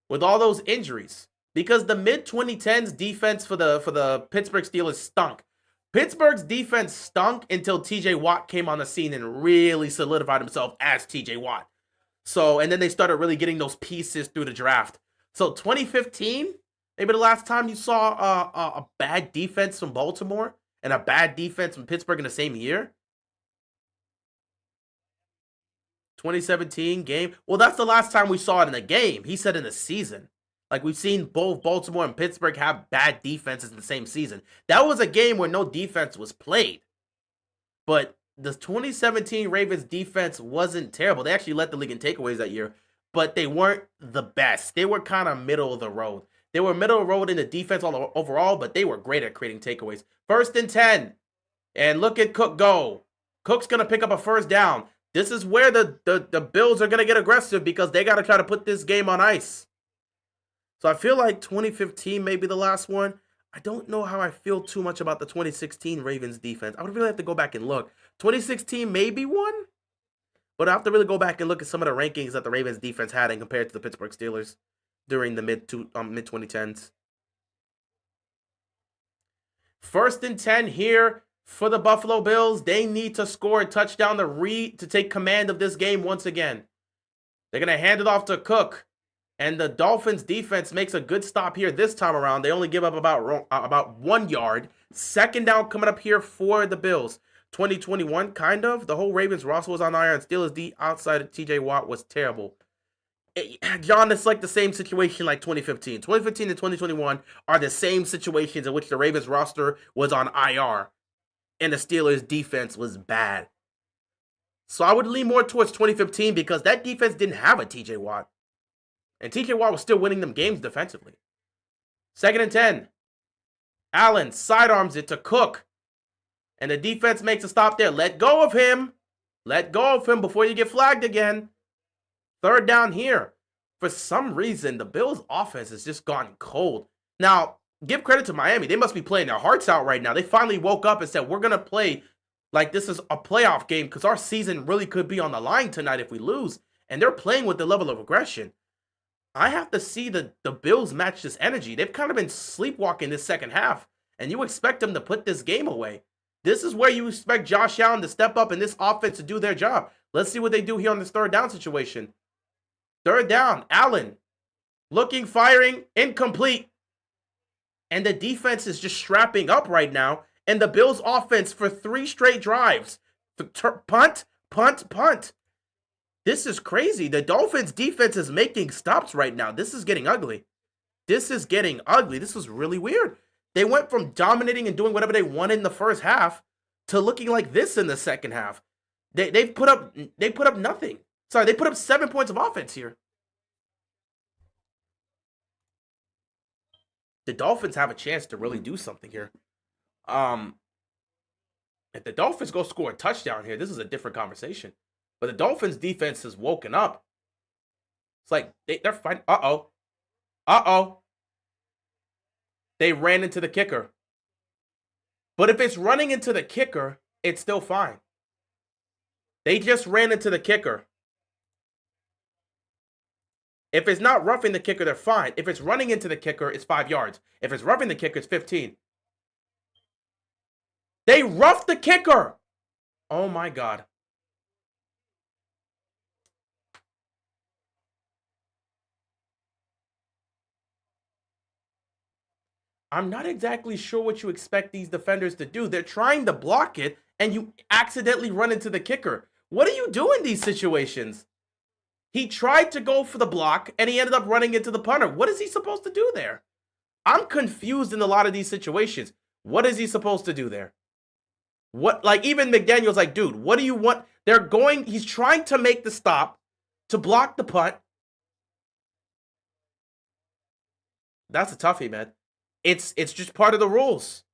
with all those injuries. Because the mid-2010s defense for the Pittsburgh Steelers stunk. Pittsburgh's defense stunk until TJ Watt came on the scene and really solidified himself as TJ Watt. So, and then they started really getting those pieces through the draft. So 2015, maybe the last time you saw a bad defense from Baltimore and a bad defense from Pittsburgh in the same year. 2017 game. Well, that's the last time we saw it in a game. He said in the season. Like, we've seen both Baltimore and Pittsburgh have bad defenses in the same season. That was a game where no defense was played. But the 2017 Ravens defense wasn't terrible. They actually led the league in takeaways that year, but they weren't the best. They were kind of middle of the road. They were middle of the road in the defense overall, but they were great at creating takeaways. 1st and 10. And look at Cook go. Cook's going to pick up a first down. This is where the Bills are going to get aggressive because they got to try to put this game on ice. So I feel like 2015 may be the last one. I don't know how I feel too much about the 2016 Ravens defense. I would really have to go back and look. 2016 may be one, but I have to really go back and look at some of the rankings that the Ravens defense had and compare it to the Pittsburgh Steelers during the mid-2010s. 1st and 10 here for the Buffalo Bills. They need to score a touchdown to take command of this game once again. They're going to hand it off to Cook. And the Dolphins defense makes a good stop here this time around. They only give up about 1 yard. 2nd down coming up here for the Bills. 2021, kind of. The whole Ravens roster was on IR, and Steelers D outside of TJ Watt was terrible. John, it's like the same situation like 2015. 2015 and 2021 are the same situations in which the Ravens roster was on IR, and the Steelers defense was bad. So I would lean more towards 2015 because that defense didn't have a TJ Watt. And TJ Watt was still winning them games defensively. 2nd and 10. Allen sidearms it to Cook. And the defense makes a stop there. Let go of him. Let go of him before you get flagged again. 3rd down here. For some reason, the Bills' offense has just gone cold. Now, give credit to Miami. They must be playing their hearts out right now. They finally woke up and said, we're going to play like this is a playoff game because our season really could be on the line tonight if we lose. And they're playing with the level of aggression. I have to see the Bills match this energy. They've kind of been sleepwalking this second half, and you expect them to put this game away. This is where you expect Josh Allen to step up and this offense to do their job. Let's see what they do here on this 3rd down situation. 3rd down, Allen looking, firing, incomplete. And the defense is just strapping up right now, and the Bills offense for 3 straight drives. Punt, punt, punt. This is crazy. The Dolphins defense is making stops right now. This is getting ugly. This is getting ugly. This is really weird. They went from dominating and doing whatever they wanted in the first half to looking like this in the second half. They put up nothing. Sorry, they put up 7 points of offense here. The Dolphins have a chance to really do something here. If the Dolphins go score a touchdown here, this is a different conversation. But the Dolphins defense has woken up. It's like they're fighting. Uh-oh. Uh-oh. They ran into the kicker. But if it's running into the kicker, it's still fine. They just ran into the kicker. If it's not roughing the kicker, they're fine. If it's running into the kicker, it's 5 yards. If it's roughing the kicker, it's 15. They roughed the kicker. Oh my God. I'm not exactly sure what you expect these defenders to do. They're trying to block it, and you accidentally run into the kicker. What do you do in these situations? He tried to go for the block, and he ended up running into the punter. What is he supposed to do there? I'm confused in a lot of these situations. What is he supposed to do there? What, like, even McDaniel's like, dude, what do you want? He's trying to make the stop to block the punt. That's a toughie, man. It's just part of the rules.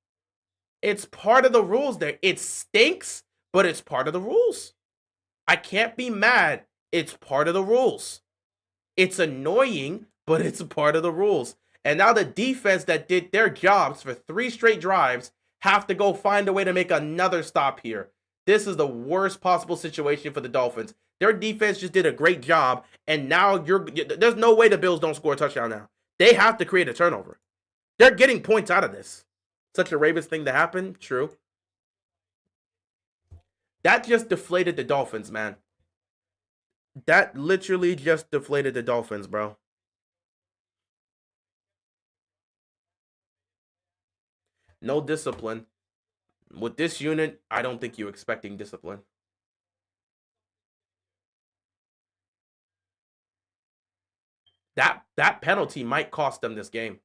It's part of the rules there. It stinks, but it's part of the rules. I can't be mad. It's part of the rules. It's annoying, but it's a part of the rules. And now the defense that did their jobs for 3 straight drives have to go find a way to make another stop here. This is the worst possible situation for the Dolphins. Their defense just did a great job, and now there's no way the Bills don't score a touchdown now. They have to create a turnover. They're getting points out of this. Such a Ravens thing to happen, true. That just deflated the Dolphins, man. That literally just deflated the Dolphins, bro. No discipline. With this unit, I don't think you're expecting discipline. That penalty might cost them this game.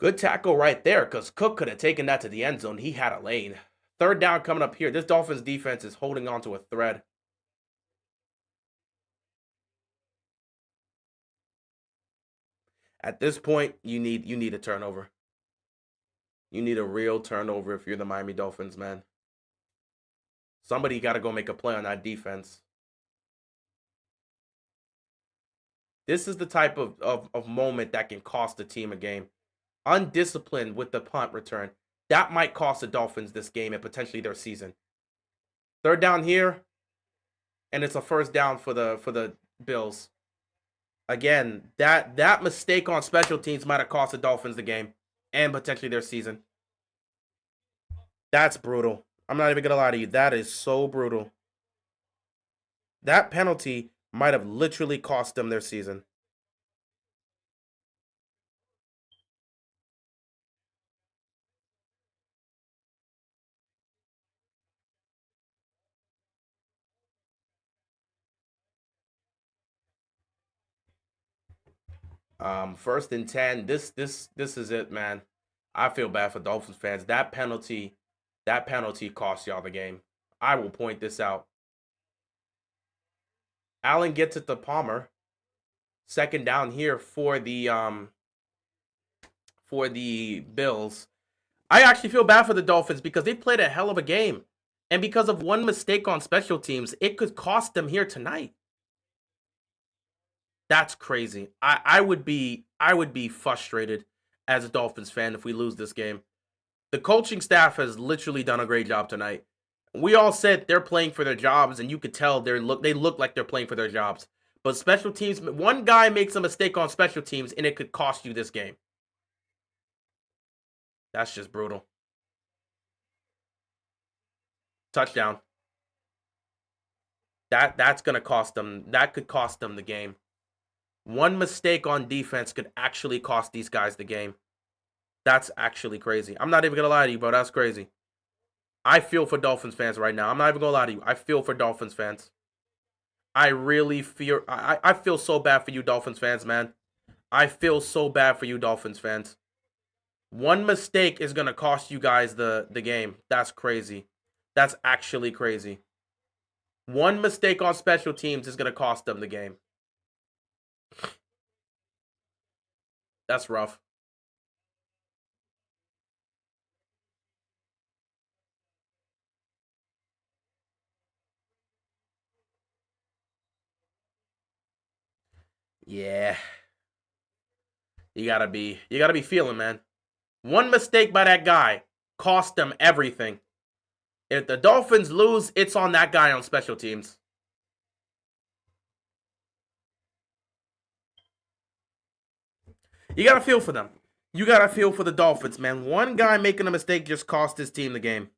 Good tackle right there, because Cook could have taken that to the end zone. He had a lane. 3rd down coming up here. This Dolphins defense is holding on to a thread. At this point, you need a turnover. You need a real turnover if you're the Miami Dolphins, man. Somebody got to go make a play on that defense. This is the type of moment that can cost the team a game. Undisciplined with the punt return. That might cost the Dolphins this game and potentially their season. 3rd down here, and it's a 1st down for the Bills. Again, that mistake on special teams might have cost the Dolphins the game and potentially their season. That's brutal. I'm not even going to lie to you. That is so brutal. That penalty might have literally cost them their season. First and 10. This is it, man. I feel bad for Dolphins fans. That penalty cost y'all the game. I will point this out. Allen gets it to Palmer. 2nd down here for the Bills. I actually feel bad for the Dolphins because they played a hell of a game. And because of one mistake on special teams, it could cost them here tonight. That's crazy. I would be frustrated as a Dolphins fan if we lose this game. The coaching staff has literally done a great job tonight. We all said they're playing for their jobs, and you could tell they look like they're playing for their jobs. But special teams, one guy makes a mistake on special teams, and it could cost you this game. That's just brutal. Touchdown. That's gonna cost them. That could cost them the game. One mistake on defense could actually cost these guys the game. That's actually crazy. I'm not even gonna lie to you, bro. That's crazy. I feel for Dolphins fans right now. I'm not even gonna lie to you. I feel for Dolphins fans. I really feel. I feel so bad for you, Dolphins fans, man. I feel so bad for you, Dolphins fans. One mistake is gonna cost you guys the game. That's crazy. That's actually crazy. One mistake on special teams is gonna cost them the game. That's rough. Yeah, you gotta be feeling, man. One mistake by that guy cost them everything. If the Dolphins lose, it's on that guy on special teams. You gotta feel for them. You gotta feel for the Dolphins, man. One guy making a mistake just cost his team the game.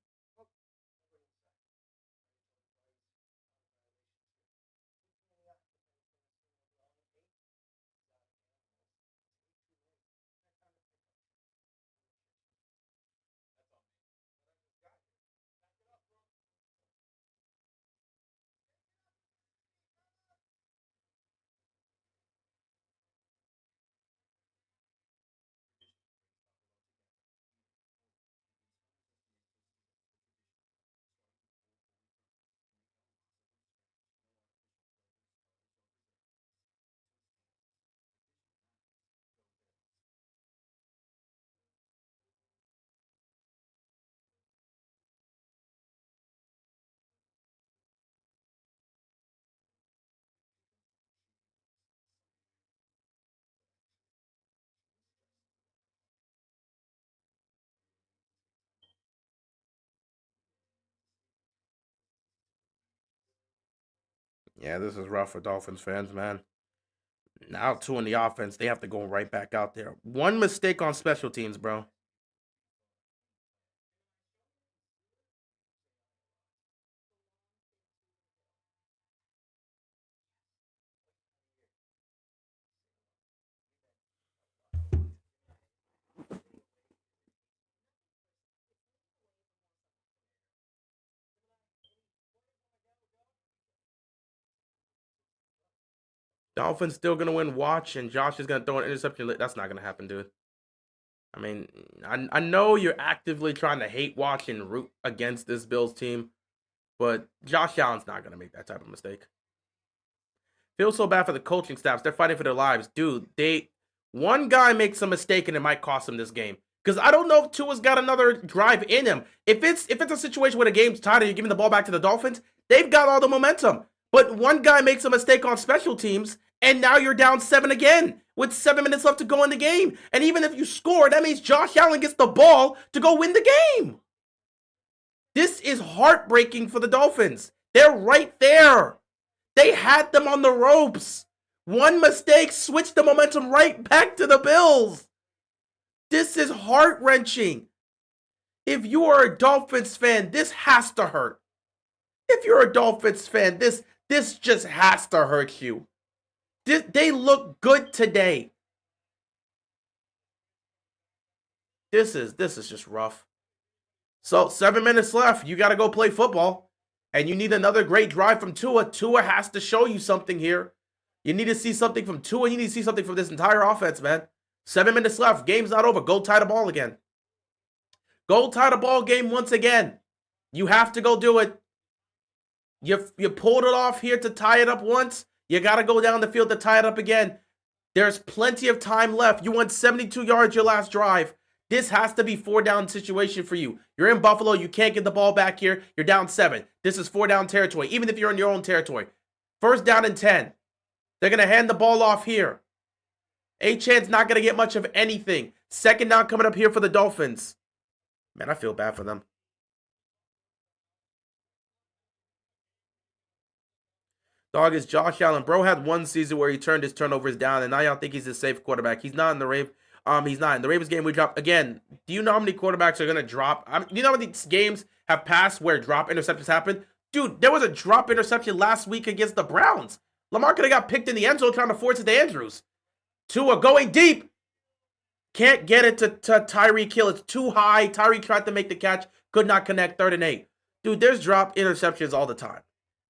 Yeah, this is rough for Dolphins fans, man. Now two in the offense, they have to go right back out there. One mistake on special teams, bro. Dolphins still gonna win. Watch, and Josh is gonna throw an interception. That's not gonna happen, dude. I mean, I know you're actively trying to hate watch and root against this Bills team, but Josh Allen's not gonna make that type of mistake. Feels so bad for the coaching staffs. They're fighting for their lives, dude. One guy makes a mistake and it might cost them this game. Because I don't know if Tua's got another drive in him. If it's a situation where the game's tied and you're giving the ball back to the Dolphins, they've got all the momentum. But one guy makes a mistake on special teams, and now you're down 7 again with 7 minutes left to go in the game. And even if you score, that means Josh Allen gets the ball to go win the game. This is heartbreaking for the Dolphins. They're right there. They had them on the ropes. One mistake switched the momentum right back to the Bills. This is heart-wrenching. If you are a Dolphins fan, this has to hurt. If you're a Dolphins fan, this just has to hurt you. They look good today. This is just rough. So 7 minutes left. You got to go play football. And you need another great drive from Tua. Tua has to show you something here. You need to see something from Tua. You need to see something from this entire offense, man. 7 minutes left. Game's not over. Go tie the ball again. Go tie the ball game once again. You have to go do it. You pulled it off here to tie it up once. You got to go down the field to tie it up again. There's plenty of time left. You went 72 yards your last drive. This has to be 4-down situation for you. You're in Buffalo. You can't get the ball back here. You're down 7. This is 4-down territory, even if you're in your own territory. 1st down and 10. They're going to hand the ball off here. Achan's not going to get much of anything. 2nd down coming up here for the Dolphins. Man, I feel bad for them. Dog is Josh Allen. Bro had one season where he turned his turnovers down, and now y'all think he's a safe quarterback. He's not in the Ravens. He's not in the Ravens game. We dropped again. Do you know how many quarterbacks are gonna drop? Do you know how many games have passed where drop interceptions happen? Dude, there was a drop interception last week against the Browns. Lamar could have got picked in the end zone trying to force it to Andrews. Tua going deep. Can't get it to Tyreek Hill. It's too high. Tyreek tried to make the catch. Could not connect. 3rd and 8. Dude, there's drop interceptions all the time.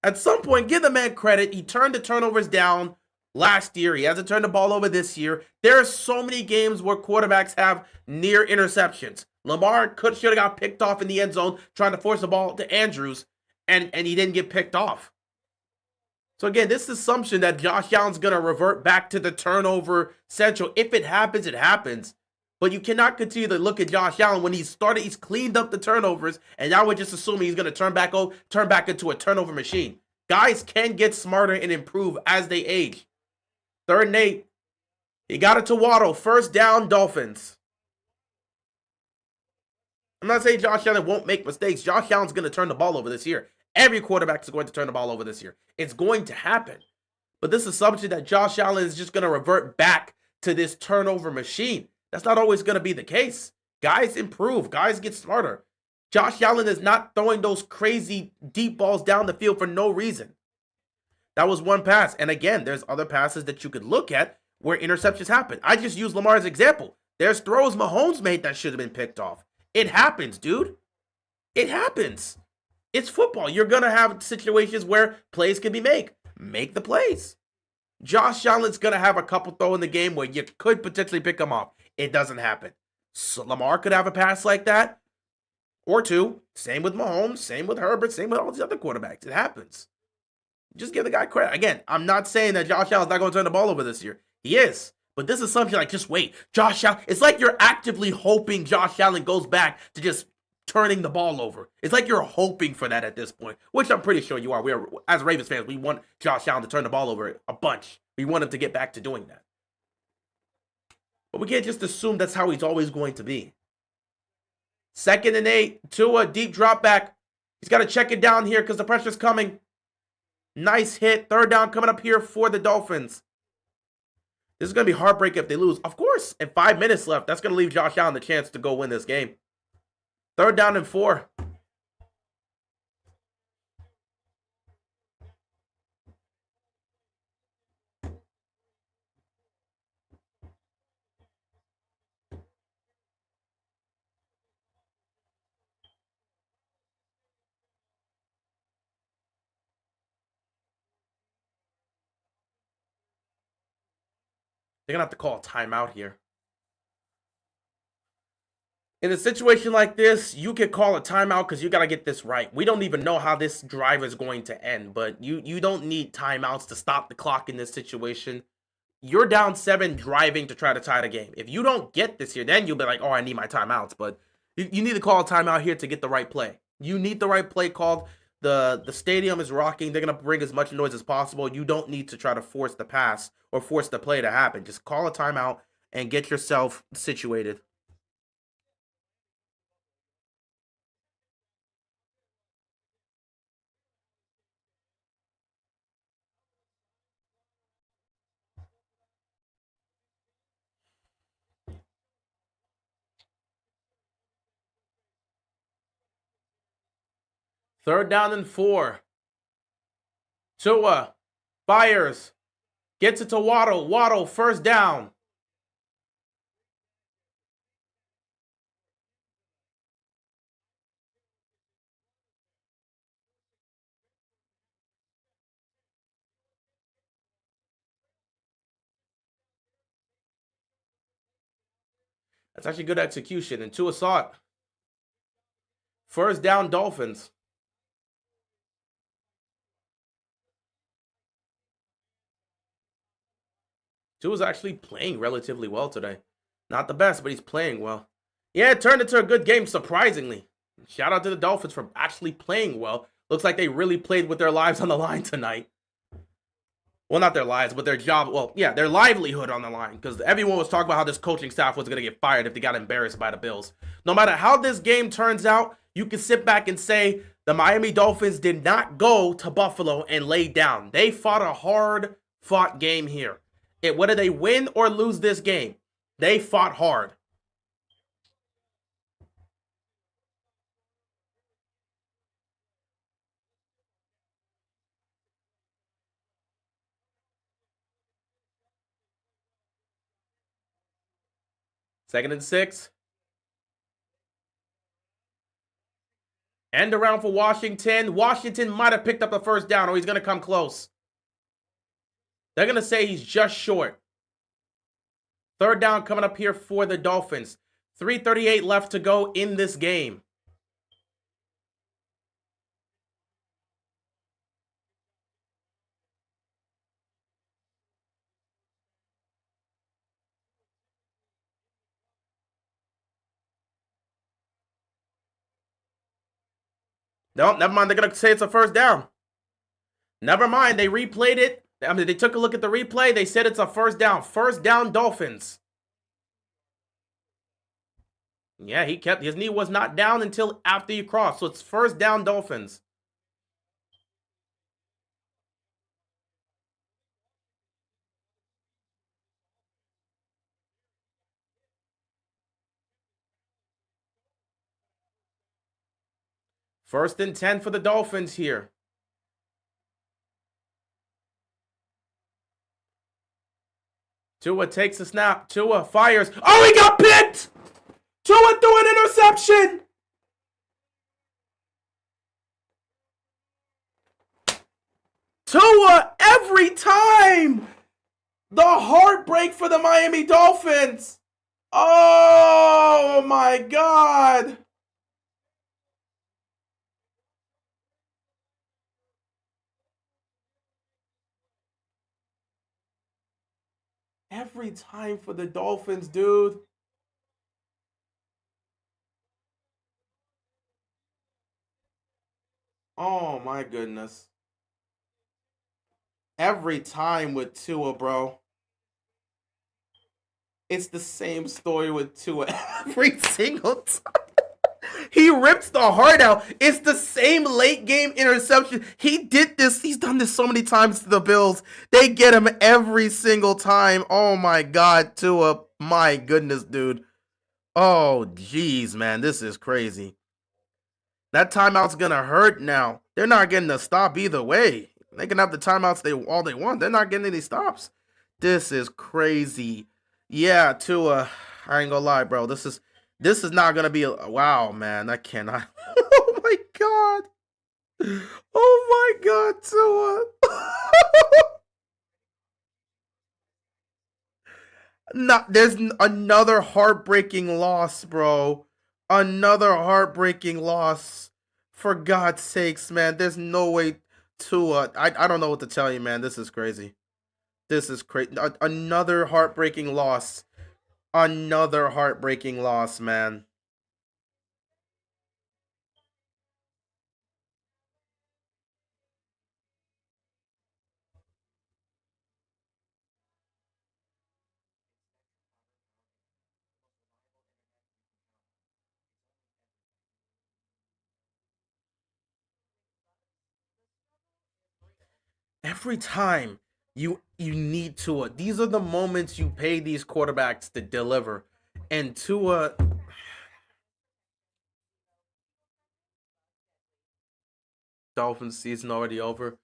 At some point, give the man credit. He turned the turnovers down last year. He hasn't turned the ball over this year. There are so many games where quarterbacks have near interceptions. Lamar should have got picked off in the end zone trying to force the ball to Andrews, and he didn't get picked off. So again, this assumption that Josh Allen's going to revert back to the turnover central. If it happens, it happens. But you cannot continue to look at Josh Allen when he's cleaned up the turnovers, and now we're just assuming he's going to turn back into a turnover machine. Guys can get smarter and improve as they age. Third and 8. He got it to Waddle. First down, Dolphins. I'm not saying Josh Allen won't make mistakes. Josh Allen's going to turn the ball over this year. Every quarterback is going to turn the ball over this year. It's going to happen. But this assumption that Josh Allen is just going to revert back to this turnover machine, that's not always going to be the case. Guys improve. Guys get smarter. Josh Allen is not throwing those crazy deep balls down the field for no reason. That was one pass. And again, there's other passes that you could look at where interceptions happen. I just used Lamar's example. There's throws Mahomes made that should have been picked off. It happens, dude. It happens. It's football. You're going to have situations where plays can be made. Make the plays. Josh Allen's going to have a couple throw in the game where you could potentially pick him off. It doesn't happen. So Lamar could have a pass like that or two. Same with Mahomes, same with Herbert, same with all these other quarterbacks. It happens. Just give the guy credit. Again, I'm not saying that Josh Allen's not going to turn the ball over this year. He is. But this is something like, just wait. Josh Allen, it's like you're actively hoping Josh Allen goes back to just turning the ball over. It's like you're hoping for that at this point, which I'm pretty sure you are. As Ravens fans, we want Josh Allen to turn the ball over a bunch. We want him to get back to doing that. But we can't just assume that's how he's always going to be. 2nd and 8, Tua, deep drop back. He's got to check it down here because the pressure's coming. Nice hit. 3rd down coming up here for the Dolphins. This is going to be heartbreaking if they lose. Of course, and 5 minutes left. That's going to leave Josh Allen the chance to go win this game. 3rd down and 4. They're going to have to call a timeout here. In a situation like this, you can call a timeout because you got to get this right. We don't even know how this drive is going to end, but you don't need timeouts to stop the clock in this situation. You're down 7 driving to try to tie the game. If you don't get this here, then you'll be like, oh, I need my timeouts. But you need to call a timeout here to get the right play. You need the right play called. The stadium is rocking. They're going to bring as much noise as possible. You don't need to try to force the pass or force the play to happen. Just call a timeout and get yourself situated. Third down and 4. Tua fires. Gets it to Waddle. Waddle, first down. That's actually good execution. And Tua saw it. First down, Dolphins. Tua's actually playing relatively well today. Not the best, but he's playing well. Yeah, it turned into a good game, surprisingly. Shout out to the Dolphins for actually playing well. Looks like they really played with their lives on the line tonight. Well, not their lives, but their job. Well, yeah, their livelihood on the line. Because everyone was talking about how this coaching staff was going to get fired if they got embarrassed by the Bills. No matter how this game turns out, you can sit back and say the Miami Dolphins did not go to Buffalo and lay down. They fought a hard-fought game here. Whether they win or lose this game, they fought hard. Second and 6. End around for Washington. Washington might have picked up the first down, or he's going to come close. They're going to say he's just short. 3rd down coming up here for the Dolphins. 3:38 left to go in this game. No, never mind. They're going to say it's a first down. Never mind. They replayed it. I mean, they took a look at the replay. They said it's a first down. First down, Dolphins. Yeah, his knee was not down until after you crossed. So it's first down, Dolphins. First and 10 for the Dolphins here. Tua takes a snap. Tua fires. Oh, he got picked! Tua threw an interception! Tua every time! The heartbreak for the Miami Dolphins! Oh my God! Every time for the Dolphins, dude. Oh my goodness. Every time with Tua, bro. It's the same story with Tua every single time. He rips the heart out. It's the same late game interception. He did this. He's done this so many times to the Bills. They get him every single time. Oh my God, Tua. My goodness, dude. Oh, jeez, man. This is crazy. That timeout's gonna hurt now. They're not getting a stop either way. They can have the timeouts all they want. They're not getting any stops. This is crazy. Yeah, Tua. I ain't gonna lie, bro. This is not gonna be wow, man. I cannot. Oh my God. Oh my God, Tua. There's another heartbreaking loss, bro. Another heartbreaking loss. For God's sakes, man. There's no way Tua. I don't know what to tell you, man. This is crazy. This is crazy. Another heartbreaking loss. Another heartbreaking loss, man. Every time you need Tua. These are the moments you pay these quarterbacks to deliver. And Tua, Dolphins season already over.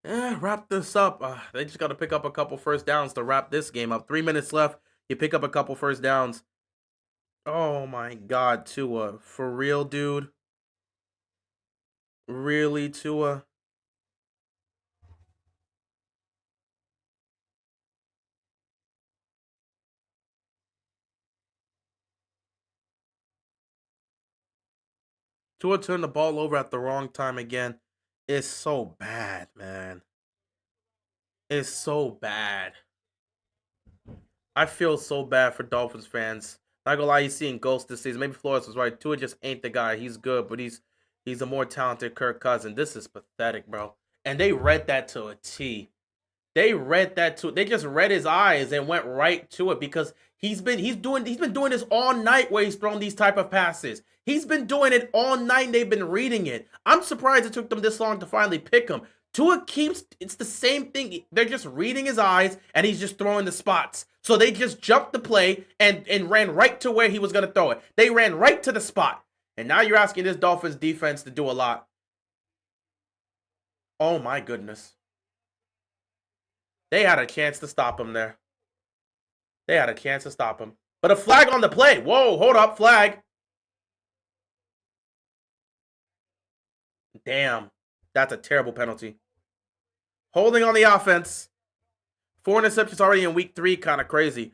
Wrap this up. They just got to pick up a couple first downs to wrap this game up. 3 minutes left. You pick up a couple first downs. Oh my God, Tua. For real, dude? Really, Tua? Tua turned the ball over at the wrong time again. It's so bad, man. It's so bad. I feel so bad for Dolphins fans. Not gonna lie, he's seeing ghosts this season. Maybe Flores was right. Tua just ain't the guy. He's good, but he's a more talented Kirk Cousins. This is pathetic, bro. And they read that to a T. They read that to. They just read his eyes and went right to it because he's been doing this all night where he's throwing these type of passes. He's been doing it all night. And they've been reading it. I'm surprised it took them this long to finally pick him. Tua keeps, it's the same thing. They're just reading his eyes and he's just throwing the spots. So they just jumped the play and ran right to where he was going to throw it. They ran right to the spot. And now you're asking this Dolphins defense to do a lot. Oh my goodness. They had a chance to stop him there. They had a chance to stop him. But a flag on the play. Whoa, hold up, flag. Damn. That's a terrible penalty. Holding on the offense. 4 interceptions already in week 3. Kind of crazy.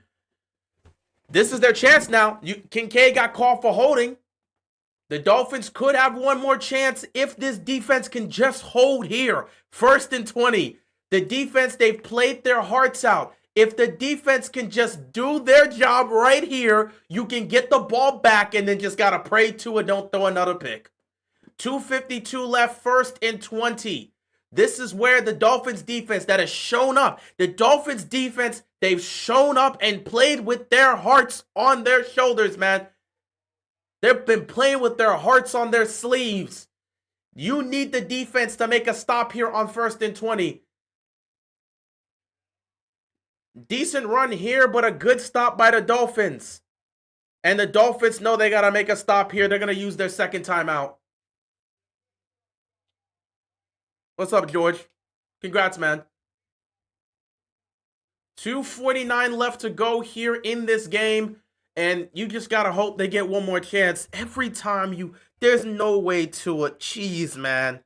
This is their chance now. Kincaid got called for holding. The Dolphins could have one more chance if this defense can just hold here. 1st and 20. The defense, they've played their hearts out. If the defense can just do their job right here, you can get the ball back and then just got to pray to it. Don't throw another pick. 2:52 left, 1st and 20. This is where the Dolphins defense that has shown up. The Dolphins defense, they've shown up and played with their hearts on their shoulders, man. They've been playing with their hearts on their sleeves. You need the defense to make a stop here on 1st and 20. Decent run here, but a good stop by the Dolphins. And the Dolphins know they got to make a stop here. They're going to use their second timeout. What's up, George? Congrats, man. 2:49 left to go here in this game. And you just got to hope they get one more chance. Every time there's no way Tua. Jeez, man.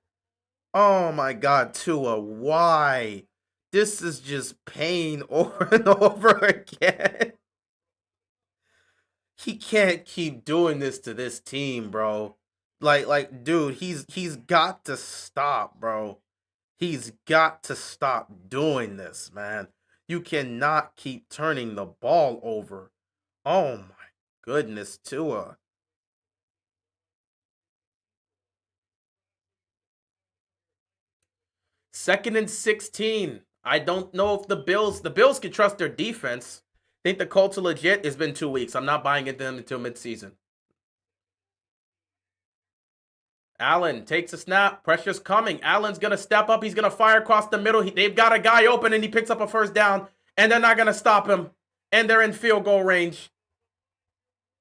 Oh, my God, Tua. Why? This is just pain over and over again. He can't keep doing this to this team, bro. Like, dude, he's got to stop, bro. He's got to stop doing this, man. You cannot keep turning the ball over. Oh my goodness, Tua. Second and 16. I don't know if the Bills can trust their defense. Think the Colts are legit? It's been 2 weeks. I'm not buying into them until midseason. Allen takes a snap. Pressure's coming. Allen's going to step up. He's going to fire across the middle. They've got a guy open, and he picks up a first down, and they're not going to stop him. And they're in field goal range.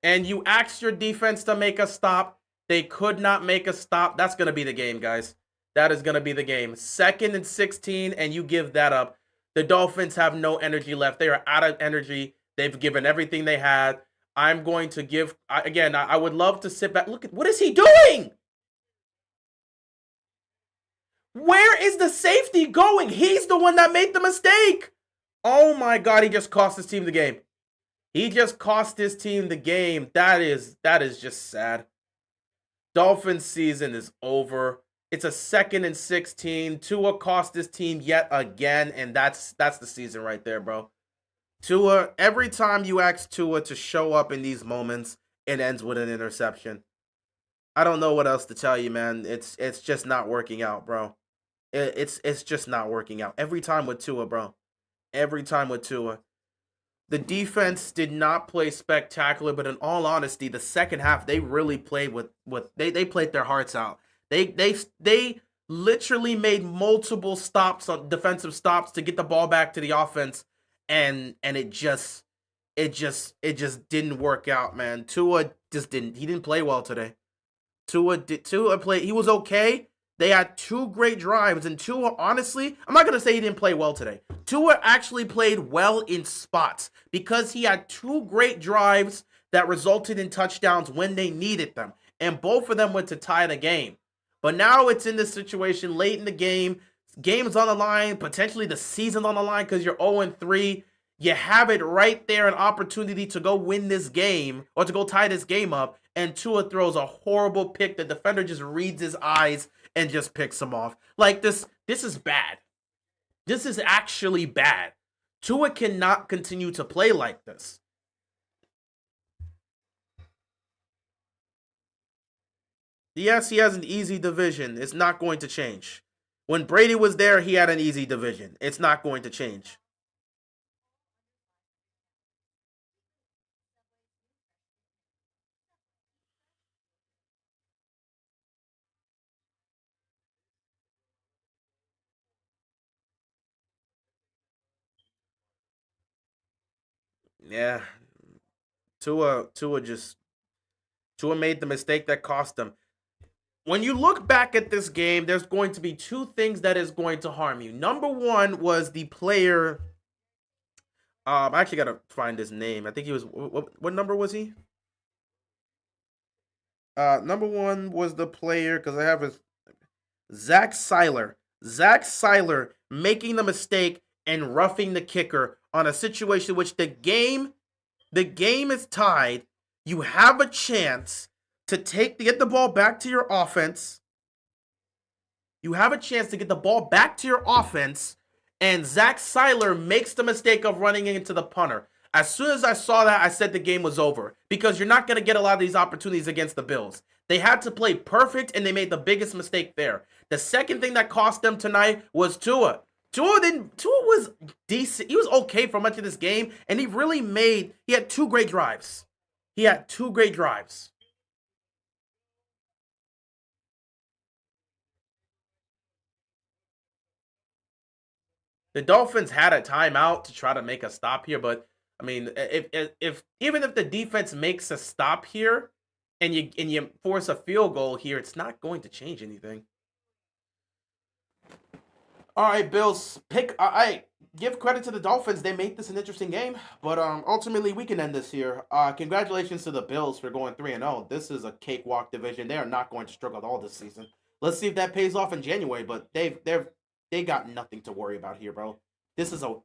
And you asked your defense to make a stop. They could not make a stop. That's going to be the game, guys. That is going to be the game. 2nd and 16, and you give that up. The Dolphins have no energy left. They are out of energy. They've given everything they had. I'm going to give, again, I would love to sit back. Look at, what is he doing? Where is the safety going? He's the one that made the mistake. Oh my God, he just cost his team the game. He just cost his team the game. That is just sad. Dolphins season is over. It's a 2nd and 16. Tua cost his team yet again, and that's the season right there, bro. Tua, every time you ask Tua to show up in these moments, it ends with an interception. I don't know what else to tell you, man. It's just not working out, bro. It's just not working out. Every time with Tua, bro. Every time with Tua. The defense did not play spectacular, but in all honesty, the second half they really played with they played their hearts out. They literally made multiple stops on defensive stops to get the ball back to the offense, and it just didn't work out, man. Tua just didn't play well today. Tua played, he was okay. They had 2 great drives, and Tua, honestly, I'm not going to say he didn't play well today. Tua actually played well in spots because he had 2 great drives that resulted in touchdowns when they needed them, and both of them went to tie the game. But now it's in this situation late in the game. Game's on the line, potentially the season's on the line because you're 0-3. You have it right there, an opportunity to go win this game or to go tie this game up, and Tua throws a horrible pick. The defender just reads his eyes and just picks him off. Like, this is bad. This is actually bad. Tua cannot continue to play like this. Yes, he has an easy division. It's not going to change. When Brady was there, he had an easy division. It's not going to change. Yeah. Tua made the mistake that cost them. When you look back at this game, there's going to be 2 things that is going to harm you. Number 1 was the player. I actually gotta find his name. I think he was. What number was he? Number 1 was the player because I have his Zach Seiler. Zach Seiler making the mistake and roughing the kicker on a situation which the game is tied. You have a chance to get the ball back to your offense. You have a chance to get the ball back to your offense, and Zach Seiler makes the mistake of running into the punter. As soon as I saw that, I said the game was over because you're not going to get a lot of these opportunities against the Bills. They had to play perfect, and they made the biggest mistake there. The second thing that cost them tonight was Tua. Tua was decent. He was okay for much of this game, and he had two great drives. He had two great drives. The Dolphins had a timeout to try to make a stop here, but I mean, if even if the defense makes a stop here and you force a field goal here, it's not going to change anything. All right, Bills pick. I give credit to the Dolphins; they made this an interesting game, but ultimately we can end this here. Congratulations to the Bills for going 3-0. This is a cakewalk division. They are not going to struggle at all this season. Let's see if that pays off in January. But they got nothing to worry about here, bro. This is a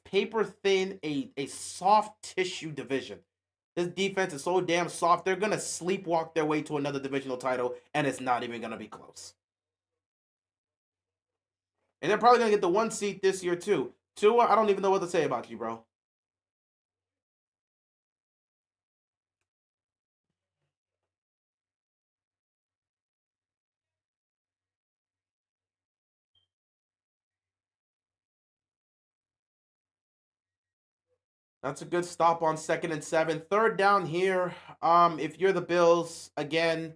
paper thin, a soft tissue division. This defense is so damn soft. They're gonna sleepwalk their way to another divisional title, and it's not even gonna be close. And they're probably gonna get the one seat this year too. Tua, I don't even know what to say about you, bro. That's a good stop on 2nd and 7. Third down here. If you're the Bills, again,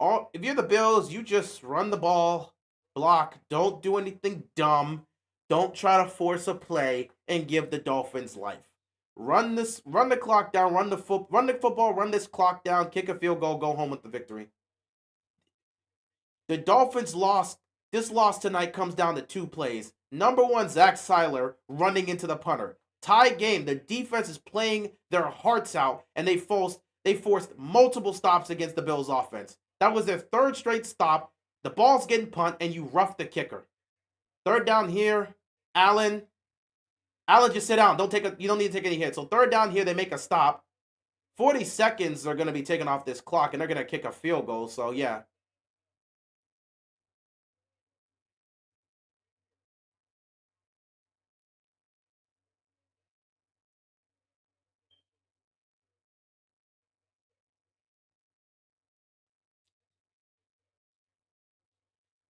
if you're the Bills, you just run the ball, block, don't do anything dumb, don't try to force a play, and give the Dolphins life. Run the clock down, run the football, run this clock down, kick a field goal, go home with the victory. The Dolphins lost. This loss tonight comes down to two plays. Number one, Zach Seiler running into the punter. Tie game. The defense is playing their hearts out, and they forced multiple stops against the Bills' offense. That was their third straight stop. The ball's getting punt, and you rough the kicker. Third down here, Allen. Allen, just sit down. You don't need to take any hits. So third down here, they make a stop. 40 seconds are going to be taken off this clock, and they're going to kick a field goal. So yeah,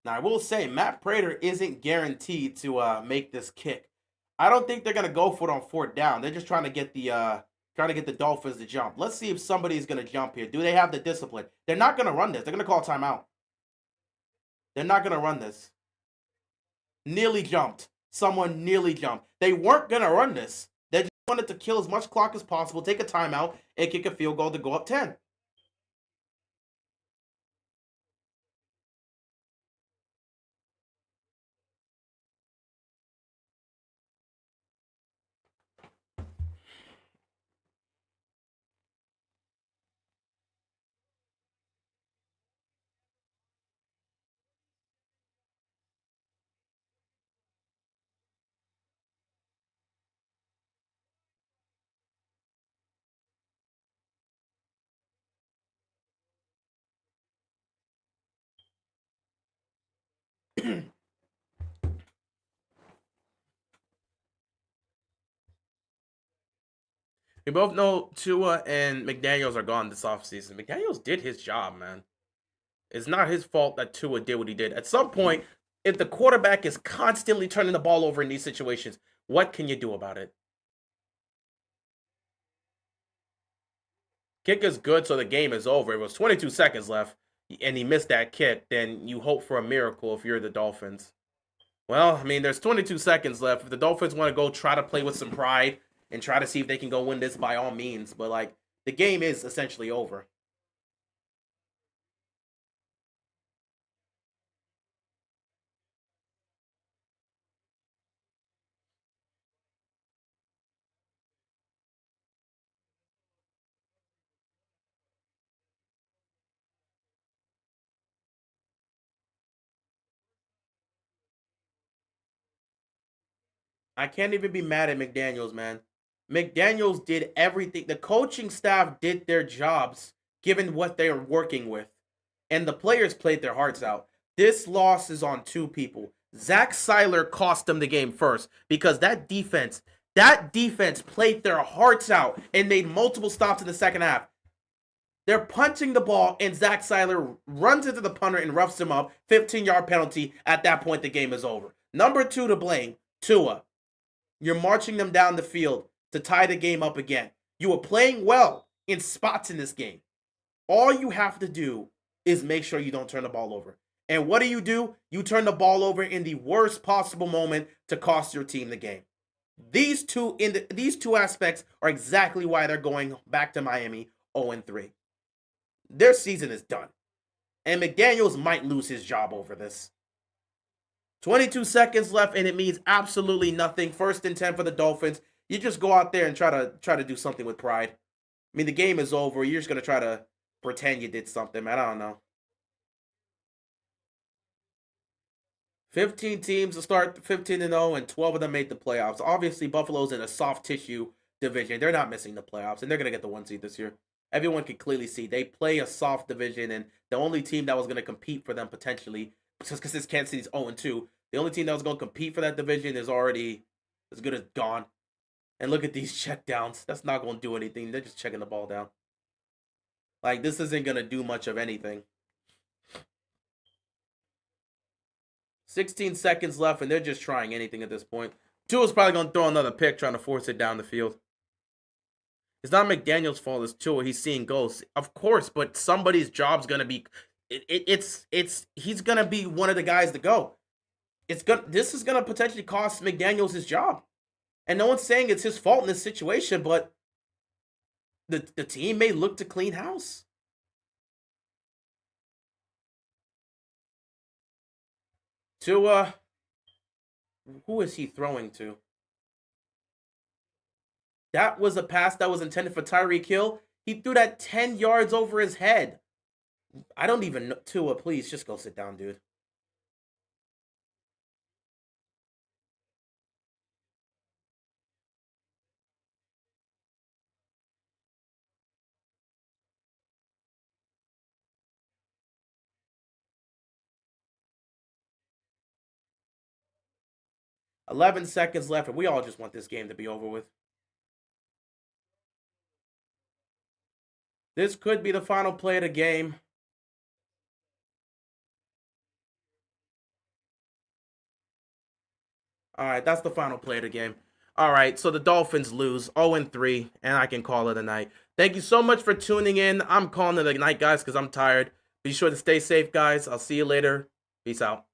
now I will say Matt Prater isn't guaranteed to make this kick. I don't think they're gonna go for it on fourth down. They're just trying to get the Dolphins to jump. Let's see if somebody's gonna jump here. Do they have the discipline? They're not gonna run this. They're gonna call timeout. They're not gonna run this. Nearly jumped. Someone nearly jumped. They weren't gonna run this. They just wanted to kill as much clock as possible, take a timeout, and kick a field goal to go up 10. We both know Tua and McDaniels are gone this offseason. McDaniels did his job, man. It's not his fault that Tua did what he did. At some point, if the quarterback is constantly turning the ball over in these situations, what can you do about it? Kick is good, so the game is over. It was 22 seconds left, and he missed that kick. Then you hope for a miracle if you're the Dolphins. Well, I mean, there's 22 seconds left. If the Dolphins want to go try to play with some pride and try to see if they can go win this, by all means. But like, the game is essentially over. I can't even be mad at McDaniels, man. McDaniels did everything. The coaching staff did their jobs given what they're working with. And the players played their hearts out. This loss is on two people. Zach Seiler cost them the game first because that defense That defense played their hearts out and made multiple stops in the second half. They're punching the ball, and Zach Seiler runs into the punter and roughs him up. 15-yard penalty. At that point, the game is over. Number 2 to blame, Tua. You're marching them down the field to tie the game up again. You were playing well in spots in this game. All you have to do is make sure you don't turn the ball over. And what do? You turn the ball over in the worst possible moment to cost your team the game. These two aspects are exactly why they're going back to Miami 0-3. Their season is done. And McDaniels might lose his job over this. 22 seconds left, and it means absolutely nothing. 1st and 10 for the Dolphins. You just go out there and try to do something with pride. I mean, the game is over. You're just going to try to pretend you did something, man. I don't know. 15 teams to start 15-0, and 12 of them made the playoffs. Obviously, Buffalo's in a soft tissue division. They're not missing the playoffs, and they're going to get the 1 seed this year. Everyone can clearly see they play a soft division, and the only team that was going to compete for them potentially, just because this Kansas City's 0-2, the only team that was going to compete for that division is already as good as gone. And look at these checkdowns. That's not going to do anything. They're just checking the ball down. Like, this isn't going to do much of anything. 16 seconds left, and they're just trying anything at this point. Tua's probably going to throw another pick trying to force it down the field. It's not McDaniel's fault. It's Tua. He's seeing ghosts, of course, but somebody's job's gonna be. He's gonna be one of the guys to go. This is gonna potentially cost McDaniel's his job, and no one's saying it's his fault in this situation, but the team may look to clean house. Tua, who is he throwing to? That was a pass that was intended for Tyreek Hill. He threw that 10 yards over his head. I don't even know. Tua, please, just go sit down, dude. Eleven seconds left, and we all just want this game to be over with. This could be the final play of the game. All right, that's the final play of the game. All right, so the Dolphins lose 0-3, and I can call it a night. Thank you so much for tuning in. I'm calling it a night, guys, because I'm tired. Be sure to stay safe, guys. I'll see you later. Peace out.